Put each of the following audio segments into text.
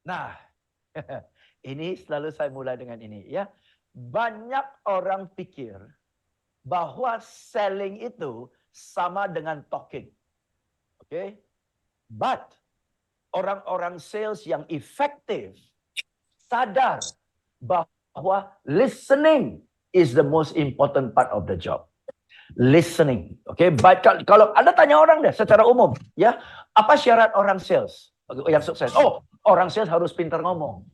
Nah, ini selalu saya mulai dengan ini ya. Banyak orang pikir bahwa selling itu sama dengan talking. Oke? But orang-orang sales yang efektif sadar bahwa listening is the most important part of the job. Listening. Oke, kalau Anda tanya orang deh secara umum, ya, apa syarat orang sales yang sukses? Oh, orang sales harus pintar ngomong.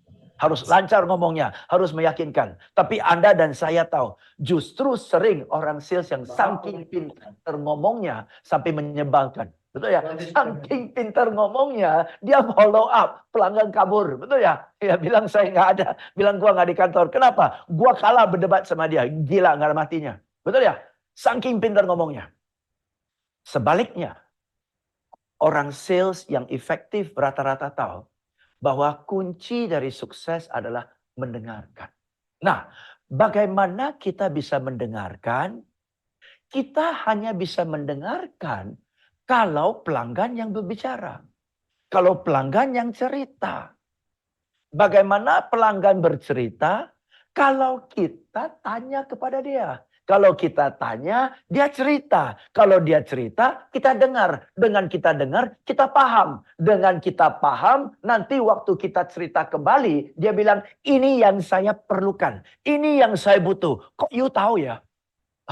Harus lancar ngomongnya, harus meyakinkan. Tapi Anda dan saya tahu, justru sering orang sales yang saking pintar ngomongnya sampai menyebalkan. Betul ya? Saking pintar ngomongnya, dia follow up, pelanggan kabur. Betul ya? Ya bilang saya nggak ada, bilang gua nggak di kantor. Kenapa? Gua kalah berdebat sama dia. Gila nggak ada matinya. Betul ya? Saking pintar ngomongnya. Sebaliknya, orang sales yang efektif rata-rata tahu bahwa kunci dari sukses adalah mendengarkan. Nah, bagaimana kita bisa mendengarkan? Kita hanya bisa mendengarkan kalau pelanggan yang berbicara. Kalau pelanggan yang cerita. Bagaimana pelanggan bercerita kalau kita tanya kepada dia? Kalau kita tanya, dia cerita. Kalau dia cerita, kita dengar. Dengan kita dengar, kita paham. Dengan kita paham, nanti waktu kita cerita kembali, dia bilang, ini yang saya perlukan. Ini yang saya butuh. Kok you tahu ya?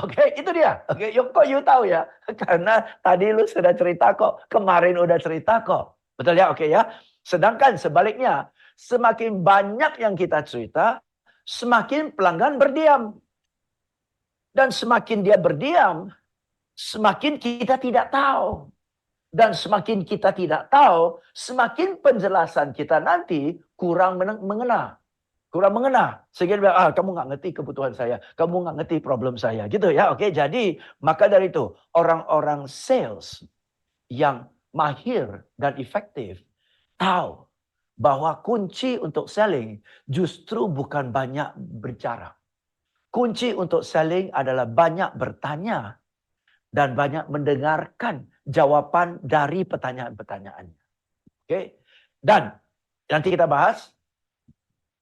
Oke, itu dia. Oke, kok you tahu ya? Karena tadi lu sudah cerita kok. Kemarin udah cerita kok. Betul ya? Oke ya. Sedangkan sebaliknya, semakin banyak yang kita cerita, semakin pelanggan berdiam. Dan semakin dia berdiam, semakin kita tidak tahu. Dan semakin kita tidak tahu, semakin penjelasan kita nanti kurang mengena. Kurang mengena. Sehingga dia bilang, kamu nggak ngerti kebutuhan saya. Kamu nggak ngerti problem saya. Gitu ya. Oke, jadi maka dari itu, orang-orang sales yang mahir dan efektif tahu bahwa kunci untuk selling justru bukan banyak bicara. Kunci untuk selling adalah banyak bertanya dan banyak mendengarkan jawaban dari pertanyaan-pertanyaannya. Oke? Dan nanti kita bahas,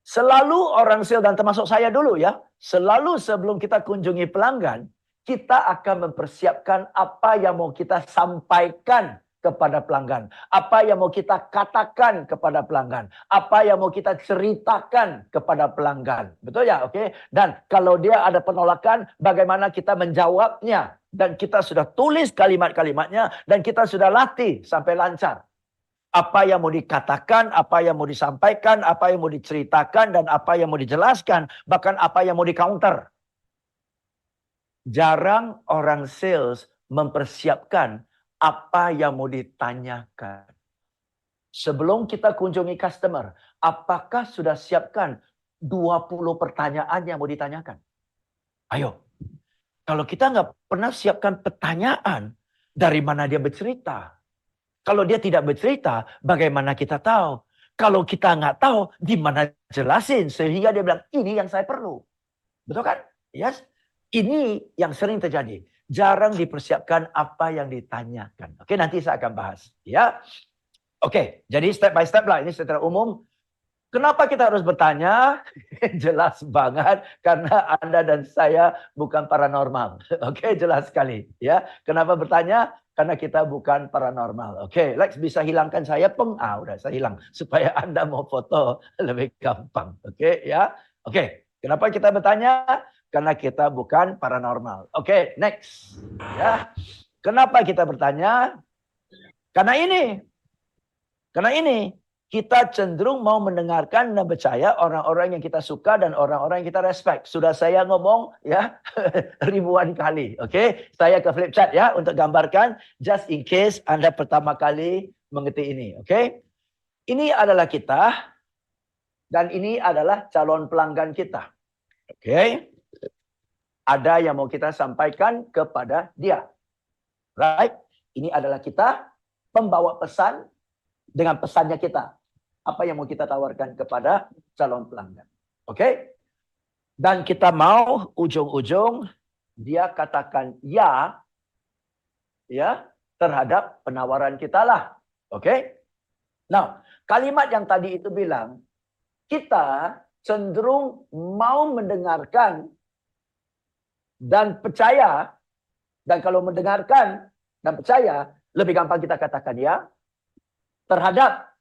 selalu orang sales dan termasuk saya dulu ya, selalu sebelum kita kunjungi pelanggan, kita akan mempersiapkan apa yang mau kita sampaikan kepada pelanggan. Apa yang mau kita katakan kepada pelanggan. Apa yang mau kita ceritakan kepada pelanggan. Betul ya? Oke. Dan kalau dia ada penolakan, bagaimana kita menjawabnya. Dan kita sudah tulis kalimat-kalimatnya. Dan kita sudah latih sampai lancar. Apa yang mau dikatakan, apa yang mau disampaikan, apa yang mau diceritakan, dan apa yang mau dijelaskan. Bahkan apa yang mau di-counter. Jarang orang sales mempersiapkan apa yang mau ditanyakan. Sebelum kita kunjungi customer, apakah sudah siapkan 20 pertanyaan yang mau ditanyakan? Ayo, kalau kita nggak pernah siapkan pertanyaan, dari mana dia bercerita? Kalau dia tidak bercerita, bagaimana kita tahu? Kalau kita nggak tahu, di mana jelasin? Sehingga dia bilang, ini yang saya perlu. Betul kan? Yes. Ini yang sering terjadi. Jarang dipersiapkan apa yang ditanyakan. Oke, nanti saya akan bahas. Ya. Oke, jadi step by step lah. Ini secara umum. Kenapa kita harus bertanya? Jelas banget. Karena Anda dan saya bukan paranormal. Oke, jelas sekali. Ya. Kenapa bertanya? Karena kita bukan paranormal. Oke, Lex bisa hilangkan saya peng. Udah saya hilang. Supaya Anda mau foto lebih gampang. Oke, ya. Oke, kenapa kita bertanya? Karena kita bukan paranormal. Oke, next. Ya. Kenapa kita bertanya? Karena ini. Karena ini. Kita cenderung mau mendengarkan dan percaya orang-orang yang kita suka dan orang-orang yang kita respect. Sudah saya ngomong ya ribuan kali. Oke, saya ke flip chart ya untuk gambarkan. Just in case Anda pertama kali mengerti ini. Oke, ini adalah kita. Dan ini adalah calon pelanggan kita. Oke. Ada yang mau kita sampaikan kepada dia. Right? Ini adalah kita pembawa pesan dengan pesannya kita. Apa yang mau kita tawarkan kepada calon pelanggan. Oke? Dan kita mau ujung-ujung dia katakan ya terhadap penawaran kita lah. Oke? Nah, kalimat yang tadi itu bilang, kita cenderung mau mendengarkan dan percaya, dan kalau mendengarkan dan percaya, lebih gampang kita katakan ya, terhadap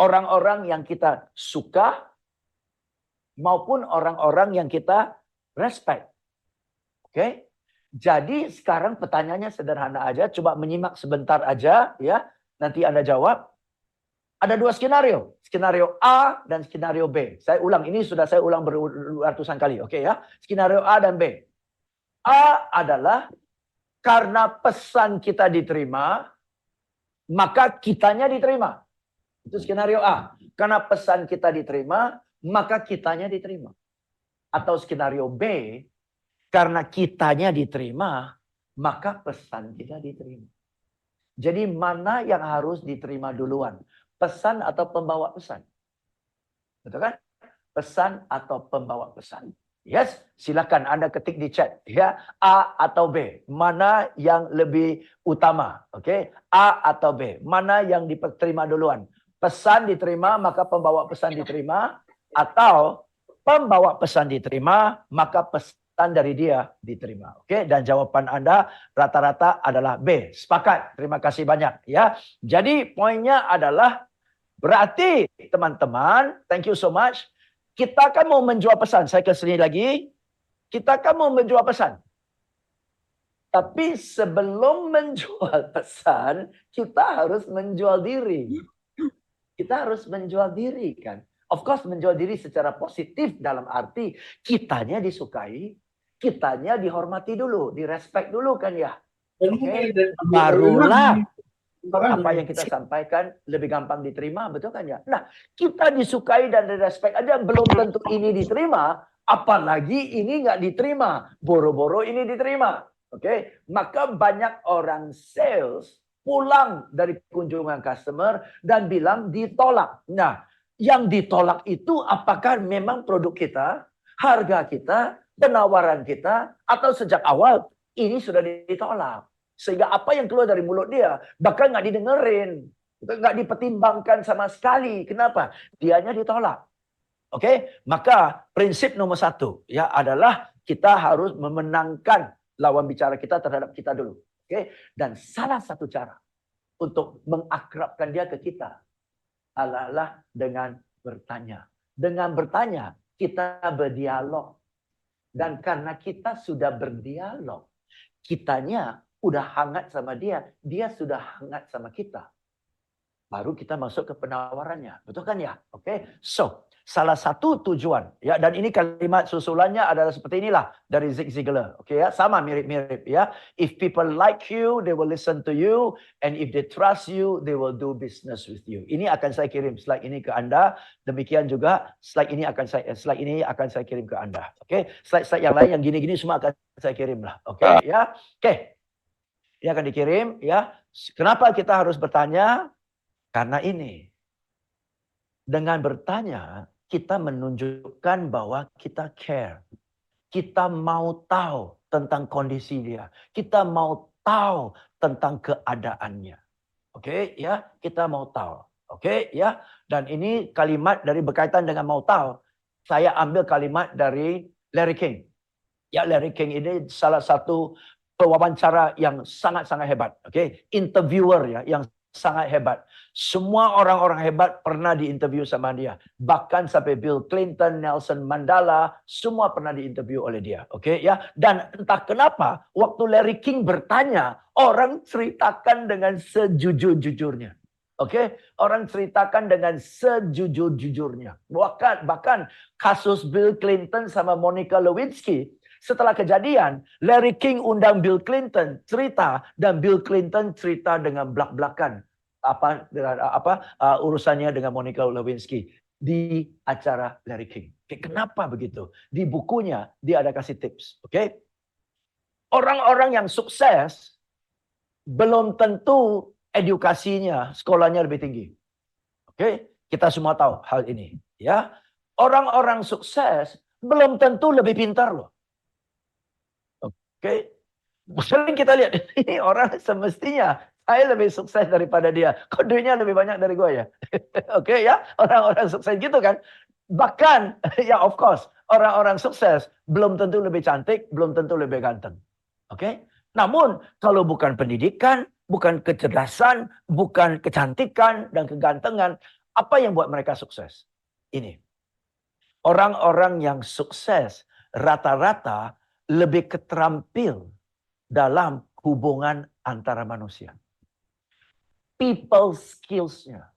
orang-orang yang kita suka, maupun orang-orang yang kita respect. Oke? Jadi sekarang pertanyaannya sederhana aja, coba menyimak sebentar aja ya, nanti Anda jawab. Ada dua skenario, skenario A dan skenario B. Saya ulang, ini sudah saya ulang beratusan kali, oke ya. Skenario A dan B. A adalah karena pesan kita diterima, maka kitanya diterima. Itu skenario A. Karena pesan kita diterima, maka kitanya diterima. Atau skenario B, karena kitanya diterima, maka pesan kita diterima. Jadi mana yang harus diterima duluan? Pesan atau pembawa pesan? Betul kan? Pesan atau pembawa pesan? Yes, silakan Anda ketik di chat ya, A atau B, mana yang lebih utama? Oke, A atau B, mana yang diterima duluan? Pesan diterima maka pembawa pesan diterima, atau pembawa pesan diterima maka pesan dari dia diterima. Oke, dan jawaban Anda rata-rata adalah B. Sepakat? Terima kasih banyak ya. Jadi poinnya adalah, berarti teman-teman, thank you so much. Kita kan mau menjual pesan. Saya ke sini lagi. Kita kan mau menjual pesan. Tapi sebelum menjual pesan, kita harus menjual diri. Kita harus menjual diri kan. Of course menjual diri secara positif dalam arti kitanya disukai, kitanya dihormati dulu, direspek dulu kan ya. Oke, barulah apa yang kita sampaikan lebih gampang diterima, betul kan ya? Nah, kita disukai dan direspek aja belum tentu ini diterima, apalagi ini nggak diterima. Boro-boro ini diterima. Oke, maka banyak orang sales pulang dari kunjungan customer dan bilang ditolak. Nah, yang ditolak itu apakah memang produk kita, harga kita, penawaran kita, atau sejak awal ini sudah ditolak? Sehingga apa yang keluar dari mulut dia bahkan nggak didengerin, nggak dipertimbangkan sama sekali. Kenapa? Dianya ditolak. Oke, maka prinsip nomor satu ya adalah kita harus memenangkan lawan bicara kita terhadap kita dulu. Oke, dan salah satu cara untuk mengakrabkan dia ke kita adalah dengan bertanya. Dengan bertanya kita berdialog, dan karena kita sudah berdialog, kitanya udah hangat sama dia, dia sudah hangat sama kita. Baru kita masuk ke penawarannya. Betul kan ya? Oke. So, salah satu tujuan ya, dan ini kalimat susulannya adalah seperti inilah dari Zig Ziglar. Oke ya, sama mirip-mirip ya. If people like you, they will listen to you, and if they trust you, they will do business with you. Ini akan saya kirim slide ini ke Anda. Demikian juga slide ini akan saya kirim ke Anda. Oke. Slide-slide yang lain yang gini-gini semua akan saya kirim lah. Oke ya. Oke. Ini akan dikirim ya. Kenapa kita harus bertanya? Karena ini. Dengan bertanya, kita menunjukkan bahwa kita care. Kita mau tahu tentang kondisi dia. Kita mau tahu tentang keadaannya. Oke, ya, kita mau tahu. Oke, ya. Dan ini kalimat dari berkaitan dengan mau tahu. Saya ambil kalimat dari Larry King. Ya, Larry King ini salah satu pewawancara yang sangat-sangat hebat. Oke, interviewer ya yang sangat hebat. Semua orang-orang hebat pernah diinterview sama dia. Bahkan sampai Bill Clinton, Nelson Mandela, semua pernah diinterview oleh dia. Oke ya. Dan entah kenapa waktu Larry King bertanya, orang ceritakan dengan sejujur-jujurnya. Oke, orang ceritakan dengan sejujur-jujurnya. Bahkan kasus Bill Clinton sama Monica Lewinsky, setelah kejadian, Larry King undang Bill Clinton cerita, dan Bill Clinton cerita dengan belak-belakan urusannya dengan Monica Lewinsky di acara Larry King. Kenapa begitu? Di bukunya dia ada kasih tips. Oke, orang-orang yang sukses belum tentu edukasinya, sekolahnya lebih tinggi. Oke, kita semua tahu hal ini. Ya, orang-orang sukses belum tentu lebih pintar loh. Oke, sering kita lihat ini orang semestinya Saya lebih sukses daripada dia. Kok duitnya lebih banyak dari gue ya? Oke ya, orang-orang sukses gitu kan. Bahkan, ya of course, orang-orang sukses belum tentu lebih cantik, belum tentu lebih ganteng. Oke? Namun, kalau bukan pendidikan, bukan kecerdasan, bukan kecantikan dan kegantengan, apa yang buat mereka sukses? Ini. Orang-orang yang sukses rata-rata lebih keterampil dalam hubungan antara manusia. People skills-nya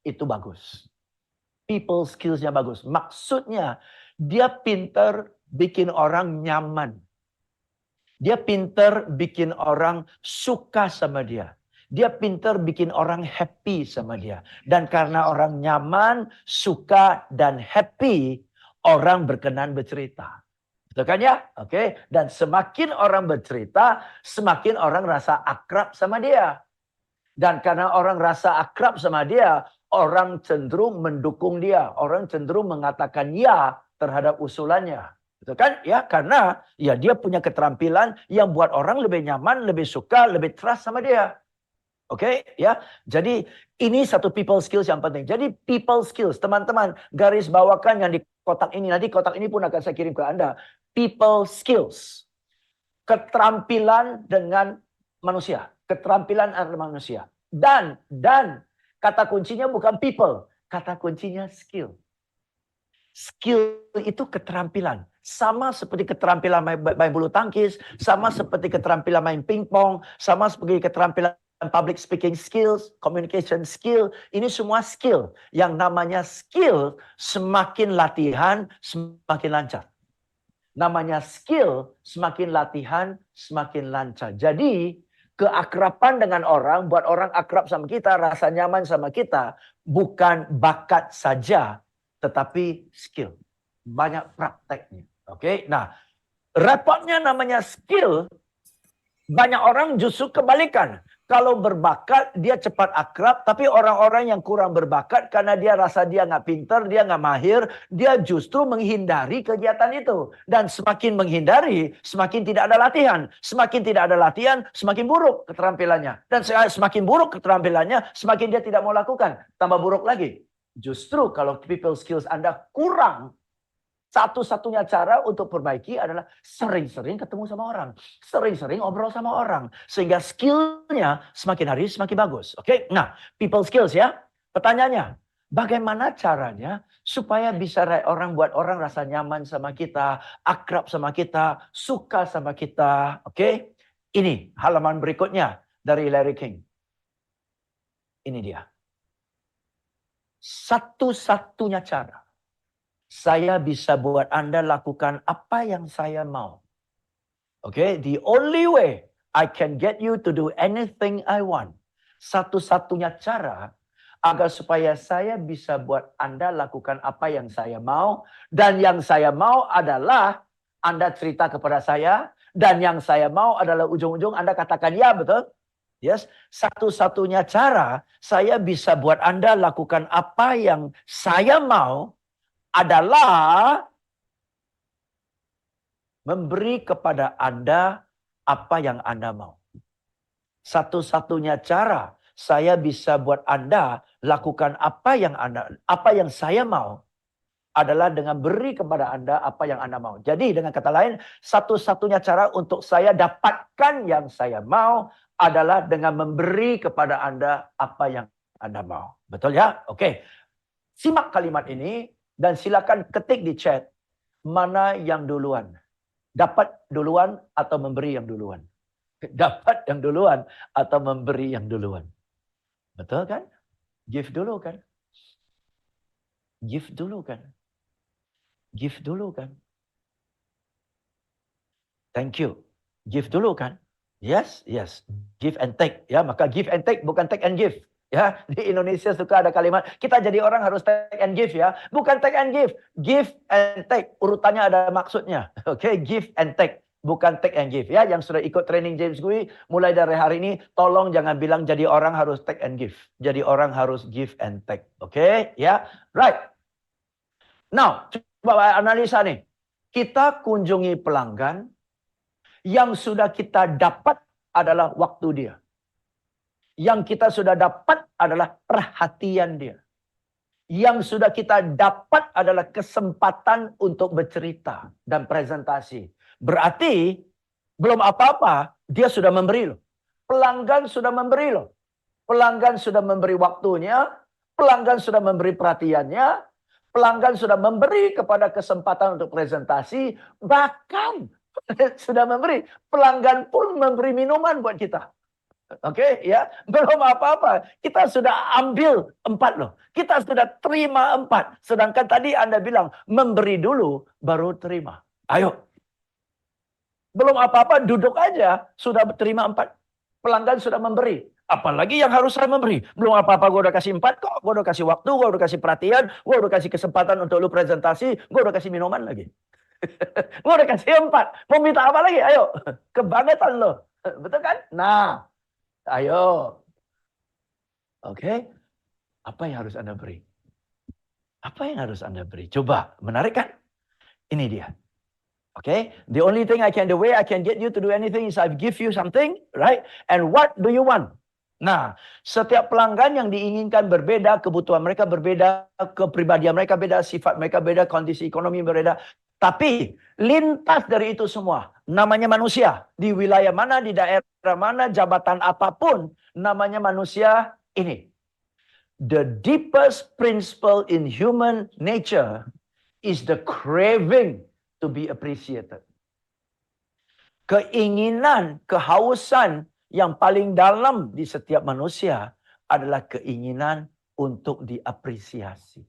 itu bagus. People skills-nya bagus. Maksudnya dia pinter bikin orang nyaman. Dia pinter bikin orang suka sama dia. Dia pinter bikin orang happy sama dia. Dan karena orang nyaman, suka, dan happy, orang berkenan bercerita. Betul kan ya? Oke. Dan semakin orang bercerita, semakin orang rasa akrab sama dia. Dan karena orang rasa akrab sama dia, orang cenderung mendukung dia. Orang cenderung mengatakan ya terhadap usulannya. Betul kan? Ya, karena ya dia punya keterampilan yang buat orang lebih nyaman, lebih suka, lebih trust sama dia. Oke, ya. Jadi ini satu people skills yang penting. Jadi people skills, teman-teman, garis bawakan yang di kotak ini. Nanti kotak ini pun akan saya kirim ke Anda. People skills. Keterampilan dengan manusia. Keterampilan antara manusia. Dan kata kuncinya bukan people. Kata kuncinya skill. Skill itu keterampilan. Sama seperti keterampilan main bulu tangkis, sama seperti keterampilan main pingpong, sama seperti keterampilan public speaking skills, communication skill. Ini semua skill. Yang namanya skill, semakin latihan, semakin lancar. Namanya skill, semakin latihan, semakin lancar. Jadi, keakraban dengan orang, buat orang akrab sama kita, rasa nyaman sama kita, bukan bakat saja, tetapi skill. Banyak prakteknya. Oke, nah, repotnya namanya skill, banyak orang justru kebalikan. Kalau berbakat, dia cepat akrab. Tapi orang-orang yang kurang berbakat, karena dia rasa dia nggak pintar, dia nggak mahir, dia justru menghindari kegiatan itu. Dan semakin menghindari, semakin tidak ada latihan. Semakin tidak ada latihan, semakin buruk keterampilannya. Dan semakin buruk keterampilannya, semakin dia tidak mau lakukan. Tambah buruk lagi. Justru kalau people skills Anda kurang, satu-satunya cara untuk perbaiki adalah sering-sering ketemu sama orang. Sering-sering ngobrol sama orang. Sehingga skillnya semakin hari semakin bagus. Oke, nah people skills ya. Pertanyaannya, bagaimana caranya supaya bisa orang buat orang rasa nyaman sama kita, akrab sama kita, suka sama kita. Oke, ini halaman berikutnya dari Larry King. Ini dia. Satu-satunya cara saya bisa buat Anda lakukan apa yang saya mau. Okay, the only way I can get you to do anything I want. Satu-satunya cara agar supaya saya bisa buat Anda lakukan apa yang saya mau. Dan yang saya mau adalah Anda cerita kepada saya. Dan yang saya mau adalah ujung-ujung Anda katakan ya, betul? Yes, satu-satunya cara saya bisa buat Anda lakukan apa yang saya mau adalah memberi kepada Anda apa yang Anda mau. Satu-satunya cara saya bisa buat Anda lakukan apa yang saya mau adalah dengan beri kepada Anda apa yang Anda mau. Jadi dengan kata lain, satu-satunya cara untuk saya dapatkan yang saya mau adalah dengan memberi kepada Anda apa yang Anda mau. Betul ya? Oke. Simak kalimat ini dan silakan ketik di chat mana yang duluan. Dapat duluan atau memberi yang duluan. Dapat yang duluan atau memberi yang duluan. Betul kan? Give dulu kan? Give dulu kan? Give dulu kan? Thank you. Give dulu kan? Yes, yes. Give and take. Ya, maka give and take bukan take and give. Ya, di Indonesia suka ada kalimat, kita jadi orang harus take and give ya. Bukan take and give. Give and take. Urutannya ada maksudnya. Oke, give and take. Bukan take and give ya. Yang sudah ikut training James Gui, mulai dari hari ini, tolong jangan bilang jadi orang harus take and give. Jadi orang harus give and take. Oke, ya. Right. Now, coba analisa nih. Kita kunjungi pelanggan yang sudah kita dapat adalah waktu dia. Yang kita sudah dapat adalah perhatian dia. Yang sudah kita dapat adalah kesempatan untuk bercerita dan presentasi. Berarti belum apa-apa, dia sudah memberi loh. Pelanggan sudah memberi loh. Pelanggan sudah memberi waktunya, pelanggan sudah memberi perhatiannya, pelanggan sudah memberi kepada kesempatan untuk presentasi, bahkan sudah memberi, pelanggan pun memberi minuman buat kita. Oke, ya, belum apa-apa. Kita sudah ambil 4 loh. Kita sudah terima 4. Sedangkan tadi Anda bilang, memberi dulu, baru terima. Ayo. Belum apa-apa, duduk aja, sudah terima 4. Pelanggan sudah memberi. Apalagi yang harus saya memberi. Belum apa-apa, gue udah kasih 4 kok. Gue udah kasih waktu, gue udah kasih perhatian, gue udah kasih kesempatan untuk lu presentasi, gue udah kasih minuman lagi. Gue udah kasih 4. Mau minta apa lagi? Ayo. Kebangetan lo. Betul kan? Nah. Ayo. Oke. Apa yang harus Anda beri? Apa yang harus Anda beri? Coba, menarik kan? Ini dia. Okay? The only thing the way I can get you to do anything is I give you something, right? And what do you want? Nah, setiap pelanggan yang diinginkan berbeda, kebutuhan mereka berbeda, kepribadian mereka beda, sifat mereka beda, kondisi ekonomi berbeda. Tapi lintas dari itu semua, namanya manusia. Di wilayah mana, di daerah mana, jabatan apapun, namanya manusia ini. The deepest principle in human nature is the craving to be appreciated. Keinginan, kehausan yang paling dalam di setiap manusia adalah keinginan untuk diapresiasi.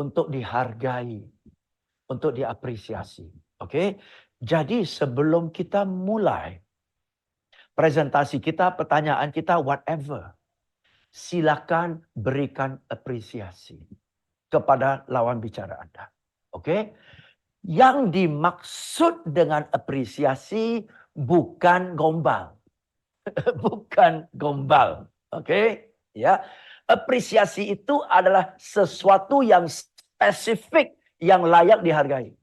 Untuk dihargai. Untuk diapresiasi. Oke? Jadi sebelum kita mulai presentasi kita, pertanyaan kita, whatever. Silakan berikan apresiasi kepada lawan bicara Anda. Oke? Yang dimaksud dengan apresiasi bukan gombal. Bukan gombal. Oke? Ya. Apresiasi itu adalah sesuatu yang spesifik yang layak dihargai.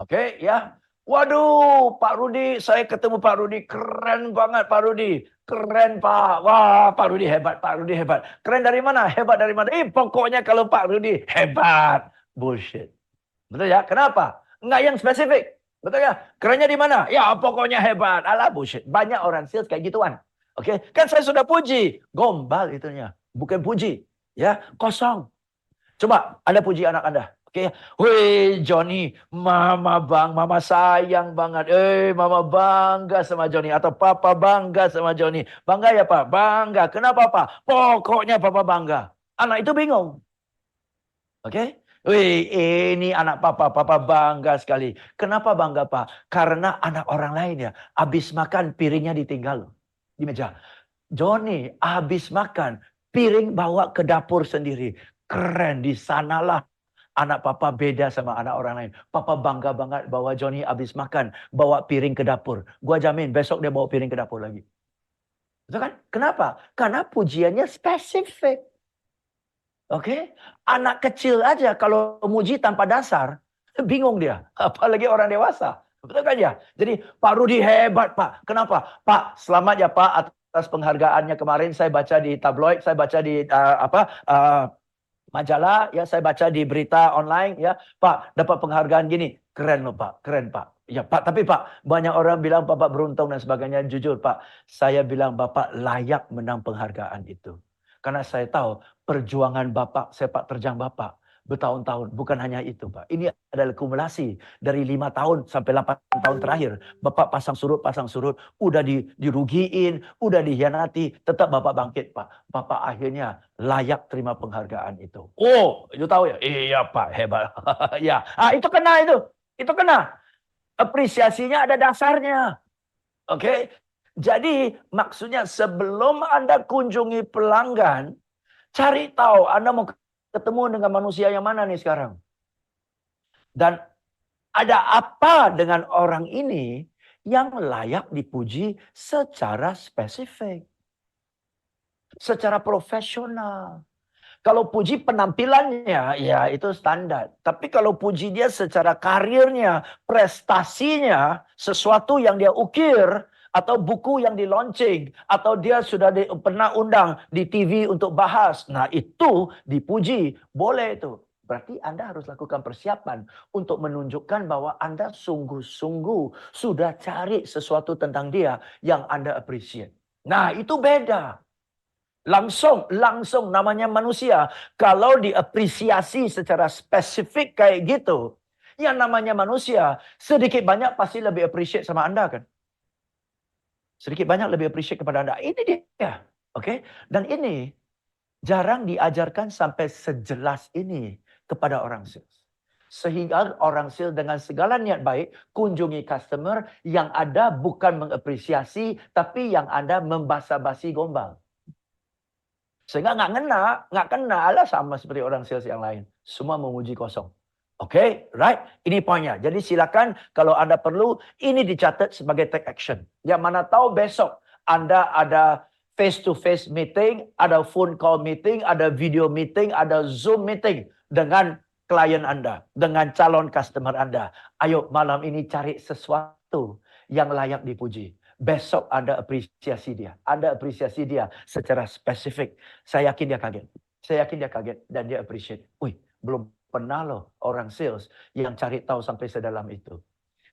Oke, ya. Waduh, Pak Rudi, saya ketemu Pak Rudi, keren banget Pak Rudi. Keren Pak. Wah, Pak Rudi hebat, Pak Rudi hebat. Keren dari mana? Hebat dari mana? Pokoknya kalau Pak Rudi hebat. Bullshit. Betul ya? Kenapa? Enggak yang spesifik. Betul ya? Kerennya di mana? Ya, pokoknya hebat. Alah, bullshit. Banyak orang sales kayak gituan. Oke, kan saya sudah puji. Gombal itunya. Bukan puji. Ya, kosong. Coba Anda puji anak Anda. Oke, wih Johnny, mama sayang banget. Mama bangga sama Johnny. Atau papa bangga sama Johnny. Bangga ya Pak? Bangga. Kenapa Pak? Pokoknya papa bangga. Anak itu bingung. Oke? Wih, ini anak papa bangga sekali. Kenapa bangga Pak? Karena anak orang lain ya, habis makan piringnya ditinggal di meja. Johnny, habis makan, piring bawa ke dapur sendiri. Keren, di sanalah anak papa beda sama anak orang lain. Papa bangga banget bawa Johnny habis makan, bawa piring ke dapur. Gua jamin besok dia bawa piring ke dapur lagi. Betul kan? Kenapa? Karena pujiannya spesifik. Oke? Anak kecil aja kalau muji tanpa dasar, bingung dia. Apalagi orang dewasa. Betul kan ya? Jadi Pak Rudi hebat Pak. Kenapa? Pak, selamat ya Pak atas penghargaannya kemarin. Saya baca di tabloid, saya baca di majalah, ya saya baca di berita online, ya Pak dapat penghargaan gini, keren loh Pak, keren Pak. Ya Pak, tapi Pak banyak orang bilang Bapak beruntung dan sebagainya. Jujur Pak, saya bilang Bapak layak menang penghargaan itu. Karena saya tahu perjuangan Bapak, sepak terjang Bapak bertahun-tahun. Bukan hanya itu Pak. Ini adalah kumulasi dari 5 tahun sampai 8 tahun terakhir. Bapak pasang surut, udah dirugiin, udah dihianati. Tetap Bapak bangkit Pak. Bapak akhirnya layak terima penghargaan itu. Oh, itu tahu ya? Iya Pak, hebat. Ya, itu kena itu. Itu kena. Apresiasinya ada dasarnya. Oke? Jadi maksudnya sebelum Anda kunjungi pelanggan, cari tahu Anda mau ketemu dengan manusia yang mana nih sekarang. Dan ada apa dengan orang ini yang layak dipuji secara spesifik. Secara profesional. Kalau puji penampilannya, ya itu standar. Tapi kalau puji dia secara karirnya, prestasinya, sesuatu yang dia ukir, atau buku yang di-launching, atau dia sudah pernah undang di TV untuk bahas. Nah, itu dipuji. Boleh itu. Berarti Anda harus lakukan persiapan untuk menunjukkan bahwa Anda sungguh-sungguh sudah cari sesuatu tentang dia yang Anda appreciate. Nah, itu beda. Langsung namanya manusia. Kalau diapresiasi secara spesifik kayak gitu, yang namanya manusia, sedikit banyak pasti lebih appreciate sama Anda kan? Sedikit banyak lebih appreciate kepada Anda. Ini dia. Oke? Dan ini jarang diajarkan sampai sejelas ini kepada orang sales. Sehingga orang sales dengan segala niat baik kunjungi customer yang ada bukan mengapresiasi tapi yang ada membasa-basi gombal. Sehingga nggak kena lah sama seperti orang sales yang lain. Semua memuji kosong. Oke, right? Ini poinnya. Jadi silakan kalau Anda perlu, ini dicatat sebagai take action. Yang mana tahu besok Anda ada face-to-face meeting, ada phone call meeting, ada video meeting, ada Zoom meeting dengan klien Anda, dengan calon customer Anda. Ayo malam ini cari sesuatu yang layak dipuji. Besok Anda apresiasi dia. Anda apresiasi dia secara spesifik. Saya yakin dia kaget. Saya yakin dia kaget dan dia appreciate. Wih, belum pernah loh orang sales yang cari tahu sampai sedalam itu.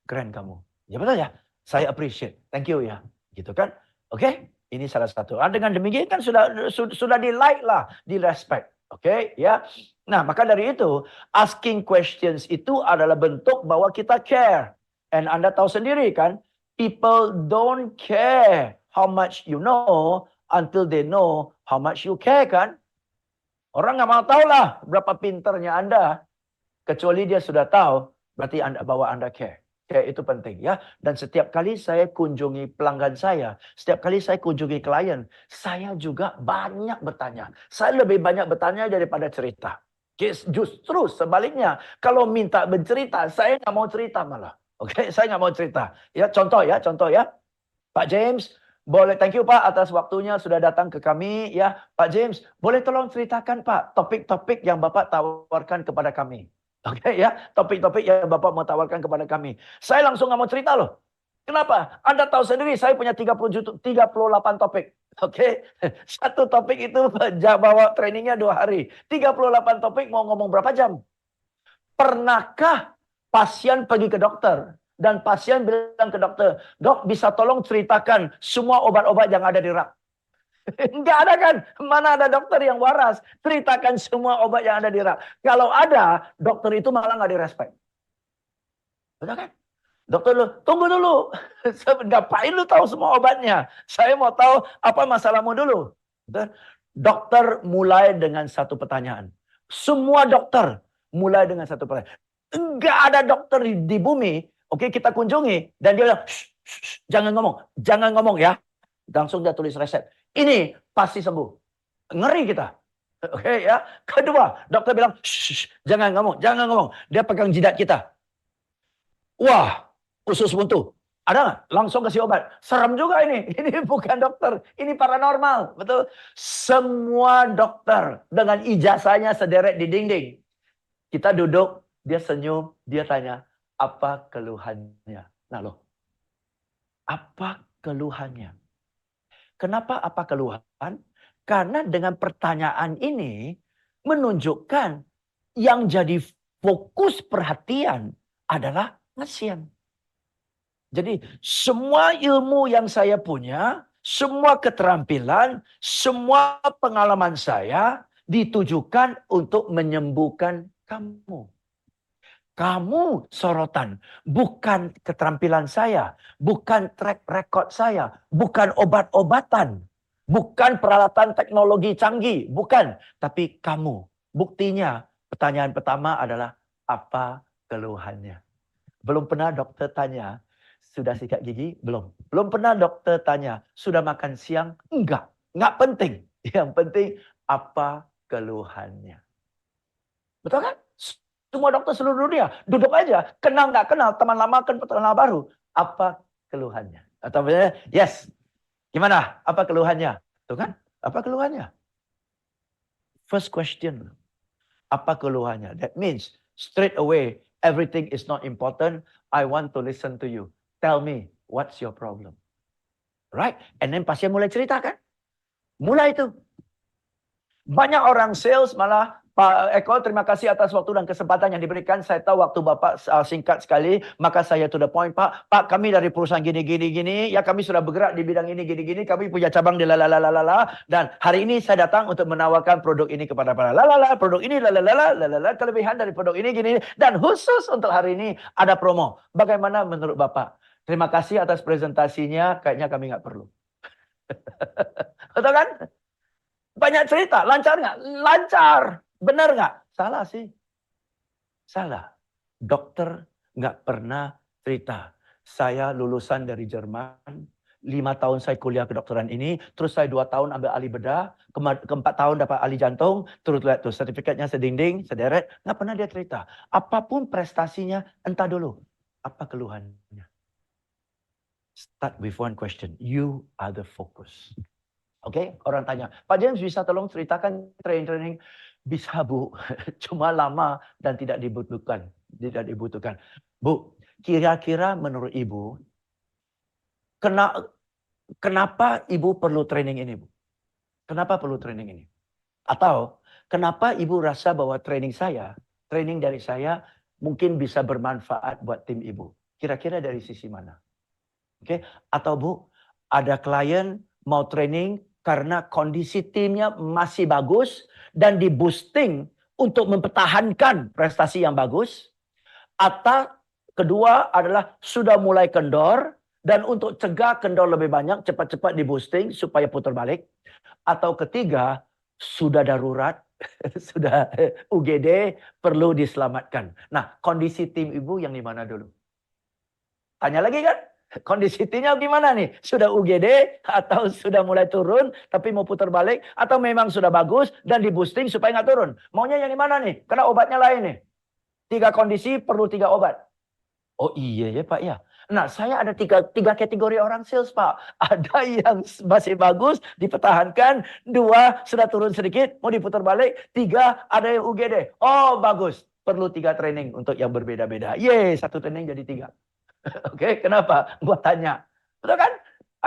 Keren kamu. Ya betul ya? Saya appreciate. Thank you ya. Gitu kan? Oke? Ini salah satu. Dengan demikian kan sudah di-like lah, di-respect. Oke? Ya. Nah, maka dari itu, asking questions itu adalah bentuk bahwa kita care. And Anda tahu sendiri kan, people don't care how much you know until they know how much you care kan? Orang nggak mau tahu lah berapa pinternya Anda. Kecuali dia sudah tahu, berarti bahwa Anda care. Care itu penting ya. Dan setiap kali saya kunjungi pelanggan saya, setiap kali saya kunjungi klien, saya juga banyak bertanya. Saya lebih banyak bertanya daripada cerita. Justru sebaliknya, kalau minta bercerita, saya nggak mau cerita malah. Oke, saya nggak mau cerita. Ya, contoh ya. Pak James, boleh, thank you Pak atas waktunya sudah datang ke kami. Ya, Pak James, boleh tolong ceritakan Pak topik-topik yang Bapak tawarkan kepada kami. Oke ya, topik-topik yang Bapak mau tawarkan kepada kami. Saya langsung nggak mau cerita loh. Kenapa? Anda tahu sendiri saya punya 38 topik. Oke, satu topik itu bawa trainingnya 2 hari. 38 topik mau ngomong berapa jam? Pernahkah pasien pergi ke dokter dan pasien bilang ke dokter, "Dok, bisa tolong ceritakan semua obat-obat yang ada di rak?" Enggak ada kan? Mana ada dokter yang waras ceritakan semua obat yang ada di rak. Kalau ada, dokter itu malah nggak direspek. Betul kan? Dokter lu, tunggu dulu. Ngapain lu tahu semua obatnya? Saya mau tahu apa masalahmu dulu. Betul? Dokter mulai dengan satu pertanyaan. Semua dokter mulai dengan satu pertanyaan. Enggak ada dokter di bumi, oke, kita kunjungi dan dia bilang, jangan ngomong ya. Langsung dia tulis resep. Ini pasti sembuh. Ngeri kita. Oke ya. Kedua, dokter bilang, jangan ngomong. Dia pegang jidat kita. Wah, usus buntu. Ada nggak? Langsung kasih obat. Serem juga ini. Ini bukan dokter. Ini paranormal. Betul. Semua dokter dengan ijazahnya sederet di dinding. Kita duduk, dia senyum, dia tanya, apa keluhannya? Nah loh, apa keluhannya? Kenapa apa keluhan? Karena dengan pertanyaan ini menunjukkan yang jadi fokus perhatian adalah pasien. Jadi semua ilmu yang saya punya, semua keterampilan, semua pengalaman saya ditujukan untuk menyembuhkan kamu. Kamu sorotan, bukan keterampilan saya, bukan track record saya, bukan obat-obatan, bukan peralatan teknologi canggih, bukan. Tapi kamu, buktinya pertanyaan pertama adalah apa keluhannya? Belum pernah dokter tanya, sudah sikat gigi? Belum. Belum pernah dokter tanya, sudah makan siang? Enggak. Enggak penting. Yang penting apa keluhannya. Betul kan? Semua dokter seluruh dunia duduk aja, kenal nggak kenal, teman lama kan teman baru. Apa keluhannya? Atau yes, gimana? Apa keluhannya? Tuh kan? Apa keluhannya? First question. Apa keluhannya? That means straight away everything is not important. I want to listen to you. Tell me what's your problem. Right? And then pasien mulai cerita kan? Mulai itu. Banyak orang sales malah, Pak Eko, terima kasih atas waktu dan kesempatan yang diberikan. Saya tahu waktu Bapak singkat sekali, maka saya to the point, Pak. Pak, kami dari perusahaan gini. Ya, kami sudah bergerak di bidang ini, gini. Kami punya cabang di lalalala. Dan hari ini saya datang untuk menawarkan produk ini kepada para lalala. Produk ini lalalala. Kelebihan dari produk ini, gini. Dan khusus untuk hari ini ada promo. Bagaimana menurut Bapak? Terima kasih atas presentasinya. Kayaknya kami nggak perlu. Betul kan? Banyak cerita, lancar nggak? Lancar. Benar nggak? Salah sih. Salah. Dokter nggak pernah cerita. Saya lulusan dari Jerman, 5 tahun saya kuliah kedokteran ini, terus saya 2 tahun ambil ahli bedah, ke-4 tahun dapat ahli jantung, terus lihat tuh sertifikatnya sedinding, sederet, nggak pernah dia cerita. Apapun prestasinya, entah dulu. Apa keluhannya? Start with one question. You are the focus. Oke, orang tanya, Pak James bisa tolong ceritakan training-training? Bisa Bu, cuma lama dan tidak dibutuhkan. Tidak dibutuhkan. Bu, kira-kira menurut Ibu, kenapa Ibu perlu training ini Bu? Kenapa perlu training ini? Atau kenapa Ibu rasa bahwa training dari saya mungkin bisa bermanfaat buat tim Ibu? Kira-kira dari sisi mana? Oke, atau Bu, ada klien mau training karena kondisi timnya masih bagus dan di boosting untuk mempertahankan prestasi yang bagus. Atau kedua adalah sudah mulai kendor dan untuk cegah kendor lebih banyak cepat-cepat di boosting supaya putar balik. Atau ketiga sudah darurat, sudah UGD perlu diselamatkan. Nah, kondisi tim Ibu yang di mana dulu? Tanya lagi kan? Kondisi timnya gimana nih? Sudah UGD atau sudah mulai turun tapi mau putar balik? Atau memang sudah bagus dan di boosting supaya nggak turun? Maunya yang di mana nih? Karena obatnya lain nih. 3 kondisi perlu 3 obat. Oh iya ya Pak ya. Nah saya ada tiga kategori orang sales Pak. Ada yang masih bagus dipertahankan. 2 sudah turun sedikit mau diputar balik. 3 ada yang UGD. Oh bagus. Perlu 3 training untuk yang berbeda-beda. Yeay 1 training jadi 3. Oke, kenapa? Gua tanya. Betul kan?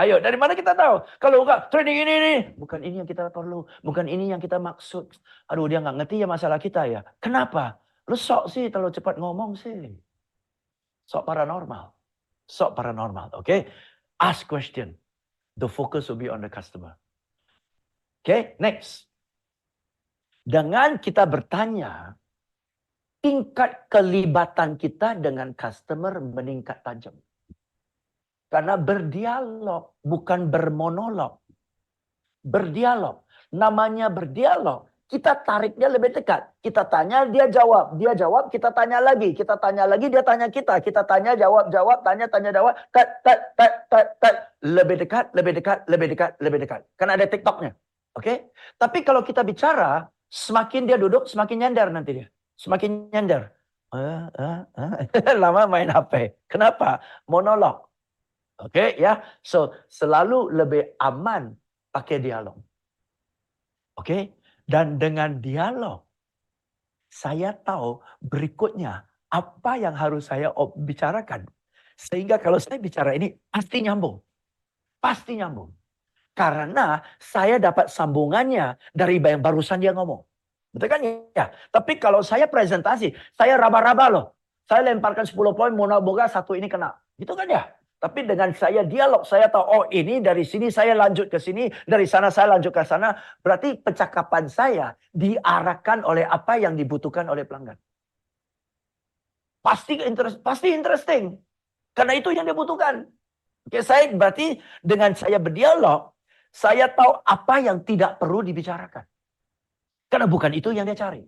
Ayo, dari mana kita tahu? Kalau enggak, training ini nih. Bukan ini yang kita perlu. Bukan ini yang kita maksud. Aduh, dia nggak ngerti ya masalah kita ya. Kenapa? Lu sok sih terlalu cepat ngomong sih. Sok paranormal. Sok paranormal, oke? Ask question. The focus will be on the customer. Oke, next. Dengan kita bertanya, tingkat kelibatan kita dengan customer meningkat tajam. Karena berdialog, bukan bermonolog. Berdialog. Namanya berdialog. Kita tarik dia lebih dekat. Kita tanya, dia jawab. Dia jawab, kita tanya lagi. Kita tanya lagi, dia tanya kita. Kita tanya, jawab, tanya, jawab. Lebih dekat, lebih dekat, lebih dekat, lebih dekat. Karena ada TikToknya. Oke? Tapi kalau kita bicara, semakin dia duduk, semakin nyender nanti dia. Semakin nyender. Lama main HP. Kenapa? Monolog. Oke ya. So, selalu lebih aman pakai dialog. Oke? Dan dengan dialog, saya tahu berikutnya apa yang harus saya bicarakan. Sehingga kalau saya bicara ini pasti nyambung. Pasti nyambung. Karena saya dapat sambungannya dari yang barusan dia ngomong. Betul kan ya? Tapi kalau saya presentasi, saya raba-raba loh. Saya lemparkan 10 poin, moga-moga 1 ini kena. Gitu kan ya? Tapi dengan saya dialog, saya tahu, oh ini dari sini saya lanjut ke sini, dari sana saya lanjut ke sana. Berarti percakapan saya diarahkan oleh apa yang dibutuhkan oleh pelanggan. Pasti interesting. Karena itu yang dibutuhkan. Oke, saya berarti dengan saya berdialog, saya tahu apa yang tidak perlu dibicarakan. Karena bukan itu yang dia cari.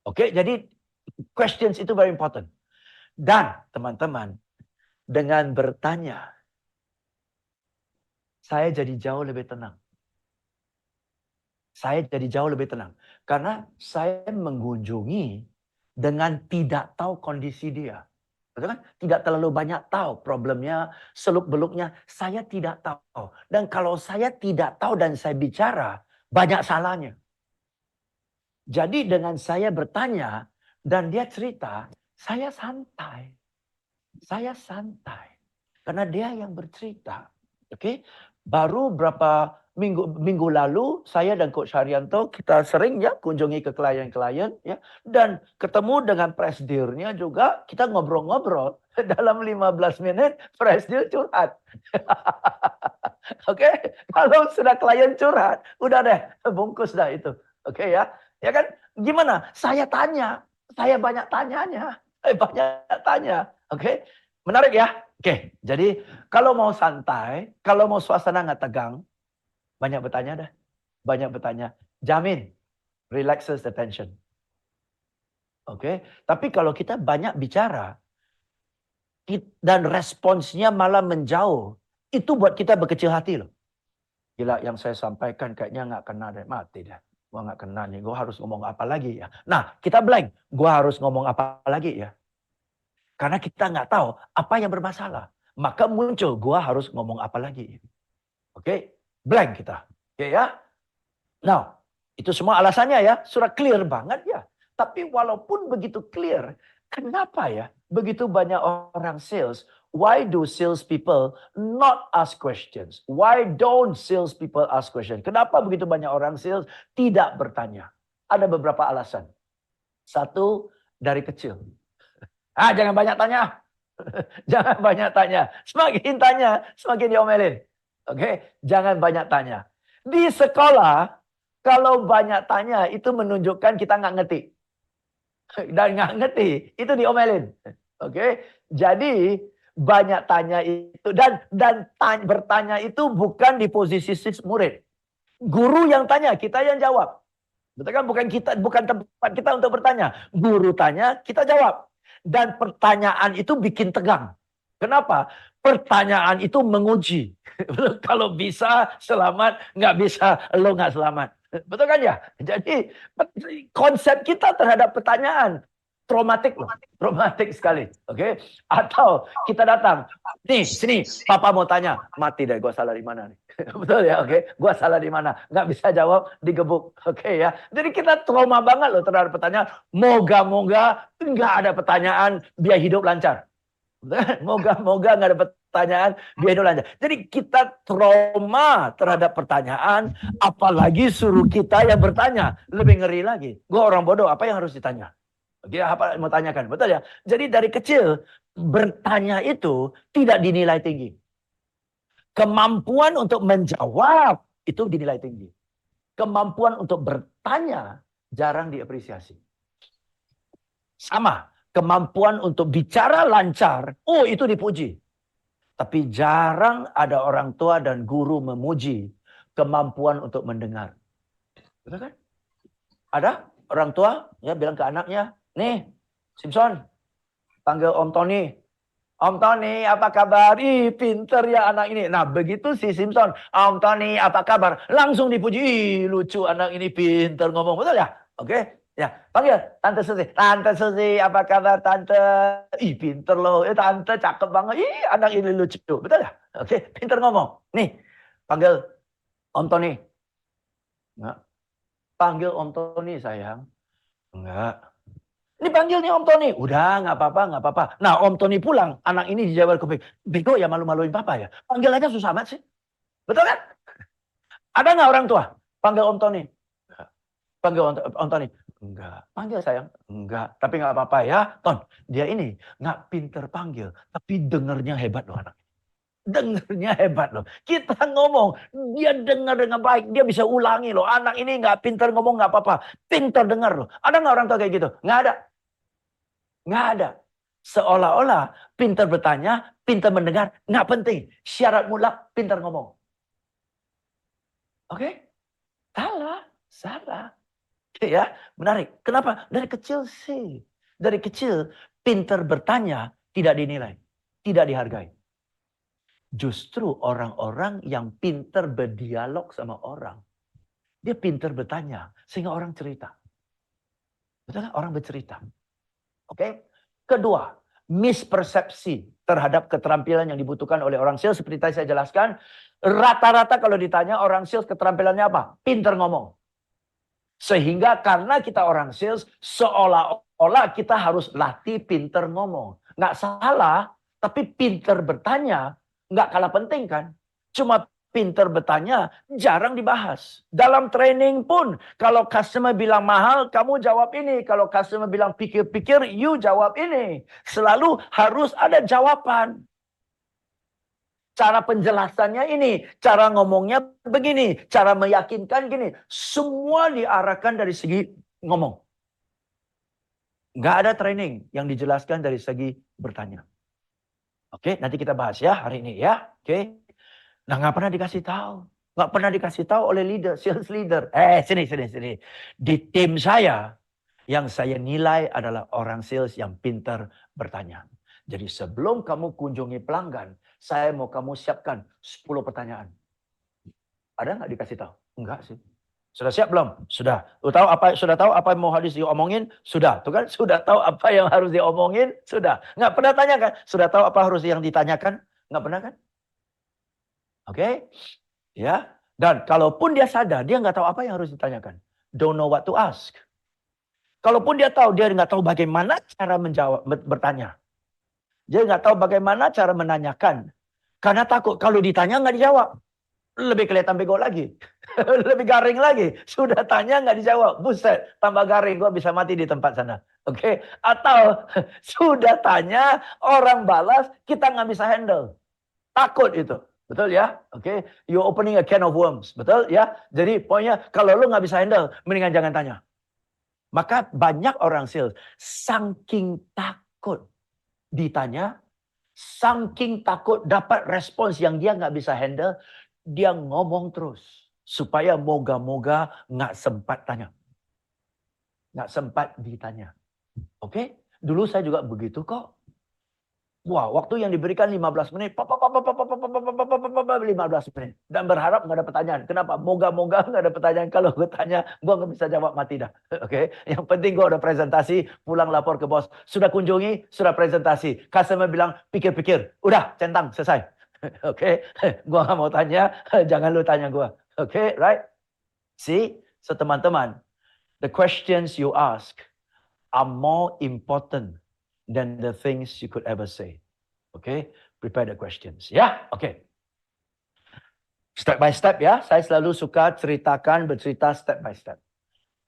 Oke, jadi questions itu very important. Dan teman-teman, dengan bertanya, saya jadi jauh lebih tenang. Saya jadi jauh lebih tenang. Karena saya mengunjungi dengan tidak tahu kondisi dia. Betul kan? Tidak terlalu banyak tahu problemnya, seluk-beluknya. Saya tidak tahu. Dan kalau saya tidak tahu dan saya bicara, banyak salahnya. Jadi dengan saya bertanya dan dia cerita, saya santai. Saya santai. Karena dia yang bercerita. Oke? Baru berapa minggu lalu saya dan Coach Haryanto kita sering ya kunjungi ke klien-klien ya, dan ketemu dengan presidirnya juga, kita ngobrol-ngobrol. Dalam 15 menit presidir curhat. Oke, kalau sudah klien curhat, udah deh bungkus dah itu. Oke ya. Ya kan? Gimana? Saya tanya, saya banyak tanyanya. Saya banyak tanya. Oke. Menarik ya? Oke, jadi kalau mau santai, kalau mau suasana nggak tegang, banyak bertanya dah. Banyak bertanya. Jamin, relaxes the tension. Oke, tapi kalau kita banyak bicara dan responsnya malah menjauh, itu buat kita berkecil hati loh. Gila, yang saya sampaikan kayaknya nggak kena deh, mati deh. Gua nggak kena nih, gua harus ngomong apa lagi ya? Nah, kita blank. Gua harus ngomong apa lagi ya? Karena kita nggak tahu apa yang bermasalah. Maka muncul, gua harus ngomong apa lagi? Oke, blank kita. Oke ya. Nah, itu semua alasannya ya, sudah clear banget ya. Tapi walaupun begitu clear, kenapa ya begitu banyak orang sales? Why do sales people not ask questions? Why don't sales people ask questions? Kenapa begitu banyak orang sales tidak bertanya? Ada beberapa alasan. Satu, dari kecil. Jangan banyak tanya. Jangan banyak tanya. Semakin tanya, semakin diomelin. Oke, jangan banyak tanya. Di sekolah, kalau banyak tanya itu menunjukkan kita nggak ngerti. Dan nggak ngerti, itu diomelin. Oke, jadi banyak tanya itu dan bertanya itu bukan di posisi murid. Guru yang tanya, kita yang jawab. Betul kan? Bukan tempat kita untuk bertanya. Guru tanya, kita jawab. Dan pertanyaan itu bikin tegang. Kenapa? Pertanyaan itu menguji. Kalau bisa selamat, nggak bisa lo nggak selamat. Betul kan ya? Jadi konsep kita terhadap pertanyaan traumatik loh. Traumatik sekali. Oke? Atau kita datang. Nih, sini. Papa mau tanya. Mati deh, gue salah di mana nih. Betul ya? Oke? Gue salah di mana? Nggak bisa jawab, digebuk. Oke ya? Jadi kita trauma banget loh terhadap pertanyaan. Moga-moga nggak ada pertanyaan biar hidup lancar. Moga-moga nggak ada pertanyaan biar hidup lancar. Jadi kita trauma terhadap pertanyaan, apalagi suruh kita yang bertanya. Lebih ngeri lagi. Gue orang bodoh, apa yang harus ditanya? Oke, apa mau tanyakan? Betul ya? Jadi dari kecil bertanya itu tidak dinilai tinggi. Kemampuan untuk menjawab itu dinilai tinggi. Kemampuan untuk bertanya jarang diapresiasi. Sama, kemampuan untuk bicara lancar, itu dipuji. Tapi jarang ada orang tua dan guru memuji kemampuan untuk mendengar. Betul kan? Ada orang tua ya bilang ke anaknya, nih Simpson, panggil Om Tony. Om Tony, apa kabar? Ih, pinter ya anak ini. Nah, begitu si Simpson, Om Tony, apa kabar? Langsung dipuji. Ih, lucu anak ini, pinter ngomong. Betul ya? Oke. Ya, panggil Tante Susi. Tante Susi, apa kabar Tante? Ih, pinter loh. Tante cakep banget. Ih, anak ini lucu. Betul ya? Oke, pinter ngomong. Nih, panggil Om Tony. Enggak. Panggil Om Tony, sayang. Enggak. Ini panggil nih Om Tony. Udah, nggak apa-apa, nggak apa-apa. Nah, Om Tony pulang, anak ini dijawab kuping. Bego ya, malu-maluin papa ya. Panggil aja susah amat sih. Betul kan? Ada nggak orang tua? Panggil Om Tony. Panggil Om Tony. Enggak. Panggil sayang. Enggak. Tapi nggak apa-apa ya. Ton, dia ini nggak pinter panggil. Tapi dengernya hebat loh anak. Dengernya hebat loh. Kita ngomong, dia dengar dengan baik. Dia bisa ulangi loh. Anak ini nggak pinter ngomong nggak apa-apa. Pinter dengar loh. Ada nggak orang tua kayak gitu? Nggak ada. Nggak ada. Seolah-olah pintar bertanya, pintar mendengar, nggak penting. Syarat mutlak pintar ngomong. Oke? Salah. Salah. Ya, menarik. Kenapa? Dari kecil sih. Dari kecil pintar bertanya tidak dinilai. Tidak dihargai. Justru orang-orang yang pintar berdialog sama orang. Dia pintar bertanya sehingga orang cerita. Betul kan? Orang bercerita. Oke? Kedua, mispersepsi terhadap keterampilan yang dibutuhkan oleh orang sales. Seperti tadi saya jelaskan, rata-rata kalau ditanya orang sales keterampilannya apa? Pinter ngomong. Sehingga karena kita orang sales, seolah-olah kita harus latih pinter ngomong. Nggak salah, tapi pinter bertanya nggak kalah penting kan. Cuma pintar bertanya jarang dibahas. Dalam training pun, kalau customer bilang mahal, kamu jawab ini. Kalau customer bilang pikir-pikir, you jawab ini. Selalu harus ada jawaban. Cara penjelasannya ini, cara ngomongnya begini, cara meyakinkan gini. Semua diarahkan dari segi ngomong. Nggak ada training yang dijelaskan dari segi bertanya. Oke, nanti kita bahas ya hari ini ya. Oke. Nah, nggak pernah dikasih tahu. Nggak pernah dikasih tahu oleh leader, sales leader. Sini. Di tim saya, yang saya nilai adalah orang sales yang pintar bertanya. Jadi sebelum kamu kunjungi pelanggan, saya mau kamu siapkan 10 pertanyaan. Ada nggak dikasih tahu? Enggak sih. Sudah siap belum? Sudah. Sudah tahu apa yang mau harus diomongin? Sudah. Tuh kan? Sudah tahu apa yang harus diomongin? Sudah. Nggak pernah tanya kan? Sudah tahu apa harus yang ditanyakan? Nggak pernah kan? Oke? Ya. Dan kalaupun dia sadar, dia nggak tahu apa yang harus ditanyakan. Don't know what to ask. Kalaupun dia tahu, dia nggak tahu bagaimana cara menjawab, bertanya. Dia nggak tahu bagaimana cara menanyakan. Karena takut kalau ditanya nggak dijawab. Lebih kelihatan bego lagi. Lebih garing lagi. Sudah tanya nggak dijawab. Buset, tambah garing. Gua bisa mati di tempat sana. Oke? Atau sudah tanya, orang balas, kita nggak bisa handle. Takut itu. Betul ya? Oke? You opening a can of worms. Betul ya? Jadi pokoknya kalau lu nggak bisa handle, mendingan jangan tanya. Maka banyak orang sales saking takut ditanya, saking takut dapat respons yang dia nggak bisa handle, dia ngomong terus. Supaya moga-moga nggak sempat tanya. Nggak sempat ditanya. Oke? Dulu saya juga begitu kok. Wah, waktu yang diberikan 15 menit. 15 menit. Dan berharap nggak ada pertanyaan. Kenapa? Moga-moga nggak ada pertanyaan. Kalau gue tanya, gue nggak bisa jawab, mati dah. Oke? Yang penting gue udah presentasi, pulang lapor ke bos. Sudah kunjungi, sudah presentasi. Customer bilang, pikir-pikir. Udah, centang, selesai. Oke? Gue nggak mau tanya, jangan lu tanya gue. Oke? Right? See? So teman-teman, the questions you ask are more important than the things you could ever say. Okay? Prepare the questions. Ya? Okay. Step by step ya. Saya selalu suka bercerita step by step.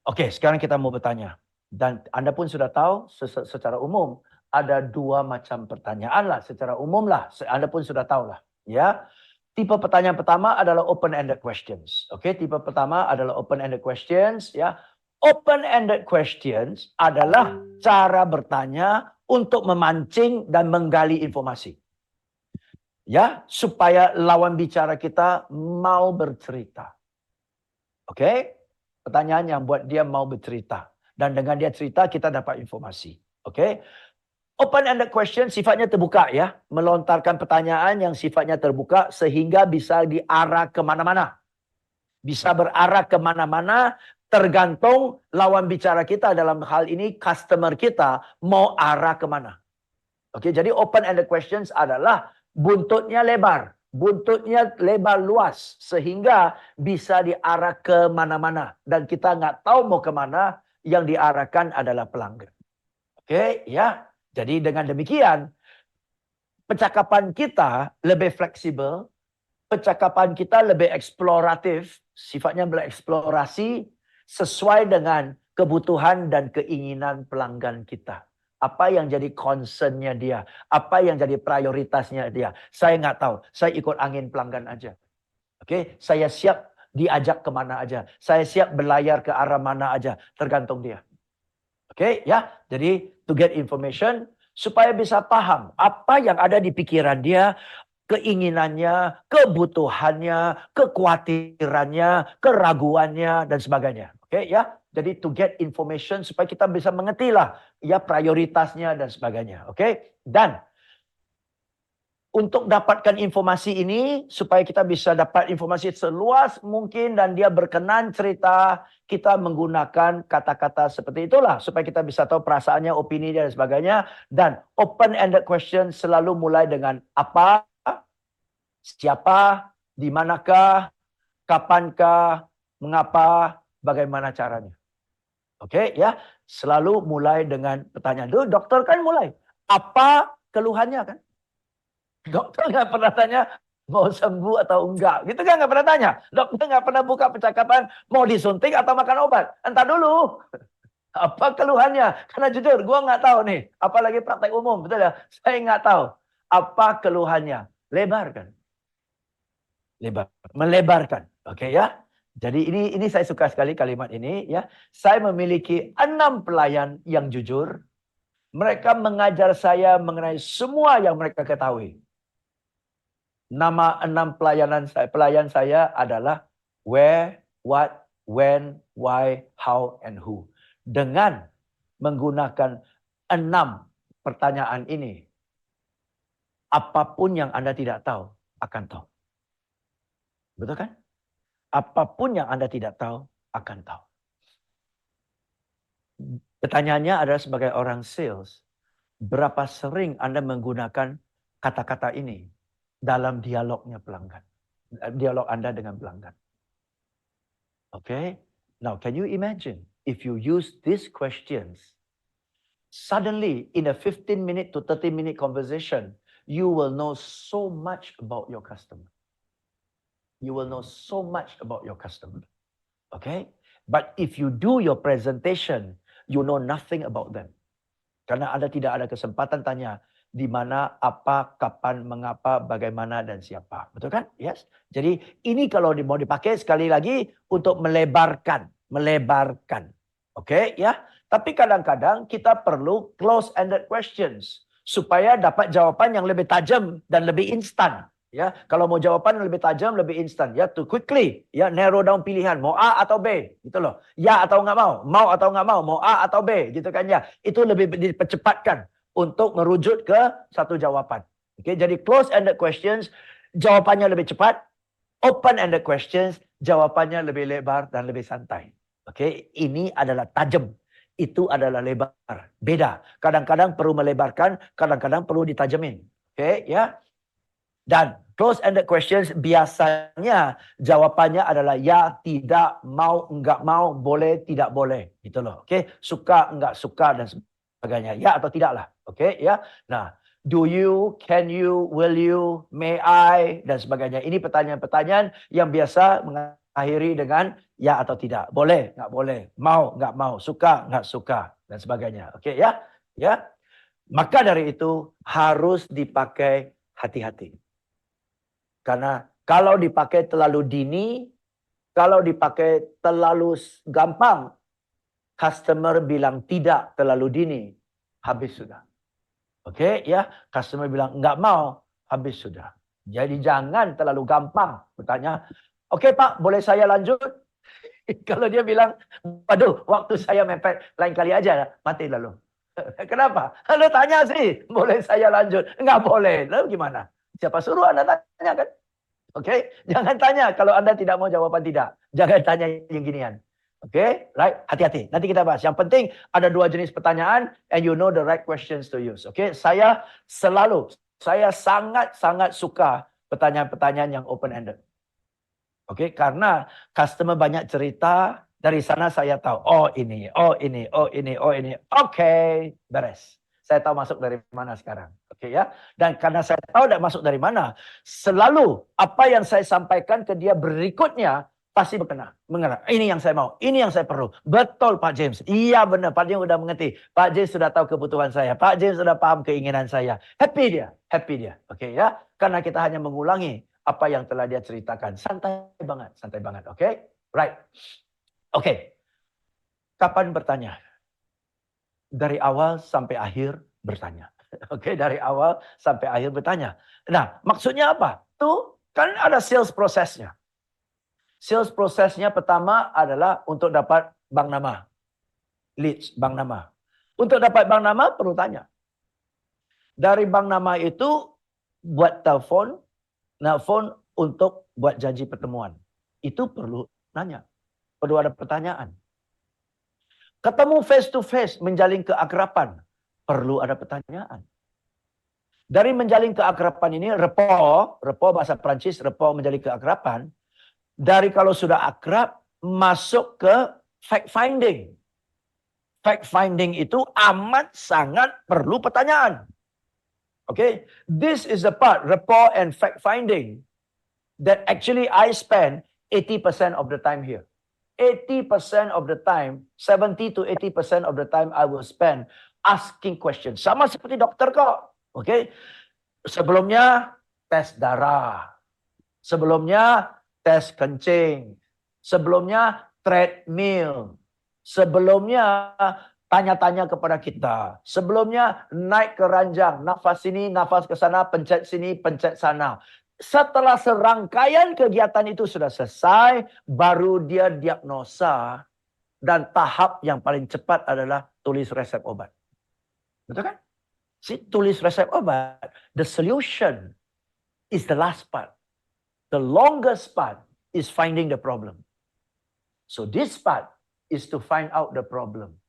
Okay, sekarang kita mau bertanya. Dan Anda pun sudah tahu secara umum ada 2 macam pertanyaan lah. Secara umum lah. Anda pun sudah tahu lah. Ya. Tipe pertanyaan pertama adalah open-ended questions. Okay, tipe pertama adalah open-ended questions. Ya. Open-ended questions adalah cara bertanya untuk memancing dan menggali informasi. Ya, supaya lawan bicara kita mau bercerita. Oke? Pertanyaan yang buat dia mau bercerita. Dan dengan dia cerita, kita dapat informasi. Oke? Open-ended question sifatnya terbuka ya. Melontarkan pertanyaan yang sifatnya terbuka sehingga bisa diarah kemana-mana. Bisa berarah kemana-mana tergantung lawan bicara kita, dalam hal ini customer kita, mau arah kemana. Oke, jadi open-ended questions adalah buntutnya lebar. Buntutnya lebar luas. Sehingga bisa diarah kemana-mana. Dan kita nggak tahu mau kemana, yang diarahkan adalah pelanggan. Oke, ya. Jadi dengan demikian, percakapan kita lebih fleksibel. Percakapan kita lebih eksploratif. Sifatnya bereksplorasi sesuai dengan kebutuhan dan keinginan pelanggan kita. Apa yang jadi concernnya dia. Apa yang jadi prioritasnya dia. Saya nggak tahu. Saya ikut angin pelanggan aja. Oke, saya siap diajak kemana aja. Saya siap berlayar ke arah mana aja. Tergantung dia. Oke, ya. Jadi, to get information, supaya bisa paham apa yang ada di pikiran dia, keinginannya, kebutuhannya, kekhawatirannya, keraguannya, dan sebagainya. Oke, ya. Jadi to get information supaya kita bisa mengerti lah ya prioritasnya dan sebagainya. Oke? Dan untuk dapatkan informasi ini supaya kita bisa dapat informasi seluas mungkin dan dia berkenan cerita, kita menggunakan kata-kata seperti itulah supaya kita bisa tahu perasaannya, opini dia dan sebagainya. Dan open-ended question selalu mulai dengan apa, siapa, di manakah, kapankah, mengapa, bagaimana caranya. Oke, ya. Selalu mulai dengan pertanyaan. Dulu dokter kan mulai. Apa keluhannya kan? Dokter nggak pernah tanya, Mau sembuh atau enggak? Gitu kan nggak pernah tanya. Dokter nggak pernah buka percakapan mau disuntik atau makan obat. Entar dulu. Apa keluhannya? Karena jujur, gue nggak tahu nih. Apalagi praktek umum, betul ya? Saya nggak tahu. Apa keluhannya? Lebarkan. Melebarkan. Oke ya? Jadi ini saya suka sekali kalimat ini ya. Saya memiliki 6 pelayan yang jujur. Mereka mengajar saya mengenai semua yang mereka ketahui. Nama 6 pelayan saya adalah where, what, when, why, how, and who. Dengan menggunakan 6 pertanyaan ini, apapun yang Anda tidak tahu akan tahu. Betul kan? Apapun yang Anda tidak tahu akan tahu. Pertanyaannya adalah sebagai orang sales, berapa sering Anda menggunakan kata-kata ini dalam dialognya pelanggan? Dialog Anda dengan pelanggan. Okay? Now, can you imagine if you use these questions, suddenly in a 15-minute to 30-minute conversation, you will know so much about your customer. You will know so much about your customer. Okay? But if you do your presentation, you know nothing about them. Karena Anda tidak ada kesempatan tanya di mana, apa, kapan, mengapa, bagaimana, dan siapa. Betul kan? Yes. Jadi ini kalau mau dipakai sekali lagi untuk melebarkan. Oke, ya. Tapi kadang-kadang kita perlu close-ended questions supaya dapat jawaban yang lebih tajam dan lebih instan. Ya, kalau mau jawaban lebih tajam, lebih instan, ya, to quickly, ya, narrow down pilihan, mau A atau B, gitu loh. Ya atau nggak mau atau nggak mau A atau B, gitu kan ya. Itu lebih dipercepatkan untuk merujuk ke satu jawaban. Oke, jadi close-ended questions, jawabannya lebih cepat. Open-ended questions, jawabannya lebih lebar dan lebih santai. Oke, ini adalah tajam. Itu adalah lebar. Beda. Kadang-kadang perlu melebarkan, kadang-kadang perlu ditajamin. Oke, ya. Dan close-ended questions biasanya jawabannya adalah ya, tidak, mau, enggak mau, boleh, tidak boleh. Gitu loh. Oke, suka, enggak suka, dan sebagainya. Ya atau tidak lah. Oke, ya. Nah, do you, can you, will you, may I, dan sebagainya. Ini pertanyaan-pertanyaan yang biasa mengakhiri dengan ya atau tidak. Boleh, enggak boleh. Mau, enggak mau. Suka, enggak suka, dan sebagainya. Oke, ya. Ya. Maka dari itu harus dipakai hati-hati. Karena kalau dipakai terlalu dini, kalau dipakai terlalu gampang, customer bilang tidak terlalu dini, habis sudah. Oke, ya, customer bilang enggak mau, habis sudah. Jadi jangan terlalu gampang bertanya, oke Pak, boleh saya lanjut? Kalau dia bilang, waduh, waktu saya mepet, lain kali aja, mati lalu. Kenapa? Lalu tanya sih, boleh saya lanjut? Enggak boleh. Lalu gimana? Siapa suruh Anda tanya kan? Oke, jangan tanya kalau Anda tidak mau jawaban tidak. Jangan tanya yang ginian. Oke, right? Hati-hati. Nanti kita bahas. Yang penting ada 2 jenis pertanyaan and you know the right questions to use. Oke, saya sangat suka pertanyaan-pertanyaan yang open-ended. Oke, karena customer banyak cerita, dari sana saya tahu, oh ini. Oke, beres. Saya tahu masuk dari mana sekarang. Oke ya. Dan karena saya tahu tidak masuk dari mana, selalu apa yang saya sampaikan ke dia berikutnya pasti mengena. Ini yang saya mau, ini yang saya perlu. Betul Pak James. Iya benar, Pak James sudah mengerti. Pak James sudah tahu kebutuhan saya. Pak James sudah paham keinginan saya. Happy dia. Oke ya. Karena kita hanya mengulangi apa yang telah dia ceritakan. Santai banget. Oke? Right. Oke. Kapan bertanya? Dari awal sampai akhir bertanya. Oke, dari awal sampai akhir bertanya. Nah, maksudnya apa? Tuh kan ada sales prosesnya. Sales prosesnya pertama adalah untuk dapat bank nama. Leads, bank nama. Untuk dapat bank nama perlu tanya. Dari bank nama itu buat telepon untuk buat janji pertemuan. Itu perlu nanya. Perlu ada pertanyaan. Ketemu face to face, menjalin keakraban. Perlu ada pertanyaan. Dari menjalin keakraban ini, rapport bahasa Prancis, rapport menjalin keakraban. Dari kalau sudah akrab, masuk ke fact finding. Fact finding itu amat sangat perlu pertanyaan. Oke, this is the part, rapport and fact finding. that actually I spend 80% of the time here. 80% of the time, 70 to 80% of the time I will spend asking questions. Sama seperti dokter kok. Okay? Sebelumnya tes darah. Sebelumnya tes kencing. Sebelumnya treadmill. Sebelumnya tanya-tanya kepada kita. Sebelumnya naik ke ranjang. Nafas sini, nafas ke sana, pencet sini, pencet sana. Setelah serangkaian kegiatan itu sudah selesai, baru dia diagnosa. Dan tahap yang paling cepat adalah tulis resep obat. Betul kan? Si tulis resep obat. The solution is the last part. The longest part is finding the problem. So this part is to find out the problem.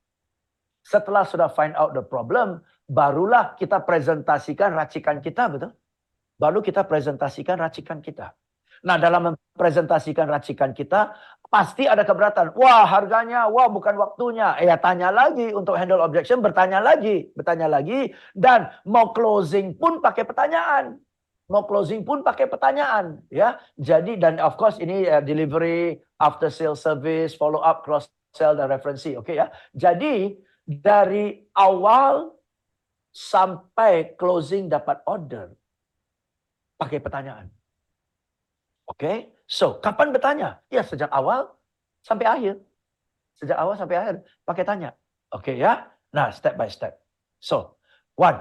Setelah sudah find out the problem, barulah kita presentasikan racikan kita, betul? Baru kita presentasikan racikan kita. Nah, dalam mempresentasikan racikan kita, pasti ada keberatan. Wah, harganya, wah bukan waktunya. Ya, tanya lagi untuk handle objection, bertanya lagi. Dan mau closing pun pakai pertanyaan. Mau closing pun pakai pertanyaan. Ya, jadi dan of course ini delivery, after sale service, follow up, cross sell dan referensi. Oke ya. Jadi dari awal sampai closing dapat order pakai pertanyaan. Oke, so kapan bertanya? Ya sejak awal sampai akhir. Sejak awal sampai akhir pakai tanya. Oke ya. Nah, step by step. So, one,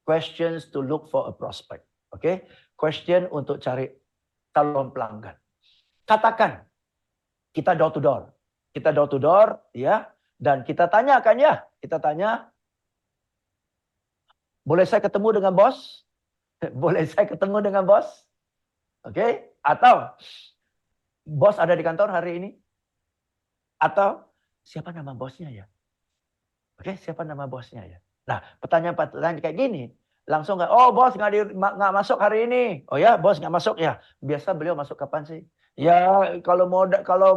questions to look for a prospect. Oke, question untuk cari calon pelanggan. Katakan kita door to door. Kita door to door ya, dan kita tanyakan ya. Kita tanya, boleh saya ketemu dengan bos? Boleh saya ketemu dengan bos? Oke, atau bos ada di kantor hari ini? Atau siapa nama bosnya ya? Oke, siapa nama bosnya ya? Nah, pertanyaan kayak gini, langsung nggak, oh bos nggak masuk hari ini. Oh ya, bos nggak masuk ya. Biasa beliau masuk kapan sih? Ya, kalau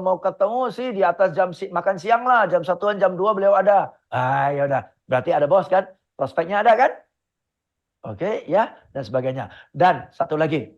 mau ketemu sih di atas jam makan siang lah, jam 1-an, jam 2 beliau ada. Ah, ya udah, berarti ada bos kan? Prospeknya ada kan? Oke, ya, dan sebagainya. Dan satu lagi.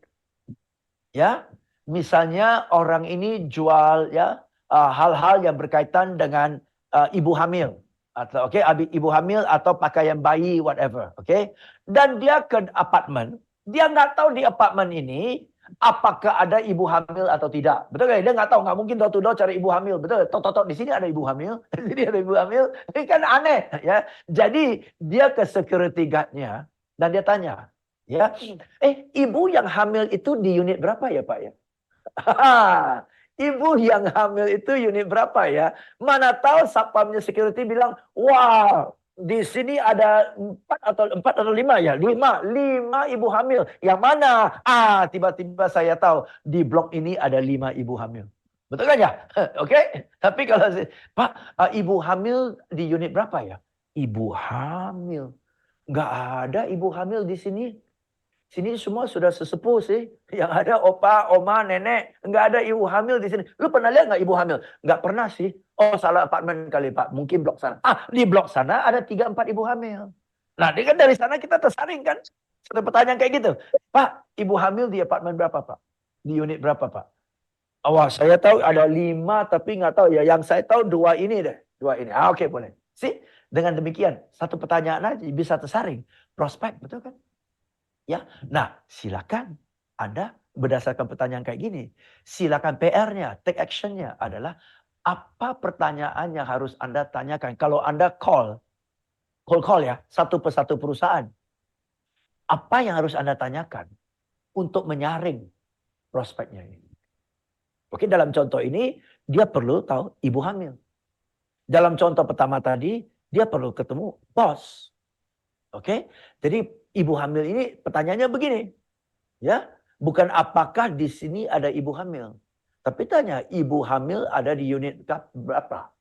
Ya, misalnya orang ini jual ya hal-hal yang berkaitan dengan ibu hamil atau ibu hamil atau pakaian bayi whatever, oke? Dan dia ke apartemen, dia nggak tahu di apartemen ini apakah ada ibu hamil atau tidak. Betul kan? Dia nggak tahu, nggak mungkin door to door cari ibu hamil. Betul? Tok di sini ada ibu hamil, di sini ada ibu hamil. Ini kan aneh ya. Jadi dia ke security guard-nya dan dia tanya, ya, ibu yang hamil itu di unit berapa ya Pak ya? Ibu yang hamil itu unit berapa ya? Mana tahu satpamnya security bilang, wah di sini ada 4 atau 5 ya? 5 ibu hamil. Yang mana? Tiba-tiba saya tahu di blok ini ada 5 ibu hamil. Betul kan ya? Oke. Tapi kalau Pak, ibu hamil di unit berapa ya? Ibu hamil. Nggak ada ibu hamil di sini. Sini semua sudah sesepuh sih. Yang ada opa, oma, nenek. Nggak ada ibu hamil di sini. Lu pernah lihat nggak ibu hamil? Nggak pernah sih. Oh, salah apartemen kali Pak. Mungkin blok sana. Di blok sana ada 3-4 ibu hamil. Nah, kan dari sana kita tersaring kan. Satu pertanyaan kayak gitu. Pak, ibu hamil di apartemen berapa Pak? Di unit berapa Pak? Wah, saya tahu ada 5 tapi nggak tahu ya. Yang saya tahu 2 ini deh. 2 ini. Oke, boleh. Sih, dengan demikian. Satu pertanyaan aja bisa tersaring. Prospek, betul kan? Ya, nah silakan Anda berdasarkan pertanyaan kayak gini, silakan PR-nya, take action-nya adalah apa pertanyaan yang harus Anda tanyakan. Kalau Anda call ya, satu persatu perusahaan, apa yang harus Anda tanyakan untuk menyaring prospeknya ini. Oke, dalam contoh ini dia perlu tahu ibu hamil. Dalam contoh pertama tadi dia perlu ketemu bos. Oke, jadi ibu hamil ini pertanyaannya begini, ya, bukan apakah di sini ada ibu hamil, tapi tanya ibu hamil ada di unit berapa?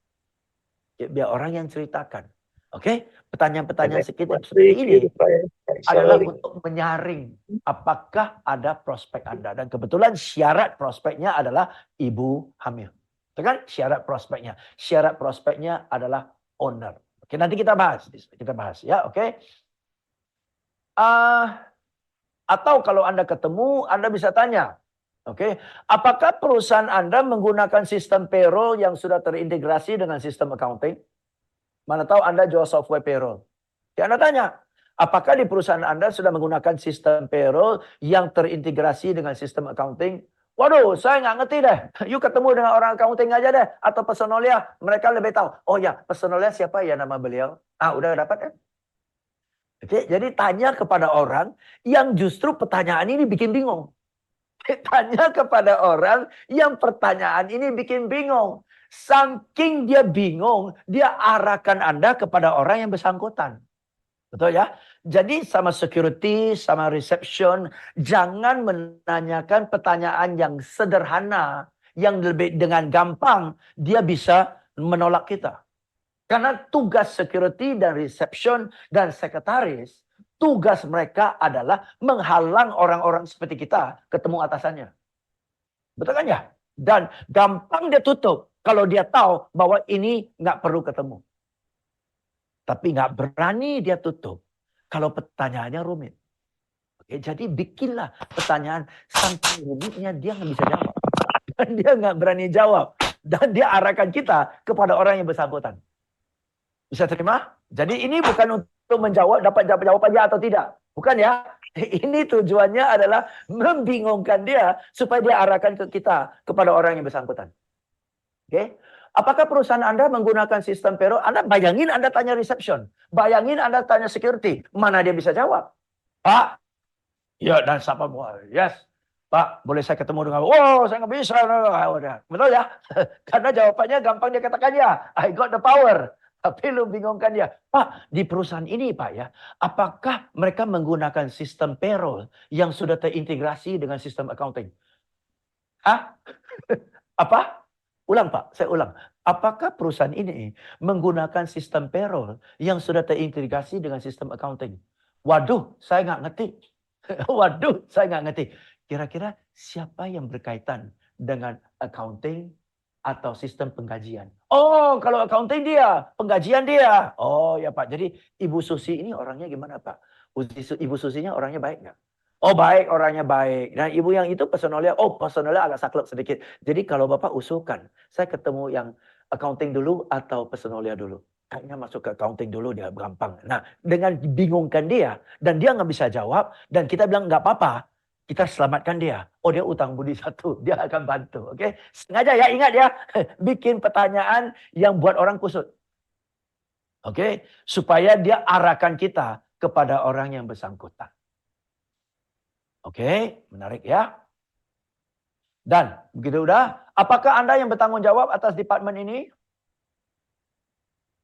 Biar orang yang ceritakan. Oke, pertanyaan-pertanyaan sekitar seperti ini adalah untuk menyaring apakah ada prospek Anda, dan kebetulan syarat prospeknya adalah ibu hamil. Itu kan syarat prospeknya. Syarat prospeknya adalah owner. Oke, nanti kita bahas ya, oke. Atau kalau Anda ketemu, Anda bisa tanya, Oke, apakah perusahaan Anda menggunakan sistem payroll yang sudah terintegrasi dengan sistem accounting? Mana tahu Anda jual software payroll. Ya, Anda tanya, apakah di perusahaan Anda sudah menggunakan sistem payroll yang terintegrasi dengan sistem accounting? Waduh, saya nggak ngerti deh. You ketemu dengan orang accounting aja deh. Atau personalia, mereka lebih tahu. Oh ya, personalia siapa ya nama beliau? Ah, udah dapat kan? Oke, jadi tanya kepada orang yang justru pertanyaan ini bikin bingung. Tanya kepada orang yang pertanyaan ini bikin bingung. Saking dia bingung, dia arahkan Anda kepada orang yang bersangkutan. Betul ya? Jadi sama security, sama reception, jangan menanyakan pertanyaan yang sederhana, yang lebih dengan gampang, dia bisa menolak kita. Karena tugas security dan reception dan sekretaris, tugas mereka adalah menghalang orang-orang seperti kita ketemu atasannya. Betul kan ya? Dan gampang dia tutup kalau dia tahu bahwa ini nggak perlu ketemu. Tapi nggak berani dia tutup kalau pertanyaannya rumit. Oke, jadi bikinlah pertanyaan sampai rumitnya dia nggak bisa jawab. Dan dia nggak berani jawab. Dan dia arahkan kita kepada orang yang bersangkutan. Bisa terima? Jadi ini bukan untuk menjawab, dapat jawaban ya atau tidak. Bukan ya. Ini tujuannya adalah membingungkan dia supaya dia arahkan ke kita, kepada orang yang bersangkutan. Oke? Apakah perusahaan Anda menggunakan sistem payroll? Anda bayangin Anda tanya reception. Bayangin Anda tanya security. Mana dia bisa jawab? Pak, ya dan siapa mau? Yes. Pak, boleh saya ketemu dengan... Oh, saya nggak bisa. Udah. Betul ya? Karena jawabannya gampang dia katakan ya. I got the power. Tapi lu bingungkan dia. Pak, di perusahaan ini Pak ya, apakah mereka menggunakan sistem payroll yang sudah terintegrasi dengan sistem accounting? Hah? Apa? Ulang Pak, saya ulang. Apakah perusahaan ini menggunakan sistem payroll yang sudah terintegrasi dengan sistem accounting? Waduh, saya nggak ngerti. Waduh, saya nggak ngerti. Kira-kira siapa yang berkaitan dengan accounting atau sistem penggajian? Oh, kalau accounting dia, penggajian dia. Oh ya Pak, jadi Ibu Susi ini orangnya gimana Pak? Ibu Susinya orangnya baik nggak? Oh baik, orangnya baik. Nah ibu yang itu personalnya, oh personalnya agak saklek sedikit. Jadi kalau Bapak usulkan, saya ketemu yang accounting dulu atau personalia dulu. Kayaknya masuk ke accounting dulu dia gampang. Nah dengan bingungkan dia, dan dia nggak bisa jawab, dan kita bilang nggak apa-apa, kita selamatkan dia. Oh dia utang budi satu, dia akan bantu. Oke, sengaja ya, ingat ya, bikin pertanyaan yang buat orang kusut. Oke, supaya dia arahkan kita kepada orang yang bersangkutan. Oke, menarik ya. Dan begitu udah, apakah Anda yang bertanggung jawab atas departemen ini?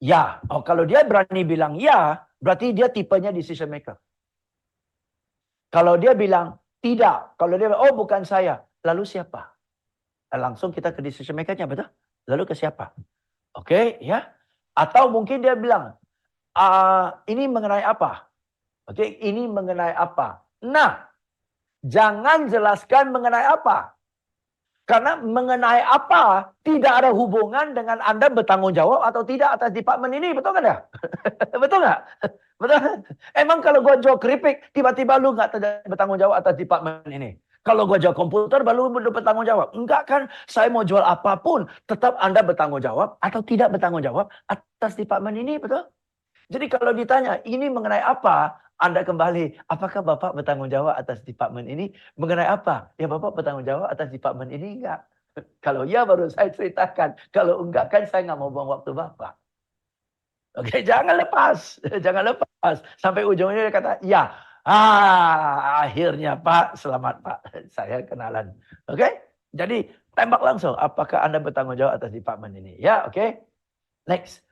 Ya. Oh, kalau dia berani bilang ya, berarti dia tipenya decision maker. Kalau dia bilang tidak, kalau dia bilang, oh bukan saya, lalu siapa? Langsung kita ke decision maker-nya, betul? Lalu ke siapa? Oke, ya. Atau mungkin dia bilang, ini mengenai apa? Oke, ini mengenai apa? Nah, jangan jelaskan mengenai apa. Karena mengenai apa tidak ada hubungan dengan Anda bertanggung jawab atau tidak atas departemen ini. Betul kan ya? Betul nggak? Betul. Emang kalau gue jual keripik, tiba-tiba lu nggak bertanggung jawab atas departemen ini. Kalau gue jual komputer, baru lu bertanggung jawab. Enggak kan? Saya mau jual apapun, tetap Anda bertanggung jawab atau tidak bertanggung jawab atas departemen ini. Betul? Jadi kalau ditanya, ini mengenai apa? Anda kembali, apakah Bapak bertanggung jawab atas departemen ini? Mengenai apa? Ya Bapak bertanggung jawab atas departemen ini enggak? Kalau ya baru saya ceritakan. Kalau enggak kan saya nggak mau buang waktu Bapak. Oke, jangan lepas. Jangan lepas. Sampai ujungnya dia kata, ya. Akhirnya Pak, selamat Pak. Saya kenalan. Oke, jadi tembak langsung. Apakah Anda bertanggung jawab atas departemen ini? Ya, oke. Next.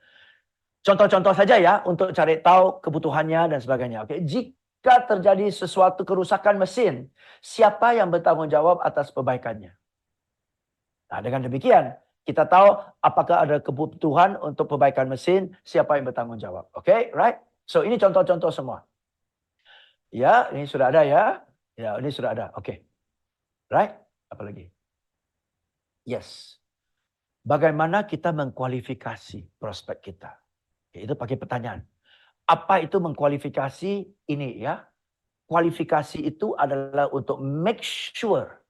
Contoh-contoh saja ya untuk cari tahu kebutuhannya dan sebagainya. Oke, jika terjadi sesuatu kerusakan mesin, siapa yang bertanggung jawab atas perbaikannya? Nah, dengan demikian kita tahu apakah ada kebutuhan untuk perbaikan mesin, siapa yang bertanggung jawab. Oke, right? So ini contoh-contoh semua. Ya, ini sudah ada ya. Ya, ini sudah ada. Oke. Right? Apa lagi? Yes. Bagaimana kita mengkualifikasi prospek kita? Itu pakai pertanyaan. Apa itu mengkualifikasi ini ya? Kualifikasi itu adalah untuk make sure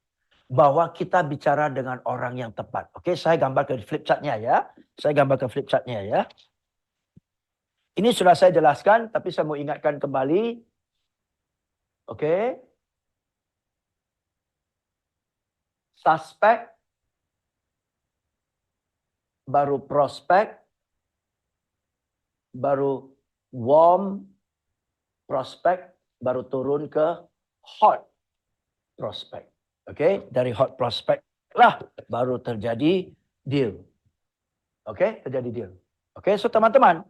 bahwa kita bicara dengan orang yang tepat. Oke, saya gambar ke flip chartnya ya. Saya gambar ke flip chartnya ya. Ini sudah saya jelaskan, tapi saya mau ingatkan kembali. Oke. Suspek, baru prospek, baru warm prospek, baru turun ke hot prospek. Oke, dari hot prospek lah baru terjadi deal. Oke, terjadi deal. Oke, so teman-teman,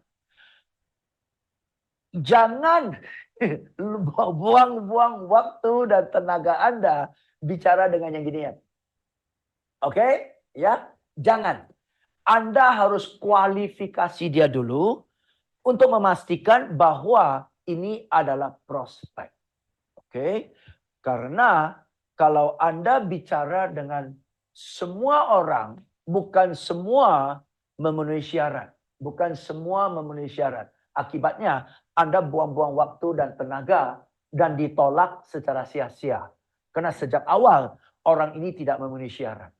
jangan buang-buang waktu dan tenaga Anda bicara dengan yang ginian. Oke, ya, jangan. Anda harus kualifikasi dia dulu untuk memastikan bahwa ini adalah prospek. Oke, karena kalau Anda bicara dengan semua orang, bukan semua memenuhi syarat. Bukan semua memenuhi syarat. Akibatnya Anda buang-buang waktu dan tenaga dan ditolak secara sia-sia. Karena sejak awal orang ini tidak memenuhi syarat.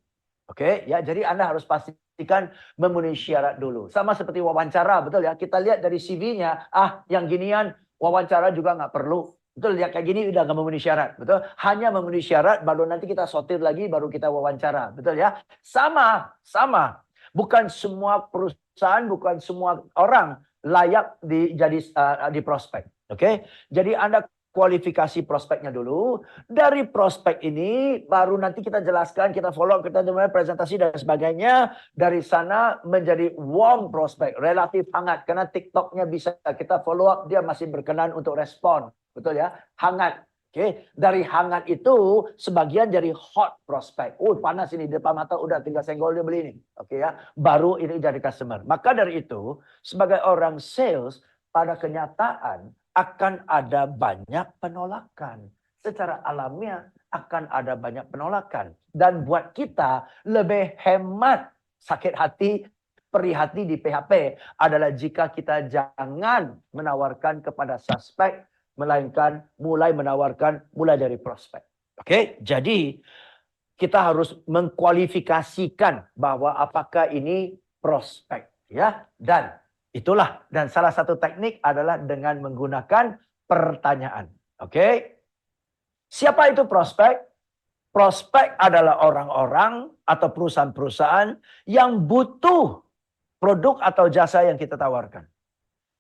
Oke, ya, jadi Anda harus pastikan memenuhi syarat dulu. Sama seperti wawancara, betul ya? Kita lihat dari CV-nya, yang ginian wawancara juga nggak perlu. Betul, lihat kayak gini udah nggak memenuhi syarat, betul? Hanya memenuhi syarat, baru nanti kita sortir lagi, baru kita wawancara, betul ya? Sama. Bukan semua perusahaan, bukan semua orang layak di prospek. Oke, jadi Anda kualifikasi prospeknya dulu. Dari prospek ini baru nanti kita jelaskan, kita follow up, kita mulai presentasi dan sebagainya. Dari sana menjadi warm prospek, relatif hangat. Karena TikToknya bisa kita follow up, dia masih berkenan untuk respon. Betul ya? Hangat. Oke, dari hangat itu sebagian jadi hot prospek. Panas ini depan mata, udah tinggal senggol dia beli ini. Oke ya, baru ini jadi customer. Maka dari itu, sebagai orang sales, pada kenyataan akan ada banyak penolakan. Secara alamiah akan ada banyak penolakan. Dan buat kita lebih hemat sakit hati, perih hati di PHP adalah jika kita jangan menawarkan kepada suspek, melainkan mulai menawarkan mulai dari prospek. Oke, jadi kita harus mengkualifikasikan bahwa apakah ini prospek, ya. Dan itulah, dan salah satu teknik adalah dengan menggunakan pertanyaan. Oke? Siapa itu prospek? Prospek adalah orang-orang atau perusahaan-perusahaan yang butuh produk atau jasa yang kita tawarkan.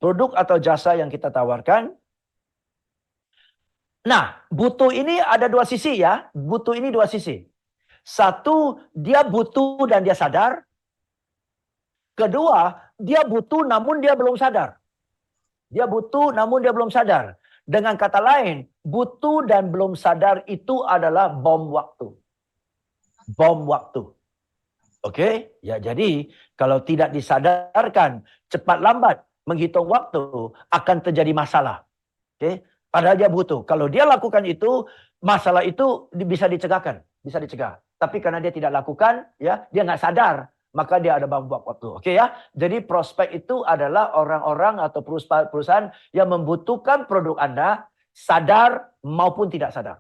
Produk atau jasa yang kita tawarkan. Nah, butuh ini ada dua sisi ya. Butuh ini dua sisi. Satu, dia butuh dan dia sadar. Kedua, dia butuh namun dia belum sadar. Dia butuh namun dia belum sadar. Dengan kata lain, butuh dan belum sadar itu adalah bom waktu. Bom waktu. Oke? Ya, jadi kalau tidak disadarkan, cepat lambat menghitung waktu akan terjadi masalah. Oke? Padahal dia butuh. Kalau dia lakukan itu, masalah itu bisa dicegahkan, bisa dicegah. Tapi karena dia tidak lakukan, ya, dia nggak sadar, maka dia ada bom waktu. Oke ya? Jadi prospek itu adalah orang-orang atau perusahaan yang membutuhkan produk Anda, sadar maupun tidak sadar.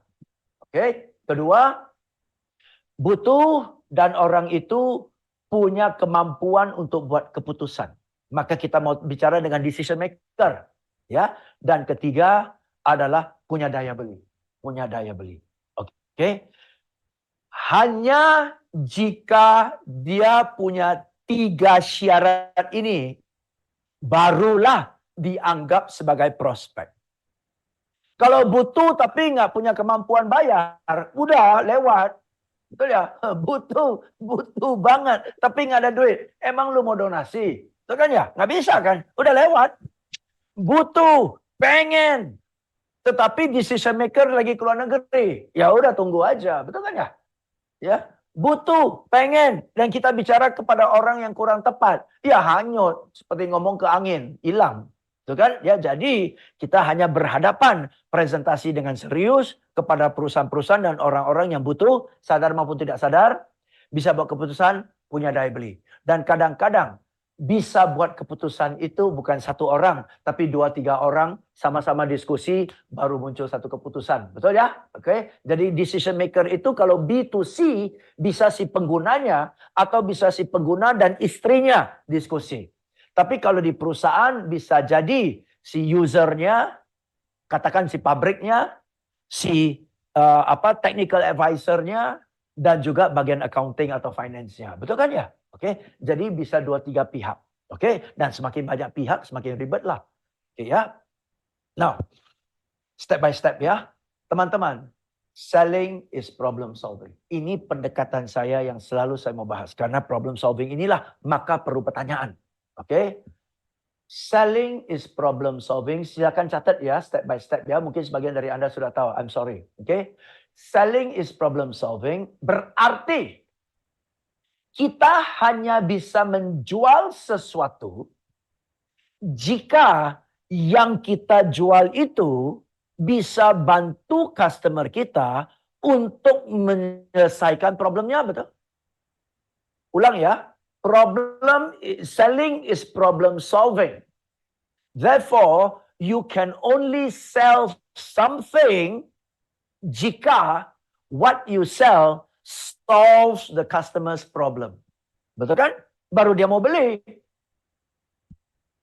Oke? Kedua, butuh dan orang itu punya kemampuan untuk buat keputusan. Maka kita mau bicara dengan decision maker, ya. Dan ketiga adalah punya daya beli, punya daya beli. Oke? Hanya jika dia punya 3 syarat ini, barulah dianggap sebagai prospek. Kalau butuh tapi nggak punya kemampuan bayar, udah lewat. Betul ya? Butuh banget, tapi nggak ada duit. Emang lu mau donasi? Betul kan ya? Nggak bisa kan? Udah lewat. Butuh, pengen. Tetapi decision maker lagi keluar negeri. Ya udah tunggu aja. Betul kan ya? Ya, butuh, pengen, dan kita bicara kepada orang yang kurang tepat, ya hanyut, seperti ngomong ke angin, hilang, itu kan? Ya, jadi kita hanya berhadapan presentasi dengan serius kepada perusahaan-perusahaan dan orang-orang yang butuh, sadar maupun tidak sadar, bisa buat keputusan, punya daya beli. Dan kadang-kadang bisa buat keputusan itu bukan satu orang, tapi 2-3 orang sama-sama diskusi baru muncul satu keputusan. Betul ya? Oke. Jadi decision maker itu kalau B2C bisa si penggunanya atau bisa si pengguna dan istrinya diskusi. Tapi kalau di perusahaan bisa jadi si usernya, katakan si pabriknya, si technical advisor-nya, dan juga bagian accounting atau finance-nya. Betul kan ya? Oke, jadi bisa 2-3 pihak. Oke, dan semakin banyak pihak semakin ribet lah. Oke ya. Now, step by step ya. Teman-teman, selling is problem solving. Ini pendekatan saya yang selalu saya mau bahas. Karena problem solving inilah maka perlu pertanyaan. Oke. Selling is problem solving. Silakan catat ya, step by step ya. Mungkin sebagian dari Anda sudah tahu. I'm sorry. Oke. Selling is problem solving. Berarti kita hanya bisa menjual sesuatu jika yang kita jual itu bisa bantu customer kita untuk menyelesaikan problemnya, betul? Ulang ya. Selling is problem solving. Therefore, you can only sell something jika what you sell solves the customer's problem. Betul kan? Baru dia mau beli.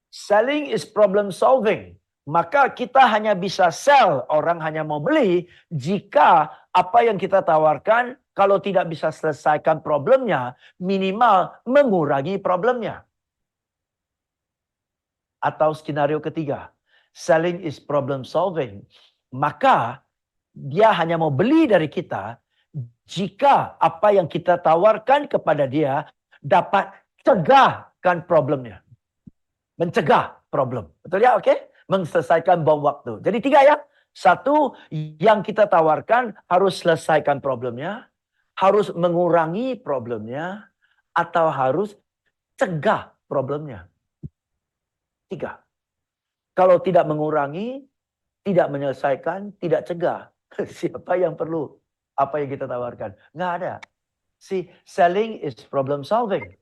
Selling is problem solving. Maka kita hanya bisa sell, orang hanya mau beli jika apa yang kita tawarkan kalau tidak bisa selesaikan problemnya, minimal mengurangi problemnya. Atau skenario ketiga, selling is problem solving. Maka dia hanya mau beli dari kita jika apa yang kita tawarkan kepada dia dapat cegahkan problemnya. Mencegah problem. Betul ya? Oke? Menyelesaikan bom waktu. Jadi 3 ya. 1, yang kita tawarkan harus selesaikan problemnya, harus mengurangi problemnya, atau harus cegah problemnya. 3. Kalau tidak mengurangi, tidak menyelesaikan, tidak cegah. Siapa yang perlu apa yang kita tawarkan? Nggak ada. See, selling is problem solving.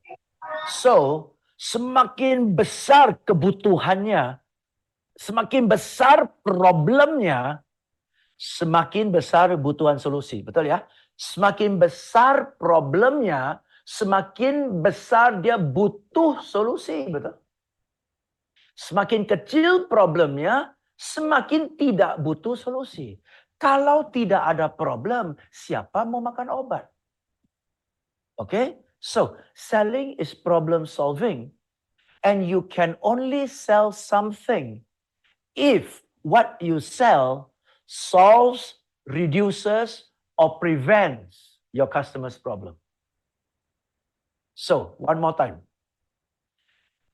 So, semakin besar kebutuhannya, semakin besar problemnya, semakin besar kebutuhan solusi. Betul ya? Semakin besar problemnya, semakin besar dia butuh solusi. Betul? Semakin kecil problemnya, semakin tidak butuh solusi. Kalau tidak ada problem, siapa mau makan obat? Okay? So, selling is problem solving. And you can only sell something if what you sell solves, reduces, or prevents your customer's problem. So, one more time.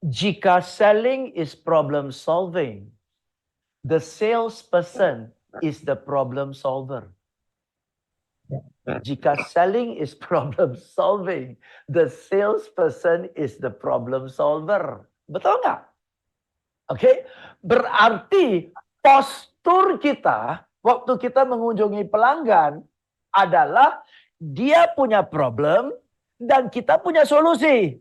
Jika selling is problem solving, the salesperson is the problem solver. Jika selling is problem solving, the salesperson is the problem solver. Betul nggak? Oke, berarti postur kita waktu kita mengunjungi pelanggan adalah dia punya problem dan kita punya solusi.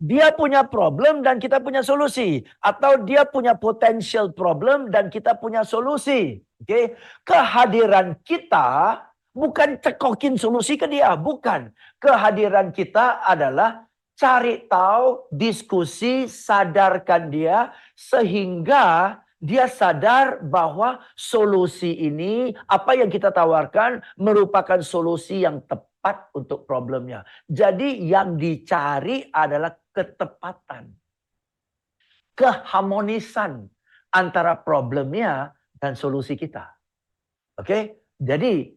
Dia punya problem dan kita punya solusi. Atau dia punya potential problem dan kita punya solusi. Oke, kehadiran kita bukan cekokin solusi ke dia, bukan. Kehadiran kita adalah cari tahu, diskusi, sadarkan dia sehingga dia sadar bahwa solusi ini, apa yang kita tawarkan merupakan solusi yang tepat untuk problemnya. Jadi yang dicari adalah ketepatan, keharmonisan antara problemnya dan solusi kita. Oke, jadi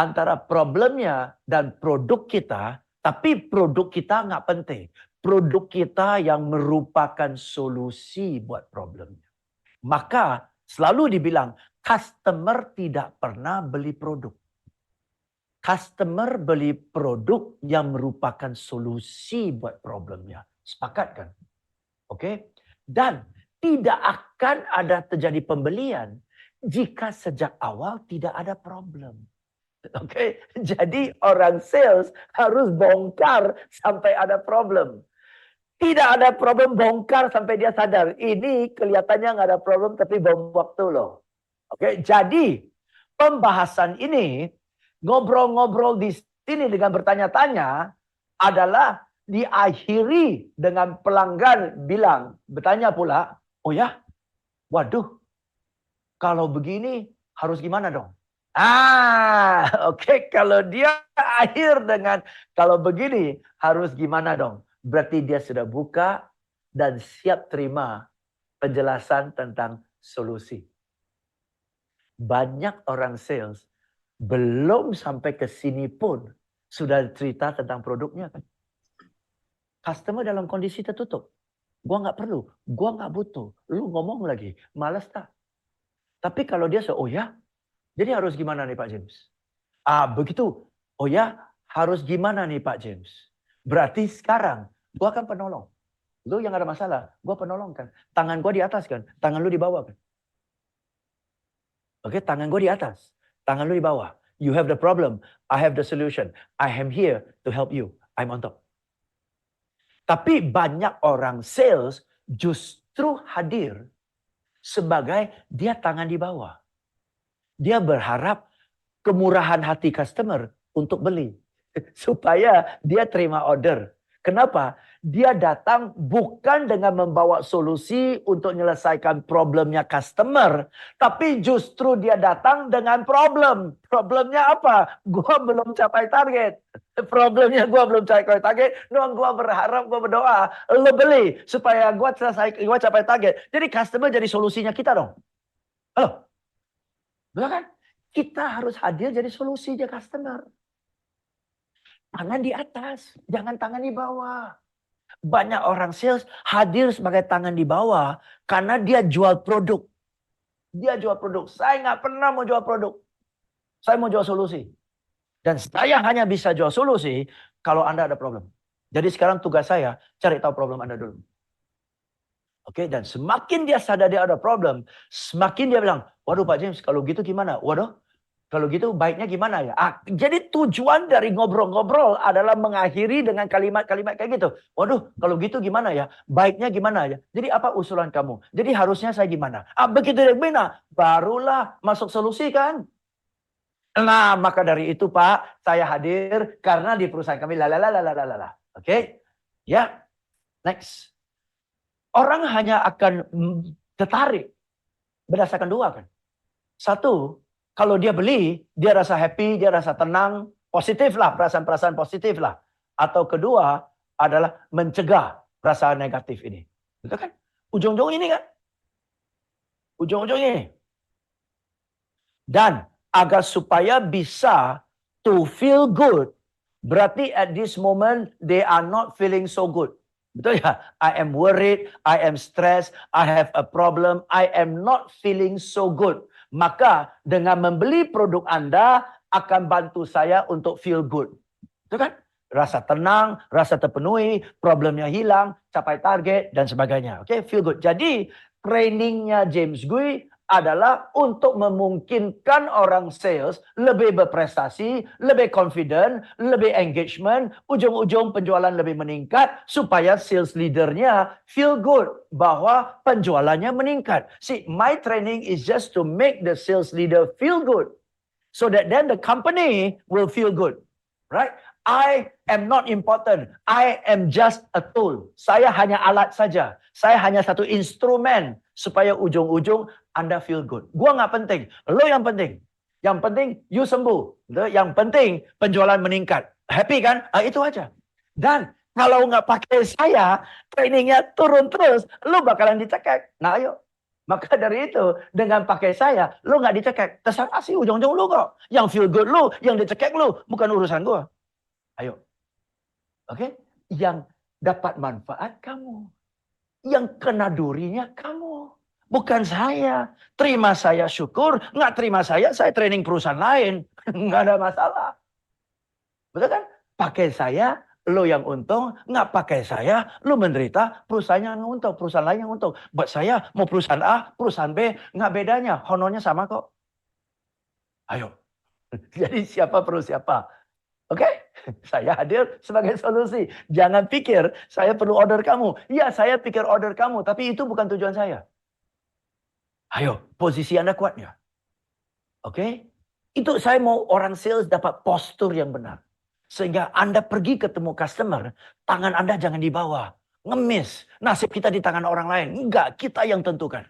antara problemnya dan produk kita, tapi produk kita nggak penting. Produk kita yang merupakan solusi buat problemnya. Maka selalu dibilang, customer tidak pernah beli produk. Customer beli produk yang merupakan solusi buat problemnya. Sepakat kan? Oke? Dan tidak akan ada terjadi pembelian jika sejak awal tidak ada problem. Oke, jadi orang sales harus bongkar sampai ada problem. Tidak ada problem, bongkar sampai dia sadar. Ini kelihatannya nggak ada problem, tapi bom waktu loh. Oke, jadi pembahasan ini, ngobrol-ngobrol di sini dengan bertanya-tanya adalah diakhiri dengan pelanggan bilang, bertanya pula, oh ya, waduh, kalau begini harus gimana dong? Oke, kalau dia akhir dengan kalau begini harus gimana dong? Berarti dia sudah buka dan siap terima penjelasan tentang solusi. Banyak orang sales belum sampai ke sini pun sudah cerita tentang produknya kan. Customer dalam kondisi tertutup. Gua nggak perlu, gua nggak butuh. Lu ngomong lagi, malas tak? Tapi kalau dia oh ya, jadi harus gimana nih Pak James? Begitu. Oh ya, harus gimana nih Pak James? Berarti sekarang gua akan penolong. Lu yang ada masalah, gua penolong kan. Tangan gua di atas kan, tangan lu di bawah kan. Oke, tangan gue di atas, tangan lu di bawah. You have the problem, I have the solution. I am here to help you. I'm on top. Tapi banyak orang sales justru hadir sebagai dia tangan di bawah. Dia berharap kemurahan hati customer untuk beli. Supaya dia terima order. Kenapa? Dia datang bukan dengan membawa solusi untuk menyelesaikan problemnya customer. Tapi justru dia datang dengan problem. Problemnya apa? Gua belum capai target. Problemnya gua belum capai target. Doang gua berharap, gua berdoa. Lo beli supaya gua capai target. Jadi customer jadi solusinya kita dong. Halo? Betul kan? Kita harus hadir jadi solusinya customer. Tangan di atas, jangan tangan di bawah. Banyak orang sales hadir sebagai tangan di bawah karena dia jual produk. Dia jual produk. Saya nggak pernah mau jual produk. Saya mau jual solusi. Dan saya hanya bisa jual solusi kalau Anda ada problem. Jadi sekarang tugas saya cari tahu problem Anda dulu. Oke, dan semakin dia sadar dia ada problem, semakin dia bilang, waduh Pak James, kalau gitu gimana? Waduh, kalau gitu baiknya gimana ya? Jadi tujuan dari ngobrol-ngobrol adalah mengakhiri dengan kalimat-kalimat kayak gitu. Waduh, kalau gitu gimana ya? Baiknya gimana ya? Jadi apa usulan kamu? Jadi harusnya saya gimana? Begitu dia gimana? Barulah masuk solusi kan? Nah, maka dari itu Pak, saya hadir karena di perusahaan kami lalalalalala. Oke? Ya, next. Orang hanya akan tertarik berdasarkan dua kan. Satu, kalau dia beli, dia rasa happy, dia rasa tenang, positif lah, perasaan-perasaan positif lah. Atau kedua adalah mencegah perasaan negatif ini. Betul kan? Ujung-ujung ini kan? Ujung-ujung ini. Dan agar supaya bisa to feel good, berarti at this moment they are not feeling so good. Betul ya? I am worried, I am stressed, I have a problem, I am not feeling so good. Maka dengan membeli produk Anda akan bantu saya untuk feel good. Betul kan? Rasa tenang, rasa terpenuhi, problemnya hilang, capai target, dan sebagainya. Oke, feel good. Jadi, trainingnya James Gui adalah untuk memungkinkan orang sales lebih berprestasi, lebih confident, lebih engagement, ujung-ujung penjualan lebih meningkat supaya sales leadernya feel good bahwa penjualannya meningkat. See, my training is just to make the sales leader feel good so that then the company will feel good. Right? I am not important. I am just a tool. Saya hanya alat saja. Saya hanya satu instrumen supaya ujung-ujung Anda feel good. Gua nggak penting. Lo yang penting. Yang penting you sembuh. Yang penting penjualan meningkat. Happy kan? Itu aja. Dan kalau nggak pakai saya, trainingnya turun terus, lo bakalan dicekek. Nah ayo. Maka dari itu, dengan pakai saya, lo nggak dicekek. Terserah sih ujung-ujung lo kok. Yang feel good lo, yang dicekek lo, bukan urusan gua. Ayo. Oke? Yang dapat manfaat kamu. Yang kena durinya kamu. Bukan saya. Terima saya syukur. Nggak terima saya training perusahaan lain. Nggak ada masalah. Betul kan? Pakai saya, lo yang untung. Nggak pakai saya, lo menderita. Perusahaan yang untung. Perusahaan lain yang untung. Buat saya, mau perusahaan A, perusahaan B. Nggak bedanya. Honornya sama kok. Ayo. Jadi siapa perlu siapa. Oke? Saya hadir sebagai solusi. Jangan pikir saya perlu order kamu. Ya, saya pikir order kamu, tapi itu bukan tujuan saya. Ayo, posisi Anda kuat ya. Oke? Itu saya mau orang sales dapat postur yang benar. Sehingga Anda pergi ketemu customer, tangan Anda jangan di bawah. Ngemis. Nasib kita di tangan orang lain. Enggak, kita yang tentukan.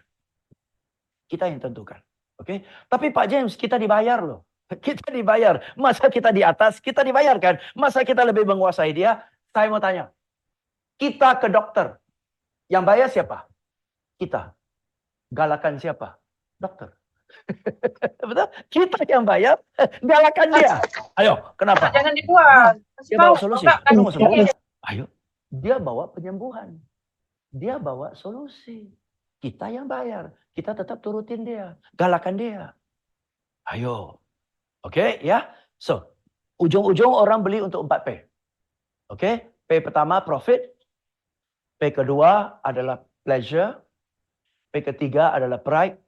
Kita yang tentukan. Oke? Tapi Pak James, kita dibayar loh. Kita dibayar. Masa kita di atas? Kita dibayar kan? Masa kita lebih menguasai dia? Saya mau tanya. Kita ke dokter. Yang bayar siapa? Kita. Galakan siapa? Dokter. Betul? Kita yang bayar, galakan dia. Ayo, kenapa? Jangan dibuang. Dia bawa solusi. Dia mau sembuh. Ayo, dia bawa penyembuhan. Dia bawa solusi. Kita yang bayar. Kita tetap turutin dia. Galakan dia. Ayo. Oke, ya. So, ujung-ujung orang beli untuk 4P. Oke, P pertama profit. P kedua adalah pleasure. P ketiga adalah pride.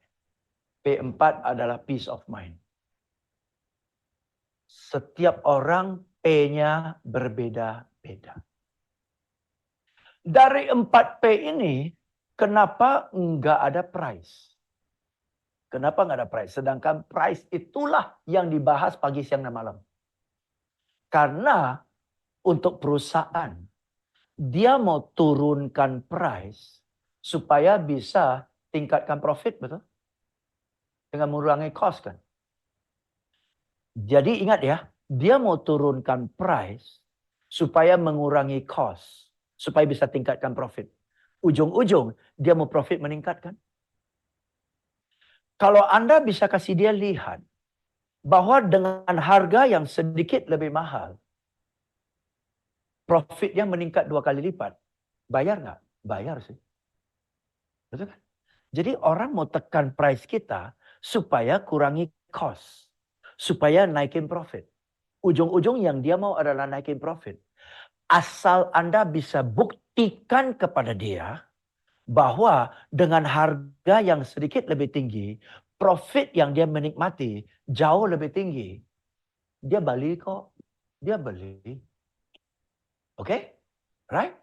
P4 adalah peace of mind. Setiap orang P-nya berbeda-beda. Dari 4P ini, kenapa enggak ada price? Kenapa enggak ada price? Sedangkan price itulah yang dibahas pagi, siang, dan malam. Karena untuk perusahaan, dia mau turunkan price supaya bisa tingkatkan profit, betul? Dengan mengurangi cost kan. Jadi ingat ya, dia mau turunkan price supaya mengurangi cost. Supaya bisa tingkatkan profit. Ujung-ujung dia mau profit meningkatkan. Kalau Anda bisa kasih dia lihat bahwa dengan harga yang sedikit lebih mahal, profitnya meningkat 2 kali lipat. Bayar nggak? Bayar sih. Betul kan? Jadi orang mau tekan price kita supaya kurangi cost. Supaya naikin profit. Ujung-ujung yang dia mau adalah naikin profit. Asal Anda bisa buktikan kepada dia bahwa dengan harga yang sedikit lebih tinggi, profit yang dia menikmati jauh lebih tinggi. Dia beli kok. Dia beli. Oke? Right?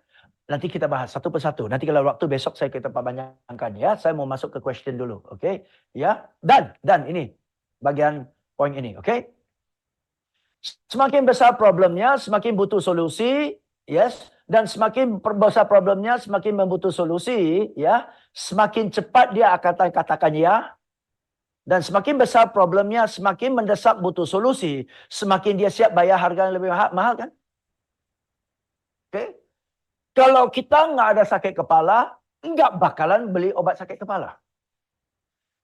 Nanti kita bahas satu persatu. Nanti kalau waktu besok saya kita banyakkan ya. Saya mau masuk ke question dulu. Oke? Ya. Dan ini. Bagian poin ini. Oke? Semakin besar problemnya, semakin butuh solusi. Yes. Dan semakin besar problemnya, semakin membutuh solusi. Ya. Semakin cepat dia akan katakan ya. Dan semakin besar problemnya, semakin mendesak butuh solusi. Semakin dia siap bayar harga yang lebih mahal kan? Oke? Kalau kita nggak ada sakit kepala, nggak bakalan beli obat sakit kepala.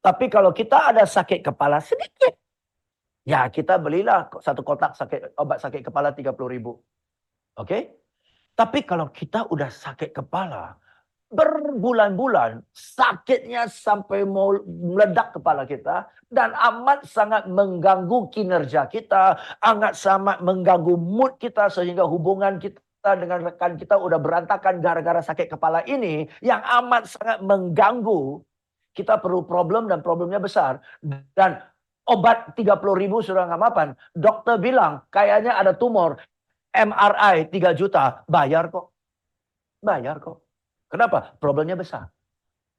Tapi kalau kita ada sakit kepala sedikit, ya kita belilah satu kotak obat sakit kepala 30.000. Oke? Tapi kalau kita udah sakit kepala, berbulan-bulan, sakitnya sampai mau meledak kepala kita, dan amat sangat mengganggu kinerja kita, amat sangat mengganggu mood kita, sehingga hubungan kita dengan rekan kita udah berantakan gara-gara sakit kepala ini yang amat sangat mengganggu. Kita perlu problem dan problemnya besar. Dan obat 30.000 sudah nggak mapan. Dokter bilang kayaknya ada tumor. MRI 3 juta. Bayar kok. Bayar kok. Kenapa? Problemnya besar.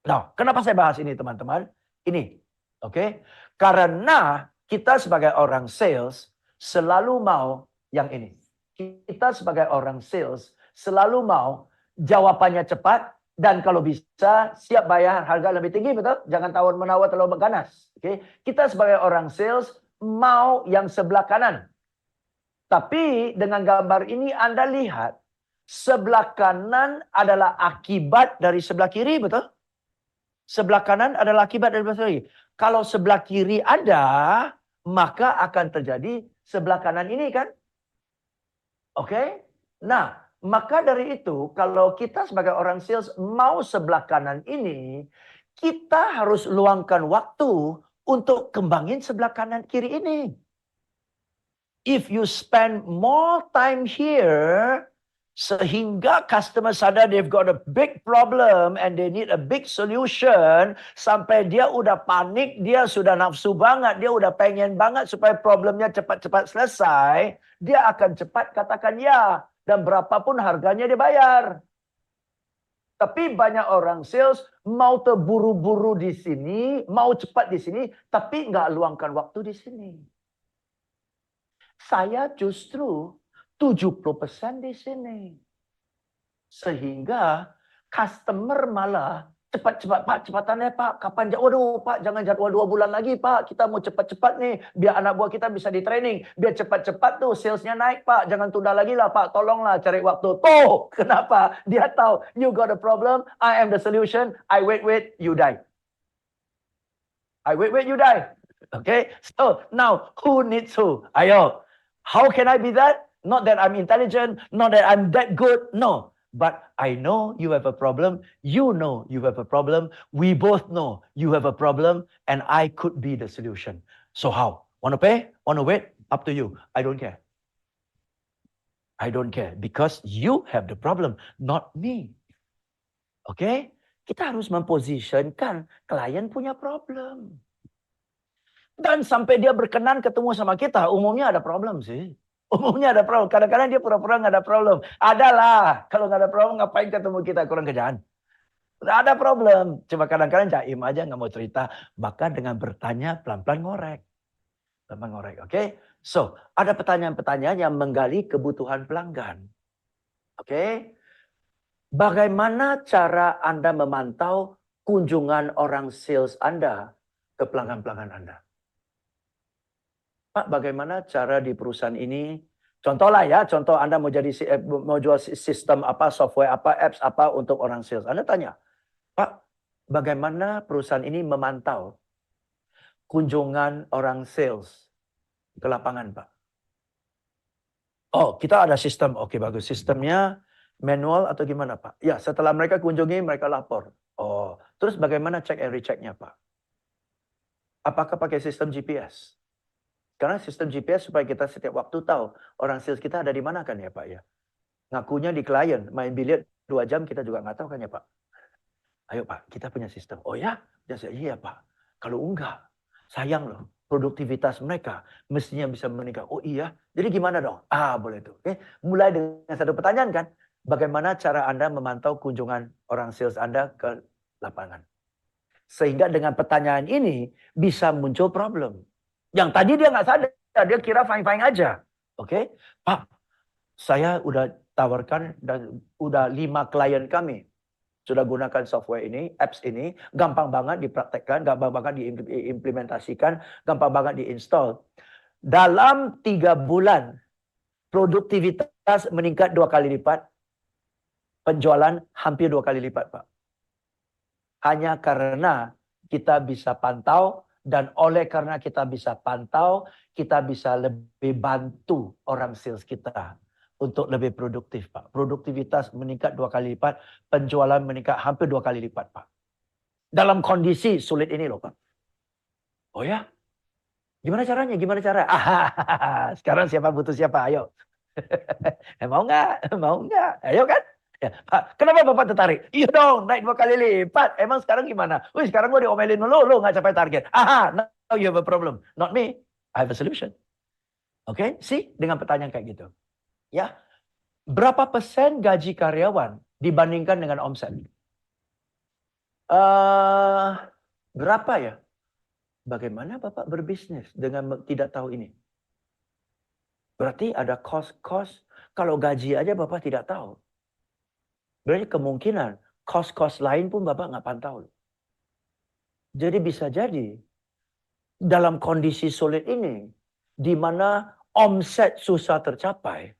Nah, kenapa saya bahas ini teman-teman? Ini. Oke? Karena kita sebagai orang sales selalu mau yang ini. Kita sebagai orang sales selalu mau jawabannya cepat dan kalau bisa siap bayar harga lebih tinggi, betul? Jangan tawar-menawar terlalu ganas. Oke? Kita sebagai orang sales mau yang sebelah kanan. Tapi dengan gambar ini Anda lihat sebelah kanan adalah akibat dari sebelah kiri, betul? Sebelah kanan adalah akibat dari sebelah kiri. Kalau sebelah kiri ada, maka akan terjadi sebelah kanan ini kan? Oke? Nah, maka dari itu kalau kita sebagai orang sales mau sebelah kanan ini, kita harus luangkan waktu untuk kembangin sebelah kanan kiri ini. If you spend more time here, Sehingga customer sadar they've got a big problem and they need a big solution. Sampai dia udah panik, dia sudah nafsu banget, dia udah pengen banget supaya problemnya cepat-cepat selesai. Dia akan cepat katakan ya. Dan berapapun harganya dia bayar. Tapi banyak orang sales mau terburu-buru di sini, mau cepat di sini, tapi nggak luangkan waktu di sini. Saya justru 70% di sini. Sehingga customer malah cepat-cepat, Pak, cepatannya Pak, kapan waduh Pak, jangan jadwal 2 bulan lagi Pak, kita mau cepat-cepat nih, biar anak buah kita bisa di training, biar cepat-cepat tuh salesnya naik Pak, jangan tunda lagi lah Pak, tolonglah cari waktu. Tuh, kenapa? Dia tahu, you got a problem, I am the solution, I wait, you die. I wait, you die. Okay, so now who needs who? Ayo, how can I be that? Not that I'm intelligent, not that I'm that good, no. But I know you have a problem. You know you have a problem. We both know you have a problem. And I could be the solution. So how? Want to pay? Want to wait? Up to you. I don't care. I don't care. Because you have the problem, not me. Okay? Kita harus mempositionkan klien punya problem. Dan sampai dia berkenan ketemu sama kita, umumnya ada problem sih. Umumnya ada problem. Kadang-kadang dia pura-pura nggak ada problem. Adalah. Kalau nggak ada problem, ngapain ketemu kita? Kurang kerjaan. Ada problem. Cuma kadang-kadang jaim aja nggak mau cerita. Maka dengan bertanya, pelan-pelan ngorek. Pelan-pelan ngorek. Oke? So, ada pertanyaan-pertanyaan yang menggali kebutuhan pelanggan. Oke? Bagaimana cara Anda memantau kunjungan orang sales Anda ke pelanggan-pelanggan Anda? Pak, bagaimana cara di perusahaan ini? Contohlah ya, contoh Anda mau jual sistem apa, software apa, apps apa untuk orang sales. Anda tanya, Pak, bagaimana perusahaan ini memantau kunjungan orang sales ke lapangan, Pak? Oh, kita ada sistem. Oke, bagus. Sistemnya manual atau gimana, Pak? Ya, setelah mereka kunjungi, mereka lapor. Oh, terus bagaimana check and rechecknya, Pak? Apakah pakai sistem GPS? Karena sistem GPS supaya kita setiap waktu tahu orang sales kita ada di mana kan ya Pak ya. Ngakunya di klien, main biliar 2 jam kita juga nggak tahu kan ya Pak. Ayo Pak, kita punya sistem. Oh ya? Iya Pak. Kalau enggak, sayang loh. Produktivitas mereka mestinya bisa meningkat. Oh iya? Jadi gimana dong? Ah boleh tuh. Oke. Mulai dengan satu pertanyaan kan. Bagaimana cara Anda memantau kunjungan orang sales Anda ke lapangan? Sehingga dengan pertanyaan ini bisa muncul problem. Yang tadi dia nggak sadar, dia kira fine-fine aja. Oke, Pak, saya udah tawarkan dan udah 5 klien kami sudah gunakan software ini, apps ini, gampang banget dipraktekkan, gampang banget diimplementasikan, gampang banget diinstal. Dalam 3 bulan, produktivitas meningkat 2 kali lipat, penjualan hampir 2 kali lipat, Pak. Hanya karena kita bisa pantau. Dan oleh karena kita bisa pantau, kita bisa lebih bantu orang sales kita untuk lebih produktif, Pak. Produktivitas meningkat 2 kali lipat, penjualan meningkat hampir 2 kali lipat, Pak. Dalam kondisi sulit ini loh, Pak. Oh ya? Gimana caranya? Gimana cara? Sekarang siapa butuh siapa? Ayo. Mau nggak? Mau nggak? Ayo kan? Ya, Pak, kenapa Bapak tertarik? Iya dong, naik 2 kali lipat. Emang sekarang gimana? Wih, sekarang gue diomelin lu nggak capai target. Now you have a problem. Not me. I have a solution. Oke, see? Dengan pertanyaan kayak gitu. Ya, berapa persen gaji karyawan dibandingkan dengan omset? Berapa ya? Bagaimana Bapak berbisnis dengan tidak tahu ini? Berarti ada cost. Kalau gaji aja Bapak tidak tahu. Berarti kemungkinan cost lain pun Bapak nggak pantau. Jadi bisa jadi dalam kondisi sulit ini, di mana omset susah tercapai,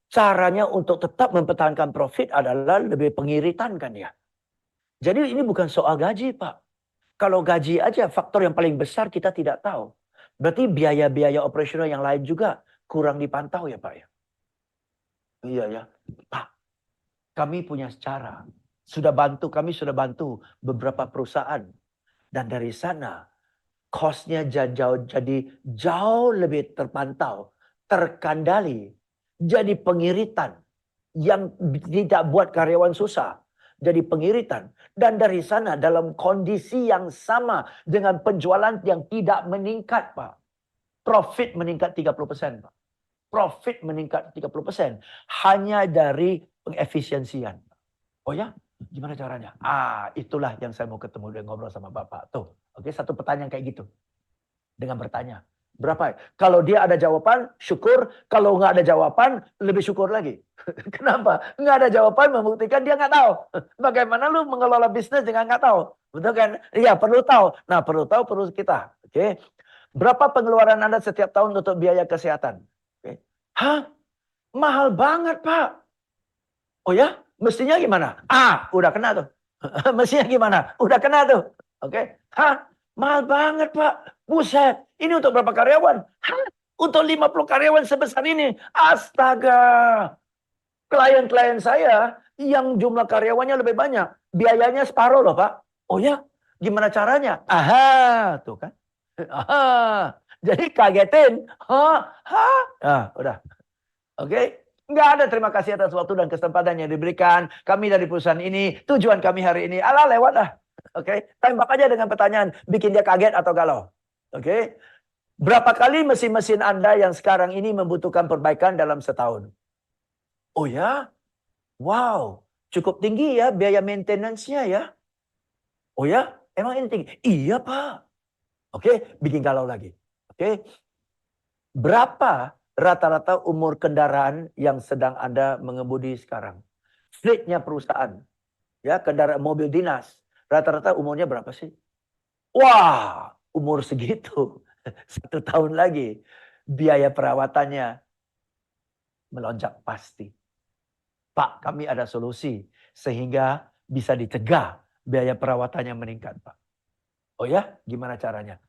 caranya untuk tetap mempertahankan profit adalah lebih pengiritan kan ya. Jadi ini bukan soal gaji Pak. Kalau gaji aja faktor yang paling besar kita tidak tahu. Berarti biaya-biaya operasional yang lain juga kurang dipantau ya Pak ya. Iya ya. Pak, kami punya cara. Kami sudah bantu beberapa perusahaan. Dan dari sana, cost-nya jadi jauh lebih terpantau, terkendali, jadi pengiritan. yang tidak buat karyawan susah. Jadi pengiritan. Dan dari sana dalam kondisi yang sama dengan penjualan yang tidak meningkat, Pak. Profit meningkat 30%, Pak. Profit meningkat 30%. Hanya dari pengefisiensian. Oh ya? Gimana caranya? Itulah yang saya mau ketemu dan ngobrol sama Bapak. Tuh, oke, satu pertanyaan kayak gitu. Dengan bertanya. Berapa? Kalau dia ada jawaban, syukur. Kalau nggak ada jawaban, lebih syukur lagi. Kenapa? Nggak ada jawaban membuktikan dia nggak tahu. Bagaimana lu mengelola bisnis dengan nggak tahu? Betul kan? Iya, perlu tahu. Nah, perlu tahu, perlu kita. Oke. Berapa pengeluaran Anda setiap tahun untuk biaya kesehatan? Oke. Hah? Mahal banget, Pak. Oh ya? Mestinya gimana? Udah kena tuh. Mestinya gimana? Udah kena tuh. Oke. Hah? Mahal banget, Pak. Buset. Ini untuk berapa karyawan? Hah? Untuk 50 karyawan sebesar ini. Astaga. Klien-klien saya yang jumlah karyawannya lebih banyak. Biayanya separuh loh, Pak. Oh ya? Gimana caranya? Aha. Tuh kan. Aha. Jadi kagetin. Udah. Oke. Nggak ada terima kasih atas waktu dan kesempatan yang diberikan. Kami dari perusahaan ini, tujuan kami hari ini. Lewat lah. Oke. Tembak aja dengan pertanyaan. Bikin dia kaget atau galau. Oke. Berapa kali mesin-mesin Anda yang sekarang ini membutuhkan perbaikan dalam setahun? Oh ya? Wow. Cukup tinggi ya biaya maintenance-nya ya. Oh ya? Emang ini tinggi? Iya, Pak. Oke. Bikin galau lagi. Oke. Berapa rata-rata umur kendaraan yang sedang Anda mengemudi sekarang? Fleetnya perusahaan. Ya, kendaraan mobil dinas. Rata-rata umurnya berapa sih? Wah, umur segitu. 1 tahun lagi. Biaya perawatannya melonjak pasti. Pak, kami ada solusi. Sehingga bisa dicegah biaya perawatannya meningkat, Pak. Oh ya, gimana caranya?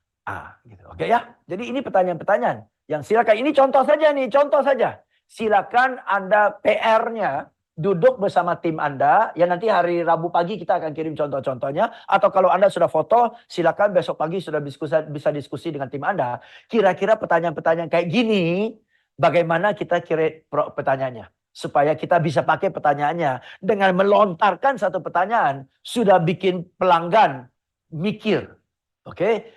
Gitu. Oke ya. Jadi ini pertanyaan-pertanyaan. Yang silakan, ini contoh saja nih, contoh saja. Silakan Anda PR-nya duduk bersama tim Anda. Ya nanti hari Rabu pagi kita akan kirim contoh-contohnya. Atau kalau Anda sudah foto, silakan besok pagi sudah bisa diskusi dengan tim Anda. Kira-kira pertanyaan-pertanyaan kayak gini, bagaimana kita kira pertanyaannya? Supaya kita bisa pakai pertanyaannya. Dengan melontarkan satu pertanyaan, sudah bikin pelanggan mikir. Okay?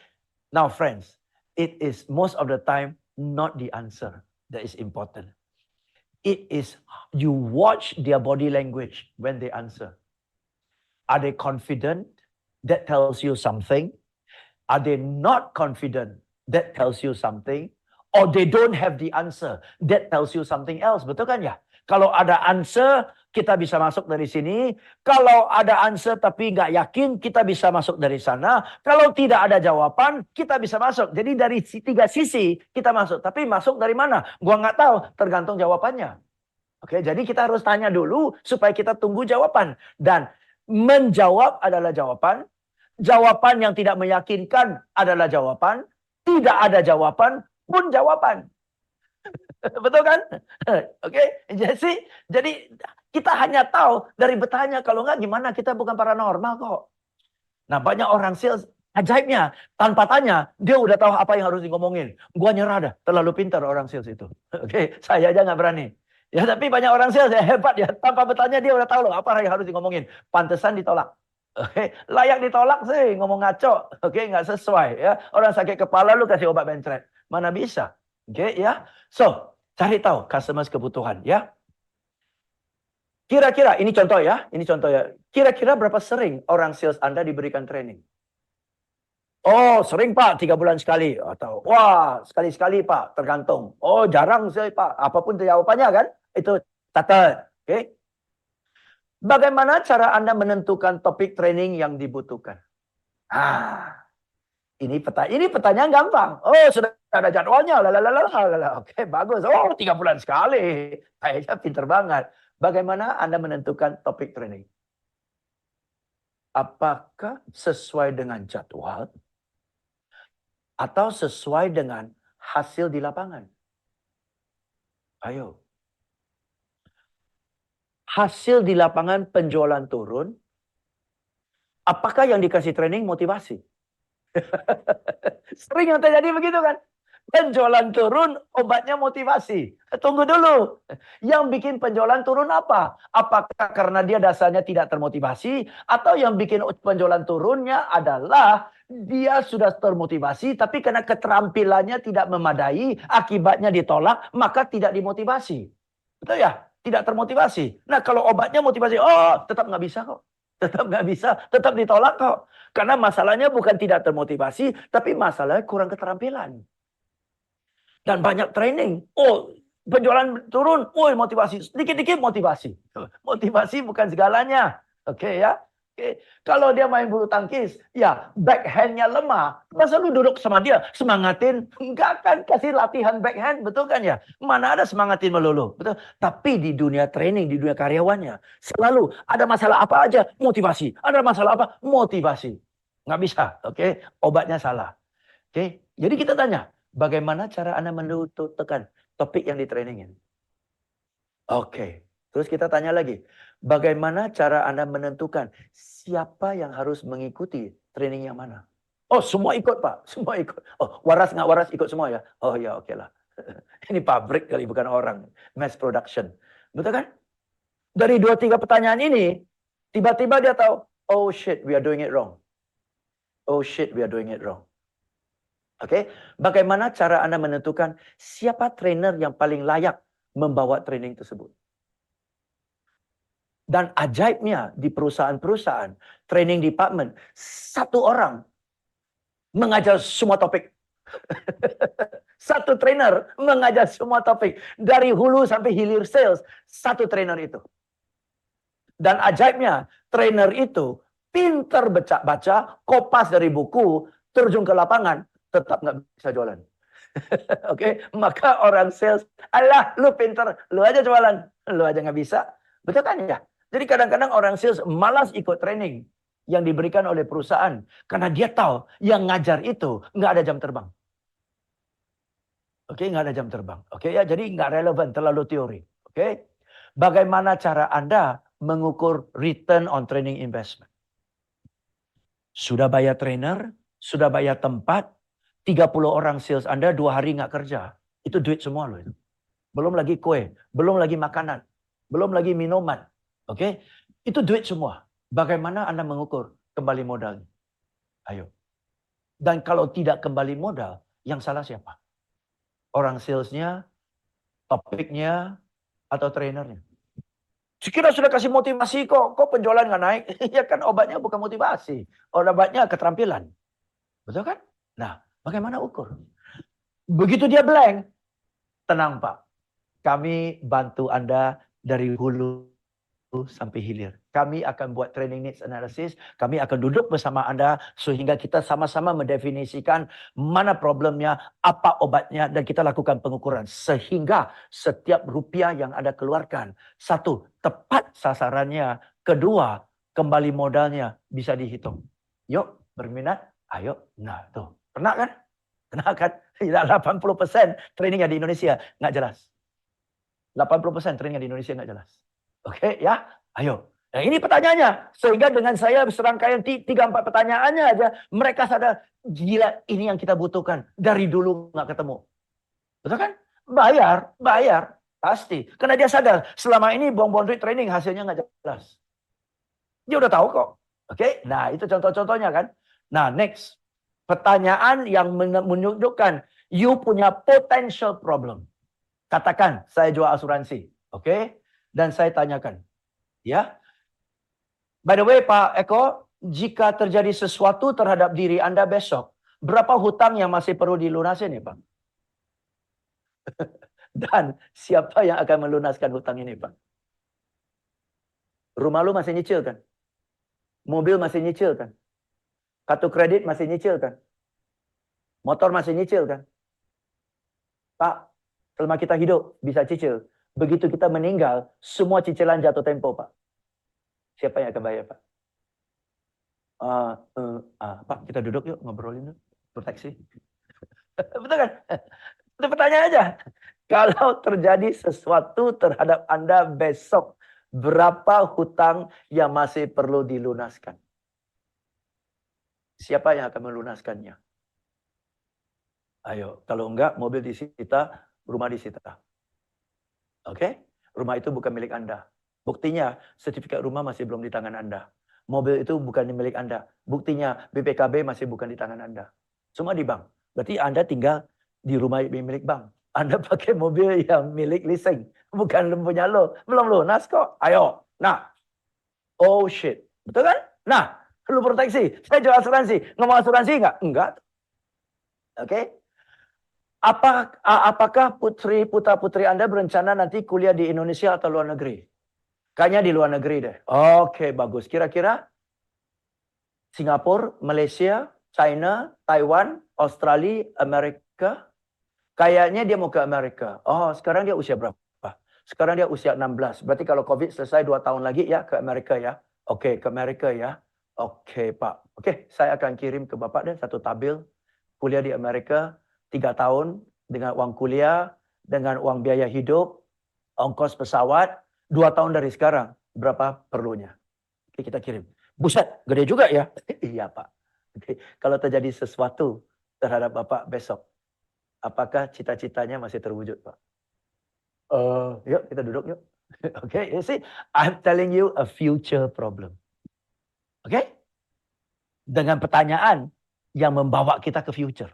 Now friends, it is most of the time not the answer that is important. It is you watch their body language when they answer. Are they confident? That tells you something. Are they not confident? That tells you something. Or they don't have the answer. That tells you something else. Betul kan ya? Kalau ada answer, kita bisa masuk dari sini. Kalau ada answer tapi nggak yakin, kita bisa masuk dari sana. Kalau tidak ada jawaban, kita bisa masuk. Jadi dari 3 sisi kita masuk. Tapi masuk dari mana? Gua nggak tahu, tergantung jawabannya. Oke, jadi kita harus tanya dulu supaya kita tunggu jawaban. Dan menjawab adalah jawaban. Jawaban yang tidak meyakinkan adalah jawaban. Tidak ada jawaban pun jawaban. Betul kan? Oke, jadi kita hanya tahu dari bertanya. Kalau nggak gimana, kita bukan paranormal kok. Nah, banyak orang sales, ajaibnya, tanpa tanya, dia udah tahu apa yang harus ngomongin. Gua nyerah dah, terlalu pintar orang sales itu. Oke, saya aja nggak berani. Ya, tapi banyak orang sales ya hebat ya. Tanpa bertanya dia udah tahu loh apa yang harus ngomongin. Pantesan ditolak. Oke, layak ditolak sih, ngomong ngaco. Oke, nggak sesuai ya. Orang sakit kepala lu kasih obat bentret. Mana bisa? Oke, ya. So, cari tahu customers kebutuhan ya. Kira-kira, ini contoh ya. Kira-kira berapa sering orang sales Anda diberikan training? Oh, sering Pak, 3 bulan sekali. Atau, wah, sekali-sekali Pak, tergantung. Oh, jarang sih Pak. Apapun jawabannya kan, itu catat. Oke. Bagaimana cara Anda menentukan topik training yang dibutuhkan? Ini pertanyaan gampang. Oh, sudah ada jadwalnya. Oke, bagus. Oh, 3 bulan sekali. Kayaknya pinter banget. Bagaimana Anda menentukan topik training? Apakah sesuai dengan jadwal? Atau sesuai dengan hasil di lapangan? Ayo. Hasil di lapangan penjualan turun. Apakah yang dikasih training motivasi? Sering yang terjadi begitu kan? Penjualan turun, obatnya motivasi. Tunggu dulu. Yang bikin penjualan turun apa? Apakah karena dia dasarnya tidak termotivasi? Atau yang bikin penjualan turunnya adalah dia sudah termotivasi, tapi karena keterampilannya tidak memadai, akibatnya ditolak, maka tidak dimotivasi. Betul ya? Tidak termotivasi. Nah, kalau obatnya motivasi, oh tetap nggak bisa kok. Tetap nggak bisa, tetap ditolak kok. Karena masalahnya bukan tidak termotivasi, tapi masalahnya kurang keterampilan. Dan banyak training. Oh, penjualan turun. Oh, motivasi. Sedikit-dikit motivasi. Motivasi bukan segalanya. Oke ya. Oke. Kalau dia main bulu tangkis, ya backhand-nya lemah. Masa lu duduk sama dia, semangatin? Enggak kan kasih latihan backhand, betul kan ya? Mana ada semangatin melulu, betul? Tapi di dunia training, di dunia karyawannya, selalu ada masalah apa aja, motivasi. Ada masalah apa, motivasi. Nggak bisa, oke? Obatnya salah. Oke, jadi kita tanya, bagaimana cara Anda menentukan topik yang ditrainingin? Oke, terus kita tanya lagi, bagaimana cara Anda menentukan siapa yang harus mengikuti training yang mana? Oh, semua ikut Pak, semua ikut. Oh, waras nggak waras ikut semua ya? Oh ya, oke lah. Ini pabrik kali, bukan orang. Mass production. Betul kan? Dari 2-3 pertanyaan ini, tiba-tiba dia tahu, oh shit, we are doing it wrong. Oh shit, we are doing it wrong. Oke, bagaimana cara Anda menentukan siapa trainer yang paling layak membawa training tersebut? Dan ajaibnya di perusahaan-perusahaan, training department, satu orang mengajar semua topik. Satu trainer mengajar semua topik. Dari hulu sampai hilir sales, satu trainer itu. Dan ajaibnya, trainer itu pintar baca, kopas dari buku, terjun ke lapangan, tetap nggak bisa jualan. Oke, maka orang sales, alah lu pintar, lu aja jualan, lu aja nggak bisa. Betul kan ya? Jadi kadang-kadang orang sales malas ikut training yang diberikan oleh perusahaan. Karena dia tahu yang ngajar itu nggak ada jam terbang. Oke, nggak ada jam terbang. Oke ya, jadi nggak relevan, terlalu teori. Oke, bagaimana cara Anda mengukur return on training investment? Sudah bayar trainer, sudah bayar tempat, 30 orang sales Anda 2 hari nggak kerja. Itu duit semua loh itu. Belum lagi kue, belum lagi makanan, belum lagi minuman. Oke, itu duit semua. Bagaimana Anda mengukur kembali modalnya? Ayo. Dan kalau tidak kembali modal, yang salah siapa? Orang salesnya, topiknya, atau trainernya? Sekira sudah kasih motivasi kok penjualan nggak naik? Ya kan obatnya bukan motivasi, obatnya keterampilan. Betul kan? Nah, bagaimana ukur? Begitu dia blank, tenang Pak. Kami bantu Anda dari hulu sampai hilir. Kami akan buat training needs analysis. Kami akan duduk bersama Anda sehingga kita sama-sama mendefinisikan mana problemnya, apa obatnya, dan kita lakukan pengukuran. Sehingga setiap rupiah yang Anda keluarkan, satu, tepat sasarannya. Kedua, kembali modalnya bisa dihitung. Yuk, berminat? Ayo. Nah, tuh. Pernah kan? Pernah kan? 80% trainingnya di Indonesia nggak jelas. 80% training di Indonesia nggak jelas. Oke ya, ayo. Nah ini pertanyaannya. Sehingga dengan saya serangkaian 3-4 pertanyaannya aja, mereka sadar, gila ini yang kita butuhkan. Dari dulu nggak ketemu. Betul kan? Bayar. Pasti. Karena dia sadar, selama ini buang-buang duit training hasilnya nggak jelas. Dia udah tahu kok. Oke, nah itu contoh-contohnya kan. Nah next. Pertanyaan yang menunjukkan you punya potential problem. Katakan, saya jual asuransi. Oke? Dan saya tanyakan. Ya. By the way, Pak Eko, jika terjadi sesuatu terhadap diri Anda besok, berapa hutang yang masih perlu dilunasin ya, Pak? Dan siapa yang akan melunaskan hutang ini, Pak? Rumah lu masih nyicil kan? Mobil masih nyicil kan? Kartu kredit masih nyicil kan? Motor masih nyicil kan? Pak, selama kita hidup bisa cicil. Begitu kita meninggal, semua cicilan jatuh tempo, Pak. Siapa yang akan bayar, Pak? Pak, kita duduk yuk, ngobrolin yuk. Proteksi. Betul kan? Itu pertanyaan aja. Kalau terjadi sesuatu terhadap Anda besok, berapa hutang yang masih perlu dilunaskan? Siapa yang akan melunaskannya? Ayo, kalau enggak mobil disita, rumah disita. Oke? Rumah itu bukan milik Anda. Buktinya, sertifikat rumah masih belum di tangan Anda. Mobil itu bukan milik Anda. Buktinya, BPKB masih bukan di tangan Anda. Semua di bank. Berarti Anda tinggal di rumah milik bank. Anda pakai mobil yang milik leasing. Bukan punya lo. Belum lunas kok. Ayo. Nah. Oh shit. Betul kan? Nah. Lu proteksi. Saya jual asuransi. Ngomong asuransi enggak? Enggak. Oke? Apakah putra-putri Anda berencana nanti kuliah di Indonesia atau luar negeri? Kayaknya di luar negeri deh. Oke, bagus. Kira-kira Singapura, Malaysia, China, Taiwan, Australia, Amerika? Kayaknya dia mau ke Amerika. Oh, sekarang dia usia berapa? Sekarang dia usia 16. Berarti kalau COVID selesai 2 tahun lagi ya ke Amerika ya. Oke, ke Amerika ya. Oke, Pak. Oke, saya akan kirim ke Bapak deh satu tabel kuliah di Amerika 3 tahun dengan uang kuliah, dengan uang biaya hidup, ongkos pesawat, 2 tahun dari sekarang. Berapa perlunya? Oke, kita kirim. Buset, gede juga ya? Iya, Pak. Oke, kalau terjadi sesuatu terhadap Bapak besok, apakah cita-citanya masih terwujud, Pak? Yuk, kita duduk yuk. Oke, you see, I'm telling you a future problem. Oke? Dengan pertanyaan yang membawa kita ke future.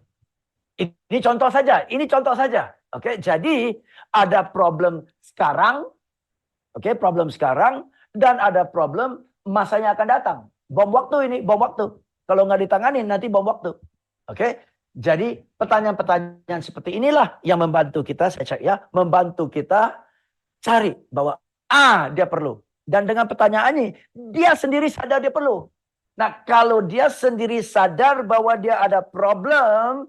Ini contoh saja. Oke, jadi ada problem sekarang, oke, problem sekarang dan ada problem masanya akan datang. Bom waktu ini, bom waktu. Kalau nggak ditangani nanti bom waktu. Oke, jadi pertanyaan-pertanyaan seperti inilah yang membantu kita, saya cek ya, membantu kita cari bahwa dia perlu. Dan dengan pertanyaannya, dia sendiri sadar dia perlu. Nah, kalau dia sendiri sadar bahwa dia ada problem,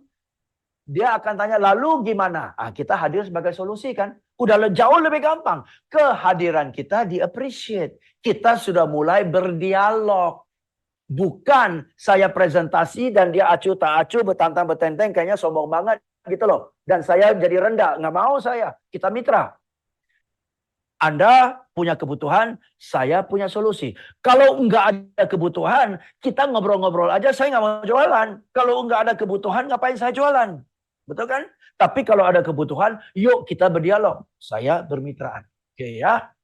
dia akan tanya, lalu gimana? Kita hadir sebagai solusi kan? Udah jauh lebih gampang. Kehadiran kita di-appreciate. Kita sudah mulai berdialog. Bukan saya presentasi dan dia acuh tak acuh, bertantang bertenteng, kayaknya sombong banget gitu loh. Dan saya jadi rendah. Nggak mau saya. Kita mitra. Anda punya kebutuhan, saya punya solusi. Kalau nggak ada kebutuhan, kita ngobrol-ngobrol aja, saya nggak mau jualan. Kalau nggak ada kebutuhan, ngapain saya jualan? Betul kan? Tapi kalau ada kebutuhan, yuk kita berdialog. Saya bermitraan. Oke ya.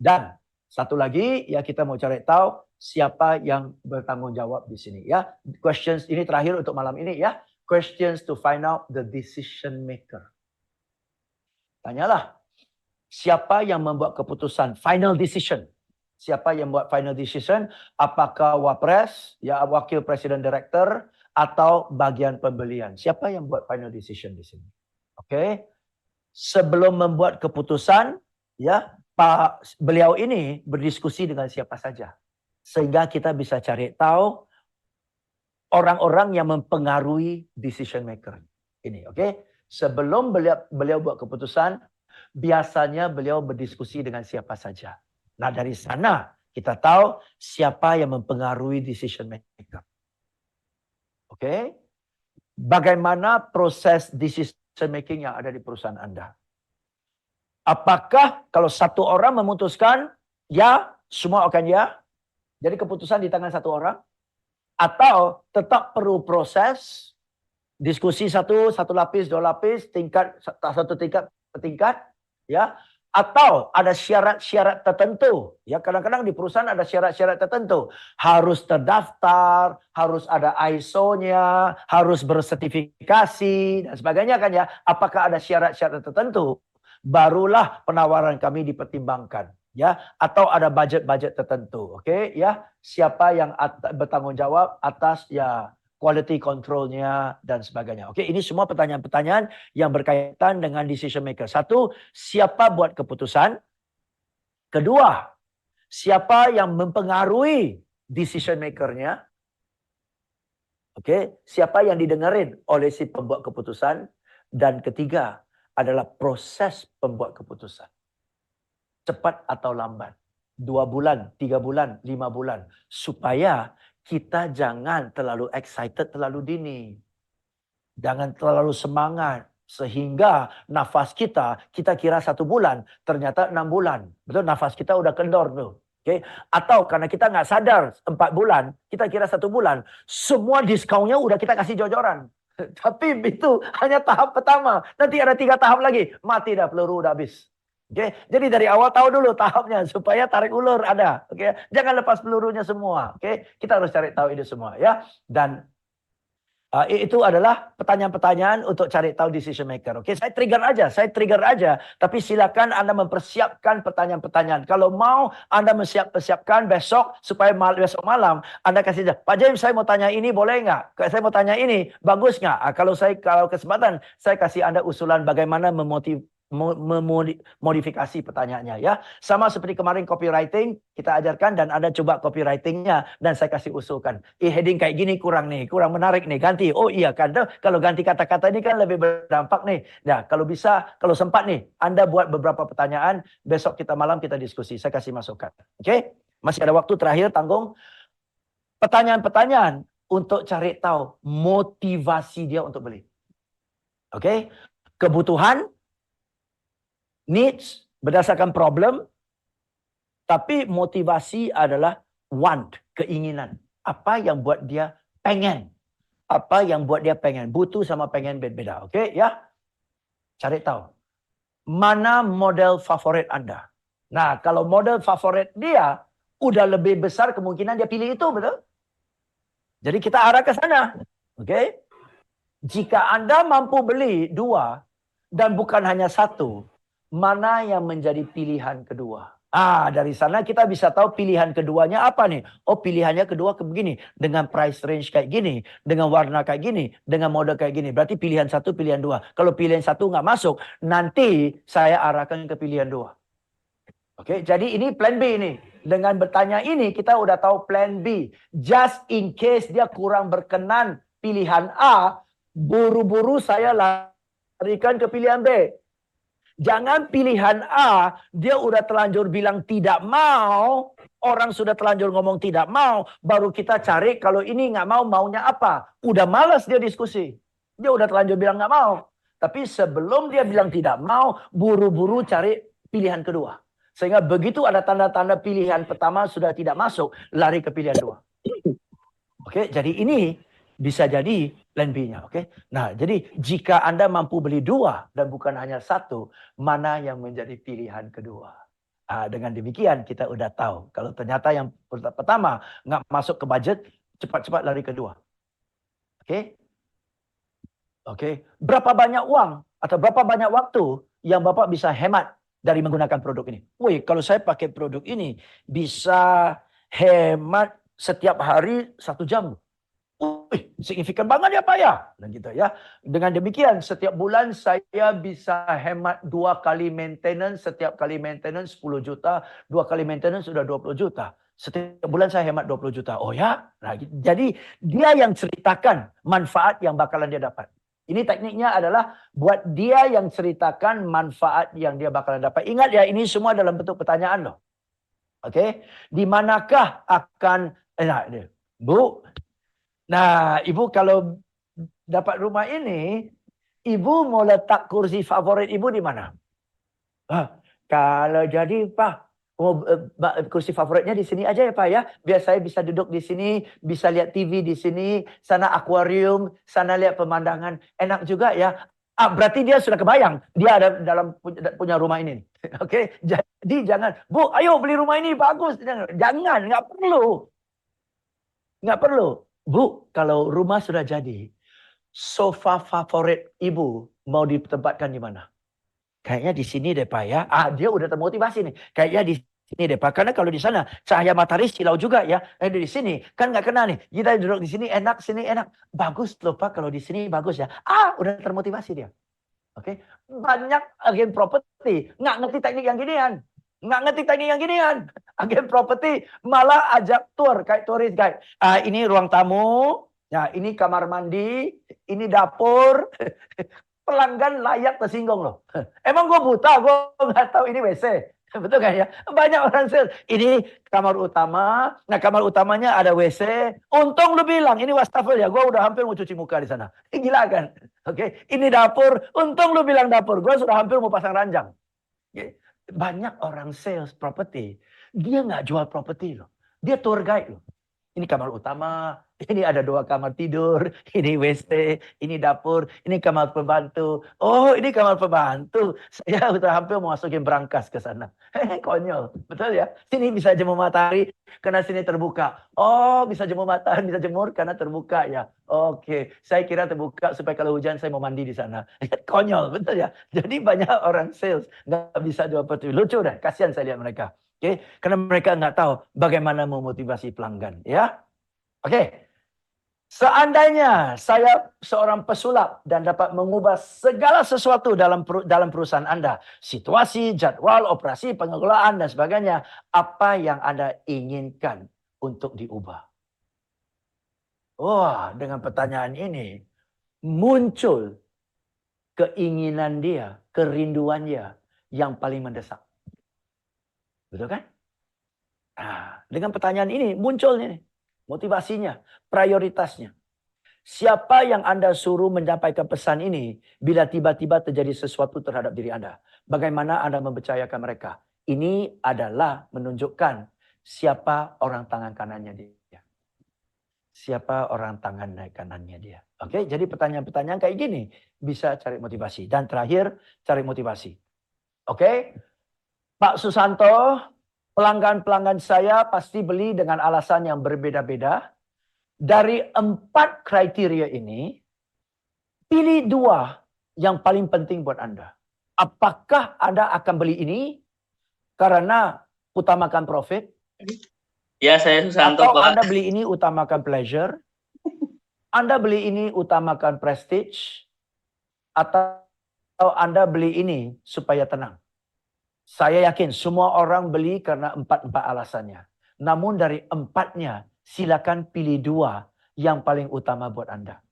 Dan satu lagi, ya kita mau cari tahu siapa yang bertanggung jawab di sini ya. Questions ini terakhir untuk malam ini ya. Questions to find out the decision maker. Tanyalah. Siapa yang membuat keputusan, final decision? Siapa yang membuat final decision? Apakah Wapres, ya Wakil Presiden Direktur, atau bagian pembelian? Siapa yang buat final decision di sini? Oke. Sebelum membuat keputusan, ya beliau ini berdiskusi dengan siapa saja. Sehingga kita bisa cari tahu orang-orang yang mempengaruhi decision maker. Ini, oke. Sebelum beliau buat keputusan, biasanya beliau berdiskusi dengan siapa saja. Nah, dari sana kita tahu siapa yang mempengaruhi decision maker. Oke? Bagaimana proses decision making yang ada di perusahaan Anda? Apakah kalau satu orang memutuskan ya, semua akan ya? Jadi keputusan di tangan satu orang? Atau tetap perlu proses diskusi satu lapis, 2 lapis, satu tingkat per tingkat? Ya, atau ada syarat-syarat tertentu. Ya, kadang-kadang di perusahaan ada syarat-syarat tertentu. Harus terdaftar, harus ada ISO-nya, harus bersertifikasi dan sebagainya kan ya. Apakah ada syarat-syarat tertentu? Barulah penawaran kami dipertimbangkan. Ya, atau ada budget-budget tertentu. Oke, ya. Siapa yang bertanggung jawab atas ya quality control-nya, dan sebagainya. Oke, ini semua pertanyaan-pertanyaan yang berkaitan dengan decision maker. Satu, siapa buat keputusan? Kedua, siapa yang mempengaruhi decision maker-nya? Oke, siapa yang didengerin oleh si pembuat keputusan? Dan ketiga, adalah proses pembuat keputusan. Cepat atau lambat. 2 bulan, 3 bulan, 5 bulan. Supaya kita jangan terlalu excited terlalu dini. Jangan terlalu semangat. Sehingga nafas kita kira 1 bulan. Ternyata 6 bulan. Betul, nafas kita udah kendor tuh. Okay? Atau karena kita nggak sadar 4 bulan. Kita kira 1 bulan. Semua diskonnya udah kita kasih jor-joran. Tapi itu hanya tahap pertama. Nanti ada 3 tahap lagi. Mati dah, peluru udah habis. Oke, jadi dari awal tahu dulu tahapnya supaya tarik ulur ada. Oke, jangan lepas pelurunya semua. Oke, kita harus cari tahu itu semua ya. Dan itu adalah pertanyaan-pertanyaan untuk cari tahu decision maker. Oke, saya trigger aja. Tapi silakan Anda mempersiapkan pertanyaan-pertanyaan. Kalau mau Anda mempersiapkan besok supaya besok malam Anda kasih aja, Pak James saya mau tanya ini boleh nggak? Saya mau tanya ini bagus nggak? Kalau kesempatan saya kasih Anda usulan bagaimana memodifikasi pertanyaannya ya. Sama seperti kemarin copywriting kita ajarkan dan Anda coba copywritingnya dan saya kasih usulkan. Heading kayak gini kurang menarik nih, ganti. Oh iya kan, kalau ganti kata-kata ini kan lebih berdampak nih. Nah, kalau bisa, kalau sempat nih, Anda buat beberapa pertanyaan, besok malam kita diskusi, saya kasih masukan. Oke? Masih ada waktu terakhir, Tanggung. Pertanyaan-pertanyaan untuk cari tahu motivasi dia untuk beli. Oke? Kebutuhan, needs berdasarkan problem, tapi motivasi adalah want, keinginan. Apa yang buat dia pengen? Apa yang buat dia pengen? Butuh sama pengen beda-beda. Oke, ya? Cari tahu. Mana model favorit Anda? Nah, kalau model favorit dia udah lebih besar kemungkinan dia pilih itu, betul? Jadi kita arah ke sana. Oke? Jika Anda mampu beli 2 dan bukan hanya 1, mana yang menjadi pilihan kedua? Dari sana kita bisa tahu pilihan keduanya apa nih. Oh, pilihannya kedua begini. Dengan price range kayak gini. Dengan warna kayak gini. Dengan model kayak gini. Berarti pilihan 1, pilihan 2. Kalau pilihan 1 nggak masuk, nanti saya arahkan ke pilihan 2. Oke, jadi ini plan B ini. Dengan bertanya ini, kita udah tahu plan B. Just in case dia kurang berkenan pilihan A, buru-buru saya larikan ke pilihan B. Jangan pilihan A, dia udah telanjur bilang tidak mau. Orang sudah telanjur ngomong tidak mau. Baru kita cari kalau ini nggak mau, maunya apa. Udah malas dia diskusi. Dia udah telanjur bilang nggak mau. Tapi sebelum dia bilang tidak mau, buru-buru cari pilihan kedua. Sehingga begitu ada tanda-tanda pilihan pertama sudah tidak masuk, lari ke pilihan 2. Oke, jadi ini bisa jadi plan B-nya, oke? Nah, jadi jika Anda mampu beli 2 dan bukan hanya 1, mana yang menjadi pilihan kedua? Dengan demikian kita udah tahu. Kalau ternyata yang pertama nggak masuk ke budget, cepat-cepat lari kedua. Oke? Oke. Berapa banyak uang atau berapa banyak waktu yang Bapak bisa hemat dari menggunakan produk ini? Wih, kalau saya pakai produk ini bisa hemat setiap hari 1 jam. Wih, signifikan banget ya Pak ya. Dan gitu ya. Dengan demikian setiap bulan saya bisa hemat 2 kali maintenance. Setiap kali maintenance 10 juta. 2 kali maintenance sudah 20 juta. Setiap bulan saya hemat 20 juta. Oh ya? Nah, jadi dia yang ceritakan manfaat yang bakalan dia dapat. Ini tekniknya adalah buat dia yang ceritakan manfaat yang dia bakalan dapat. Ingat ya, ini semua dalam bentuk pertanyaan loh. Oke? Di manakah akan... Bu... Nah, Ibu kalau dapat rumah ini, Ibu mau letak kursi favorit Ibu di mana? Kalau jadi Pak, kursi favoritnya di sini aja ya Pak ya. Biar saya bisa duduk di sini, bisa lihat TV di sini, sana akuarium, sana lihat pemandangan. Enak juga ya. Berarti dia sudah kebayang, dia ada dalam punya rumah ini. Oke, jadi jangan, Bu, ayo beli rumah ini bagus. Jangan, nggak perlu. Nggak perlu. Bu, kalau rumah sudah jadi, sofa favorit Ibu mau ditempatkan di mana? Kayaknya di sini deh Pak ya. Dia udah termotivasi nih. Kayaknya di sini deh Pak. Karena kalau di sana cahaya matahari silau juga ya. Di sini kan nggak kena nih. Kita duduk di sini enak, sini enak. Bagus loh Pak kalau di sini bagus ya. Udah termotivasi dia. Oke. Banyak agen properti nggak ngerti teknik yang ginian. Nggak ngerti teknik yang ginian. Agen properti malah ajak tour kayak turis guide. Ini ruang tamu. Ya, ini kamar mandi. Ini dapur. Pelanggan layak tersinggung loh. Emang gue buta, gue nggak tahu ini WC. Betul kan ya? Banyak orang sales. Ini kamar utama. Nah, kamar utamanya ada WC. Untung lu bilang, ini wastafel ya. Gue udah hampir mau cuci muka di sana. Gila kan? Oke. Ini dapur. Untung lu bilang dapur. Gue sudah hampir mau pasang ranjang. Banyak orang sales properti. Dia nggak jual properti loh. Dia tour guide loh. Ini kamar utama. Ini ada 2 kamar tidur, ini WC, ini dapur, ini kamar pembantu. Oh, ini kamar pembantu. Saya udah hampir mau masukin berangkas ke sana. Konyol, betul ya? Sini bisa jemur matahari karena sini terbuka. Oh, bisa jemur matahari, bisa jemur karena terbuka ya. Oke, saya kira terbuka supaya kalau hujan saya mau mandi di sana. Konyol, betul ya? Jadi banyak orang sales nggak bisa jual seperti itu. Lucu deh, kasihan saya lihat mereka. Oke, karena mereka nggak tahu bagaimana memotivasi pelanggan, ya. Oke, seandainya saya seorang pesulap dan dapat mengubah segala sesuatu dalam perusahaan Anda, situasi, jadwal, operasi, pengelolaan dan sebagainya, apa yang Anda inginkan untuk diubah? Wah, dengan pertanyaan ini muncul keinginan dia, kerinduan dia yang paling mendesak. Betul kan? Nah, dengan pertanyaan ini muncul nih motivasinya, prioritasnya. Siapa yang Anda suruh menyampaikan pesan ini bila tiba-tiba terjadi sesuatu terhadap diri Anda? Bagaimana Anda mempercayakan mereka? Ini adalah menunjukkan siapa orang tangan kanannya dia. Siapa orang tangan kanannya dia. Oke, jadi pertanyaan-pertanyaan kayak gini bisa cari motivasi. Dan terakhir, cari motivasi. Oke, Pak Susanto, pelanggan-pelanggan saya pasti beli dengan alasan yang berbeda-beda. Dari 4 kriteria ini, pilih 2 yang paling penting buat Anda. Apakah Anda akan beli ini karena utamakan profit? Ya, saya Susanto, Atau Pak. Anda beli ini utamakan pleasure? Anda beli ini utamakan prestige? Atau Anda beli ini supaya tenang? Saya yakin semua orang beli karena 4 alasannya. Namun dari 4-nya, silakan pilih 2 yang paling utama buat Anda.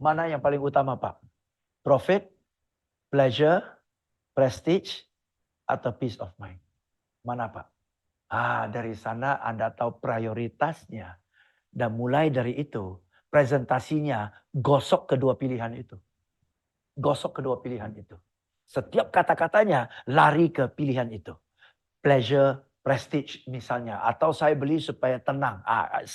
Mana yang paling utama, Pak? Profit, pleasure, prestige, atau peace of mind? Mana, Pak? Dari sana Anda tahu prioritasnya. Dan mulai dari itu, presentasinya gosok kedua pilihan itu. Gosok kedua pilihan itu. Setiap kata-katanya lari ke pilihan itu. Pleasure, prestige misalnya. Atau saya beli supaya tenang.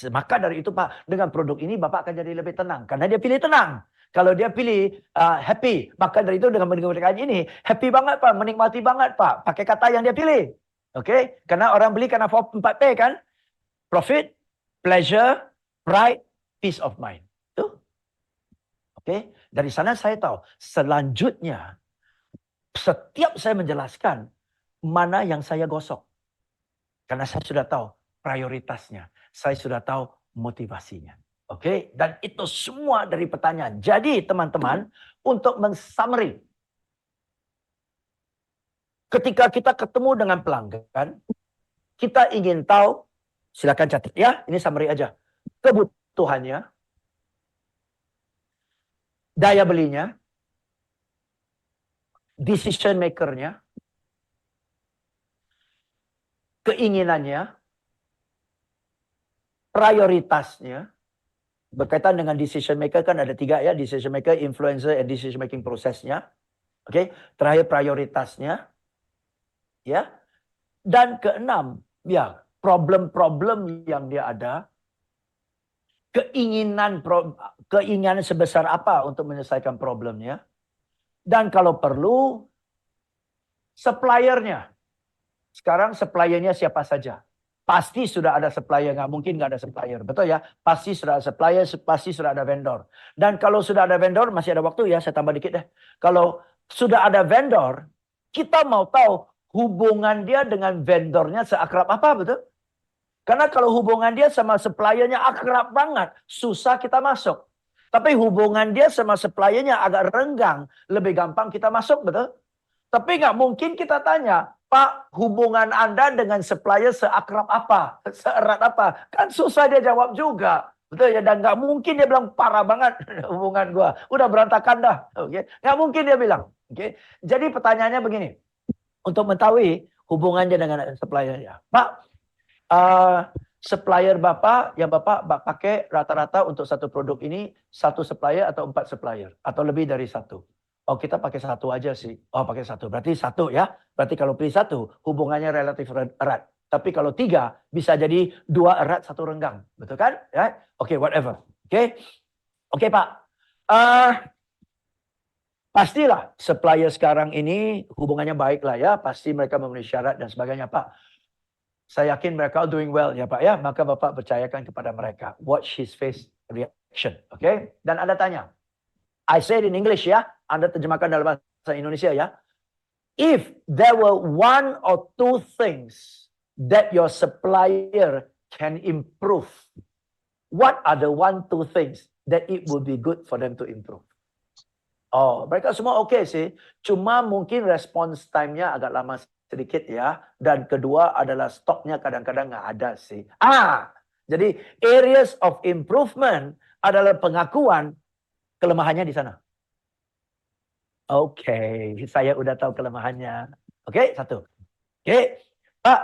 Maka dari itu Pak, dengan produk ini Bapak akan jadi lebih tenang. Karena dia pilih tenang. Kalau dia pilih happy, maka dari itu dengan menggunakan ini, happy banget Pak, menikmati banget Pak. Pakai kata yang dia pilih. Oke? Karena orang beli karena 4P kan. Profit, pleasure, pride, peace of mind. Tuh. Oke? Dari sana saya tahu. Selanjutnya, setiap saya menjelaskan, mana yang saya gosok. Karena saya sudah tahu prioritasnya. Saya sudah tahu motivasinya. Oke, dan itu semua dari pertanyaan. Jadi teman-teman, untuk mensummary. Ketika kita ketemu dengan pelanggan, kita ingin tahu, silakan catat ya, ini summary aja. Kebutuhannya, daya belinya, decision maker-nya, keinginannya, prioritasnya. Berkaitan dengan decision maker kan ada 3 ya, decision maker, influencer, and decision making prosesnya. Oke, terakhir prioritasnya. Ya. Dan keenam, ya, problem-problem yang dia ada. Keinginan sebesar apa untuk menyelesaikan problemnya. Dan kalau perlu, suppliernya. Sekarang suppliernya siapa saja. Pasti sudah ada supplier, nggak mungkin nggak ada supplier. Betul ya? Pasti sudah ada supplier, pasti sudah ada vendor. Dan kalau sudah ada vendor, masih ada waktu ya, saya tambah dikit deh. Kalau sudah ada vendor, kita mau tahu hubungan dia dengan vendornya seakrab apa, betul? Karena kalau hubungan dia sama suppliernya akrab banget, susah kita masuk. Tapi hubungan dia sama suppliernya agak renggang, lebih gampang kita masuk, betul? Tapi nggak mungkin kita tanya, Pak, hubungan Anda dengan supplier seakrab apa? Seerat apa? Kan susah dia jawab juga. Betul ya? Dan nggak mungkin dia bilang parah banget hubungan gua. Udah berantakan dah. Oke? Nggak mungkin dia bilang. Oke? Jadi pertanyaannya begini. Untuk mengetahui hubungannya dengan suppliernya. Pak, supplier Bapak yang Bapak pakai rata-rata untuk satu produk ini, 1 supplier atau 4 supplier? Atau lebih dari 1? Oh, kita pakai 1 aja sih. Oh, pakai 1. Berarti 1 ya. Berarti kalau pilih 1, hubungannya relatif erat. Tapi kalau 3, bisa jadi 2 erat, 1 renggang. Betul kan? Ya? Oke, whatever. Oke, oke Pak. Pastilah supplier sekarang ini hubungannya baik lah ya. Pasti mereka memenuhi syarat dan sebagainya Pak. Saya yakin mereka doing well ya Pak ya. Maka Bapak percayakan kepada mereka. Watch his face reaction. Oke. Dan Anda tanya. I said in English ya. Anda terjemahkan dalam bahasa Indonesia ya. If there were one or two things that your supplier can improve, what are the one, two things that it would be good for them to improve? Oh, mereka semua oke sih. Cuma mungkin response time-nya agak lama sedikit ya. Dan kedua adalah stoknya kadang-kadang nggak ada sih. Jadi areas of improvement adalah pengakuan kelemahannya di sana. Oke, saya udah tahu kelemahannya. Oke, satu. Oke, Pak,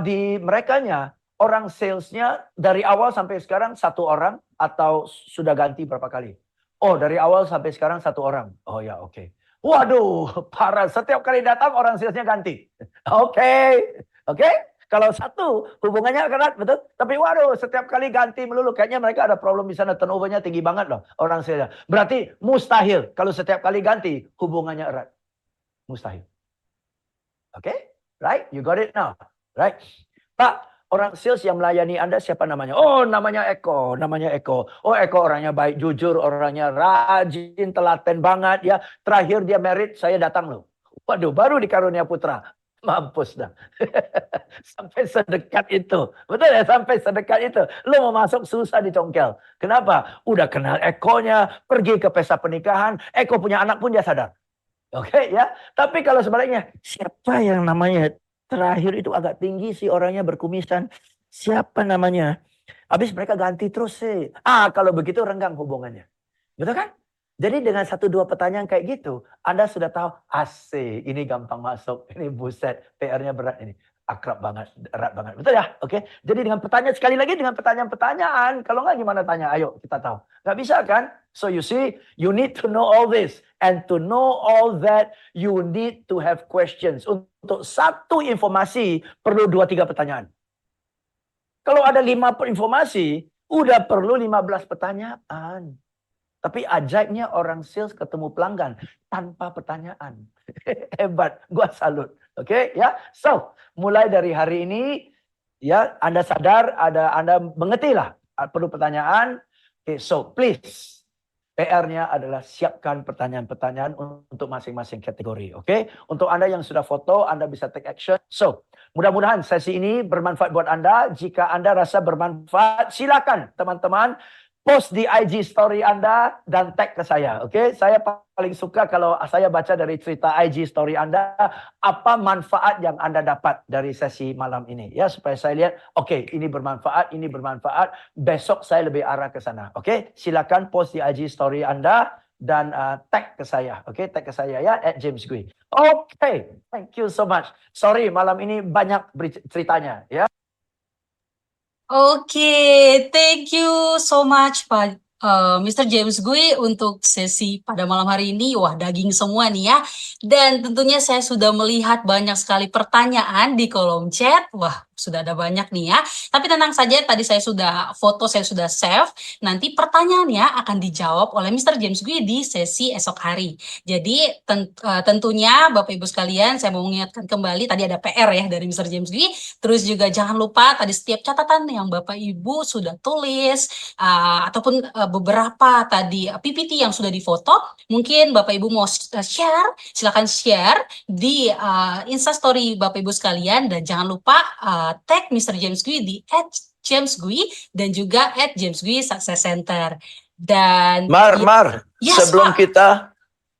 di merekanya orang salesnya dari awal sampai sekarang satu orang atau sudah ganti berapa kali? Oh, dari awal sampai sekarang satu orang. Oh ya, oke. Waduh, parah. Setiap kali datang orang salesnya ganti. Oke. Oke. Kalau satu, hubungannya erat, betul? Tapi waduh, setiap kali ganti melulu. Kayaknya mereka ada problem di sana. Turnovernya tinggi banget loh, orang salesnya. Berarti mustahil kalau setiap kali ganti, hubungannya erat. Mustahil. Oke? Right? You got it now. Right? Pak, orang sales yang melayani Anda siapa namanya? Oh, namanya Eko. Namanya Eko. Oh, Eko orangnya baik, jujur, orangnya rajin, telaten banget ya. Terakhir dia merit, saya datang loh. Waduh, baru dikarunia putra. Mampus dah. Sampai sedekat itu. Betul ya? Sampai sedekat itu. Lo mau masuk susah dicongkel. Kenapa? Udah kenal Ekonya, pergi ke pesta pernikahan, Eko punya anak pun dia sadar. Oke ya. Tapi kalau sebaliknya, siapa yang namanya terakhir itu agak tinggi sih orangnya berkumisan. Siapa namanya? Habis mereka ganti terus sih. Kalau begitu renggang hubungannya. Betul kan? Jadi dengan satu dua pertanyaan kayak gitu, Anda sudah tahu, asik, ini gampang masuk, ini buset, PR-nya berat ini. Akrab banget, erat banget. Betul ya? Oke. Jadi dengan pertanyaan, sekali lagi dengan pertanyaan-pertanyaan. Kalau nggak gimana tanya? Ayo kita tahu. Nggak bisa kan? So you see, you need to know all this. And to know all that, you need to have questions. Untuk satu informasi, perlu 2-3 pertanyaan. Kalau ada 5 informasi, udah perlu 15 pertanyaan. Tapi ajaibnya orang sales ketemu pelanggan tanpa pertanyaan. Hebat, gua salut. Oke, ya. So, mulai dari hari ini ya Anda sadar, Anda mengerti lah perlu pertanyaan. Okay, so please PR-nya adalah siapkan pertanyaan-pertanyaan untuk masing-masing kategori. Oke, untuk Anda yang sudah foto, Anda bisa take action. So, mudah-mudahan sesi ini bermanfaat buat Anda. Jika Anda rasa bermanfaat, silakan teman-teman post di IG story Anda dan tag ke saya. Oke, saya paling suka kalau saya baca dari cerita IG story Anda, apa manfaat yang Anda dapat dari sesi malam ini. Ya, supaya saya lihat, oke, ini bermanfaat, besok saya lebih arah ke sana. Oke, silakan post di IG story Anda dan tag ke saya. Oke, tag ke saya ya, @JamesGui. Oke, thank you so much. Sorry, malam ini banyak ceritanya ya. Oke, thank you so much Pak Mr. James Gui untuk sesi pada malam hari ini. Wah, daging semua nih ya. Dan tentunya saya sudah melihat banyak sekali pertanyaan di kolom chat. Wah, sudah ada banyak nih ya. Tapi tenang saja, tadi saya sudah foto, saya sudah save. Nanti pertanyaannya akan dijawab oleh Mr. James Gui di sesi esok hari. Jadi tentunya Bapak Ibu sekalian, saya mau mengingatkan kembali, tadi ada PR ya dari Mr. James Gui. Terus juga jangan lupa tadi setiap catatan yang Bapak Ibu sudah tulis, ataupun beberapa tadi PPT yang sudah difoto, mungkin Bapak Ibu mau share, silakan share di Instastory Bapak Ibu sekalian, dan jangan lupa tag Mr. James Gui di @JamesGui dan juga @JamesGui Success Center. Dan Mar, yes, sebelum Pak. kita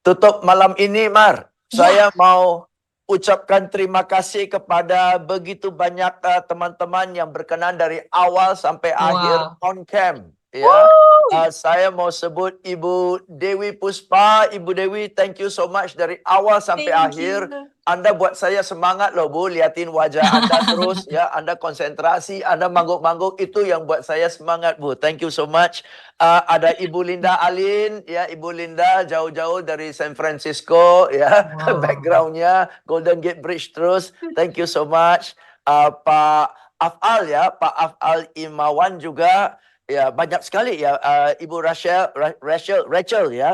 tutup malam ini, Mar, saya mau ucapkan terima kasih kepada begitu banyak teman-teman yang berkenan dari awal sampai akhir on cam. Ya, saya mau sebut Ibu Dewi Puspa. Ibu Dewi, thank you so much dari awal sampai akhir. Anda buat saya semangat loh Bu, liatin wajah Anda terus ya, Anda konsentrasi, Anda mangguk-mangguk, itu yang buat saya semangat Bu. Thank you so much. Ada Ibu Linda Alin, ya Ibu Linda jauh-jauh dari San Francisco ya, backgroundnya Golden Gate Bridge terus. Thank you so much. Pak Afal ya, Pak Afal Imawan juga. Ya, banyak sekali ya. Ibu Rachel ya,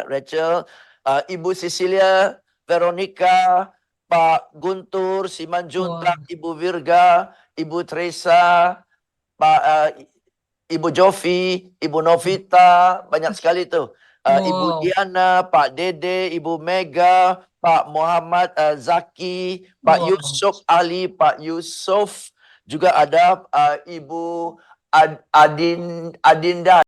Ibu Cecilia, Veronica, Pak Guntur, Simanjuntak, Ibu Virga, Ibu Teresa, Ibu Jovi, Ibu Novita, banyak sekali tuh. Ibu Wow. Diana, Pak Dede, Ibu Mega, Pak Muhammad Zaki, Pak Wow. Yusuf Ali, Pak Yusuf, juga ada Ibu Adinda